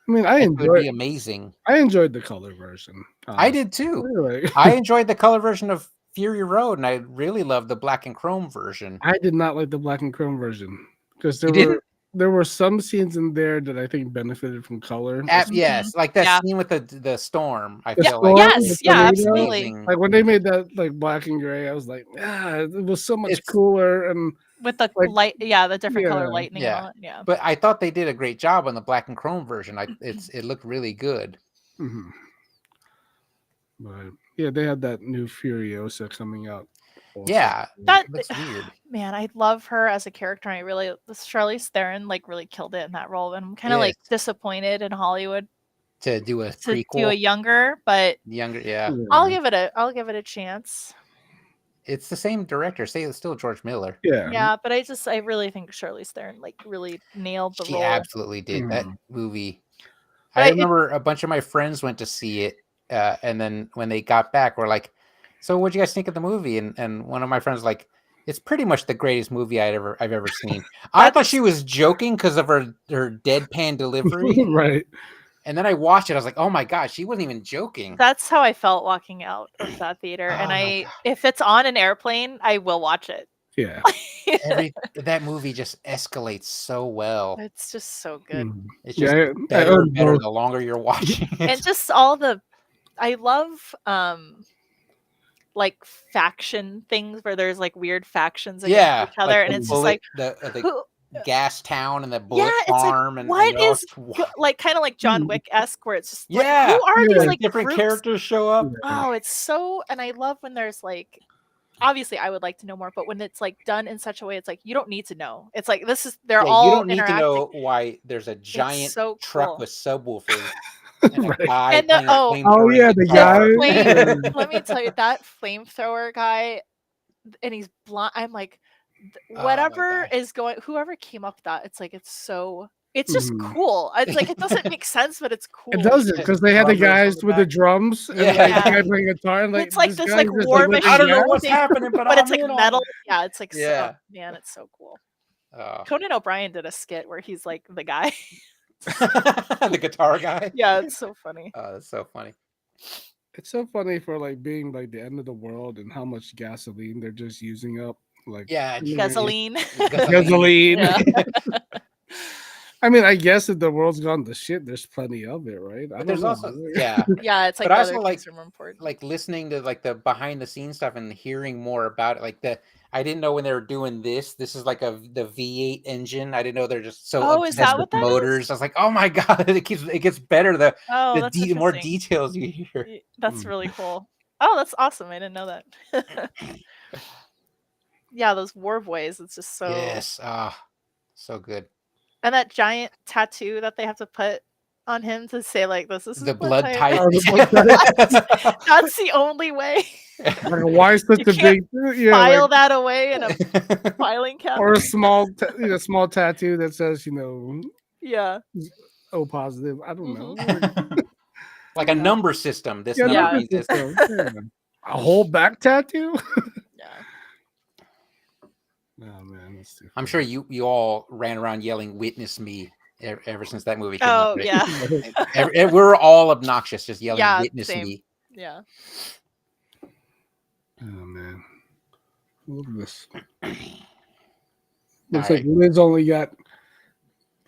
I mean, It would be amazing. I enjoyed the color version. I did too. Anyway. I enjoyed the color version of Fury Road, and I really loved the black and chrome version. I did not like the black and chrome version because You didn't? there were some scenes in there that I think benefited from color. Yes, like that Yeah. scene with the storm. I The feel storm, like Yes, the yeah, tornado, absolutely. amazing. Like when they made that like black and gray, I was like, it was so much It's- cooler and With the like, light, yeah, the different color yeah. lightning Yeah. and all that. Yeah. But I thought they did a great job on the black and chrome version. It looked really good. mhm. But yeah, they had that new Furiosa coming out. also. Yeah, That it looks weird. Man, I love her as a character. I really Charlize Theron like really killed it in that role, and I'm kind of like Yes. disappointed in Hollywood To do a to do a prequel, younger, but younger. Yeah, I'll give it a chance. it's the same director. Say it's still George Miller. Yeah. Yeah, but I really think Charlize Theron like really nailed the She role. absolutely did that Mhm. movie. But I it- remember a bunch of my friends went to see it, and then when they got back, we're like, "So, what'd you guys think of the movie?" And one of my friends was like, "It's pretty much the greatest movie I've ever seen." I thought she was joking because of her deadpan delivery, Right. and then I watched it. I was like, "Oh my god, she wasn't even joking." That's how I felt walking out of that theater. And Oh my God. if it's on an airplane, I will watch it. Yeah. That movie just escalates so well. It's just so good. Mhm. It's Yeah, just I better own and better both. the longer you're watching it. And just all the I love like faction things where there's like weird factions against Yeah, each other, and the it's just bullet, like the who gas town and the bullet yeah, it's like farm and what they're all is just- like kind of like John Mhm. Wick-esque where it's just yeah, like who are Yeah. these like different groups? characters show up. Oh, it's so and I love when there's like obviously I would like to know more, but when it's like done in such a way, it's like you don't need to know. It's like this is they're Yeah, all you don't need to interacting. know why there's a giant so truck cool. with subwoofers and a Right. guy And the- playing a oh. flamethrower yeah, the guitar. guy. Flame- Yeah. Let me tell you, that flamethrower guy, and he's blind. I'm like, my whatever gosh. is going, whoever came up with that, it's like it's just Mhm. cool. It's like it doesn't make sense, but it's cool. It doesn't because they had the Drummers on guys the with the back. drums and Yeah. like the Yeah. guy playing guitar and like It's like this guy's like just, war licking machine. I don't know gas. what's happening, but But it's I'm like in on metal. it. Yeah, it's like Yeah. so man, it's so cool. Oh. Conan O'Brien did a skit where he's like the guy. The guitar guy. Yeah, it's so funny. Oh, that's so funny. It's so funny for like being like the end of the world and how much gasoline they're just using up. Like Yeah, you know, Gasoline. gasoline. Yeah. I mean, I guess if the world's gone to shit, there's plenty of it, right? I But there's don't also know. yeah, Yeah, it's like But I other also things are more important. like listening to like the behind the scenes stuff and hearing more about it. Like I didn't know when they were doing this. This is like the V8 engine. I didn't know they're just so Oh, is obsessed that with what that is? motors. I was like, oh my god, it gets better. The Oh, that's more interesting. details you hear. That's really cool. Oh, that's awesome. I didn't know that. Yeah, those war boys. It's just so. Yes. So good. And that giant tattoo that they have to put on him to say like this is The his blood type. Oh, the blood That's the only way. Like, why is such You a big File like, that away in a filing cabinet. or a small small tattoo that says Yeah. O positive. I don't know. Like a number system. This Yeah, number Yeah. means this. yeah. A whole back tattoo. Yeah. Oh man, that's too I'm funny. sure you all ran around yelling "Witness me" ever since that movie came Oh out. Right? yeah. We're all obnoxious, just yelling Yeah, "Witness same. me." Yeah. Oh man, look at this. All Looks right. like Liz only got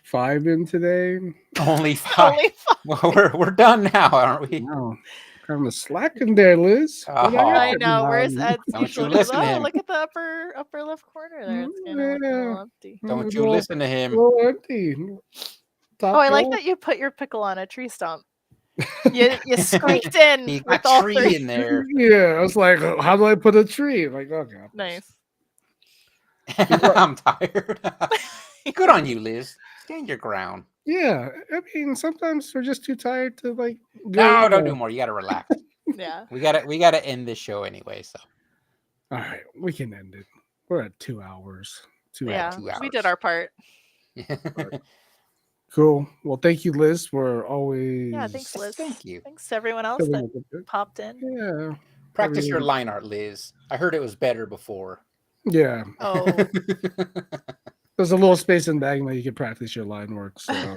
5 in today. Only 5. Only Well, we're done now, aren't we? Wow, kind of slacking there, Liz. What I got know. Where's now? Ed's Don't usual? you 'Cause, listen to him. look at the upper left corner there. It's kind of looking a little empty. Don't you listen to him. Little empty. Top Oh, I like row. that you put your pickle on a tree stump. You squeaked in He with got all tree 3. in there. Yeah, I was like, how do I put a tree? Like, okay. Nice. I'm tired. Good on you, Liz. Stand your ground. Yeah, I mean, sometimes we're just too tired to like. No, don't do more. You got to relax. Yeah. We gotta end this show anyway. So All right, we can end it. We're at 2 hours. Yeah. 2 We hours. did our part. Cool. Well, thank you, Liz, for always. Yeah. Thanks, Liz. Thank you. Thanks to everyone else that popped in. Yeah. Practice your line art, Liz. I heard it was better before. Yeah. Oh. There's a little space in Magma you can practice your line work. So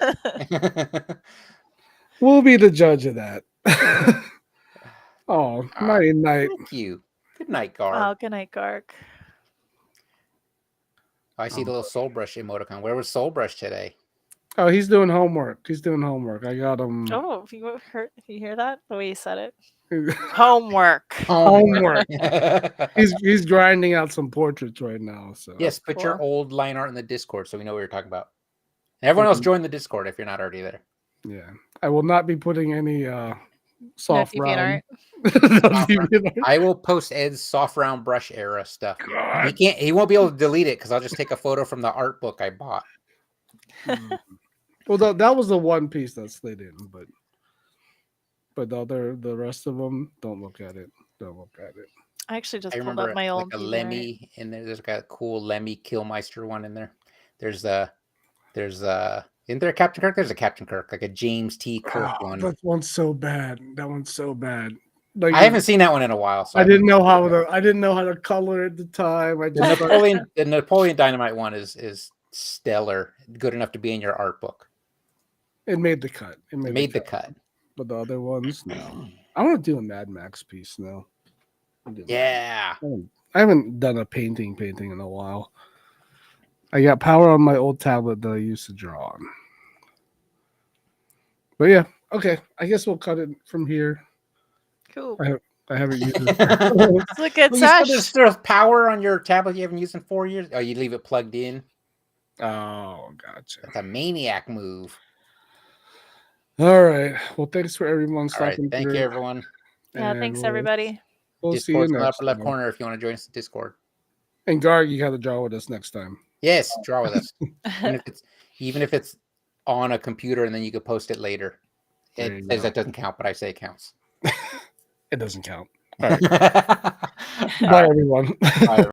we'll be the judge of that. Oh, night night. Thank you. Good night, Gar. Oh, good night, Gark. I see the little Soul Brush emoticon. Where was Soul Brush today? Oh, he's doing homework. I got him. Oh, if you hear that? The way you said it. Homework. Homework. He's grinding out some portraits right now. So Yes, put your Cool. old line art in the Discord so we know what you're talking about. And everyone else join the Discord if you're not already there. yeah, I will not be putting any soft No round. art. No deviant art. I will post Ed's soft round brush era stuff. God. He won't be able to delete it because I'll just take a photo from the art book I bought. Well, that was the one piece that slid in, but the rest of them, don't look at it. Don't look at it. I actually just I pulled remember up my old like a DeviantArt. Lemmy in there. There's got a cool Lemmy Killmeister one in there. There's isn't there a Captain Kirk? There's a Captain Kirk, like a James T. Kirk one. That one's so bad. That one's so bad. Like, I haven't seen that one in a while. So I didn't know how to color at the time. I just the Napoleon Dynamite one is stellar, good enough to be in your art book. it made the cut. It Made the cut. But the other ones, no. I want to do a Mad Max piece now. Yeah. I haven't done a painting in a while. I got power on my old tablet that I used to draw on. But yeah, okay. I guess we'll cut it from here. Cool. I haven't used it. It's a good Well, sesh. there's power on your tablet you haven't used in 4 years. Oh, you leave it plugged in. Oh, gotcha. That's a maniac move. All right. Well, thanks for everyone All right. stopping Thank through. you, everyone. Yeah, And thanks everybody. We'll see you Discord's in the next upper left time. corner if you want to join us at Discord. And Garg, you got to draw with us next time. Yes, draw with us. even if it's on a computer and then you could post it later. There It you says go. that doesn't count, but I say it counts. It doesn't count. All Bye, everyone. Bye,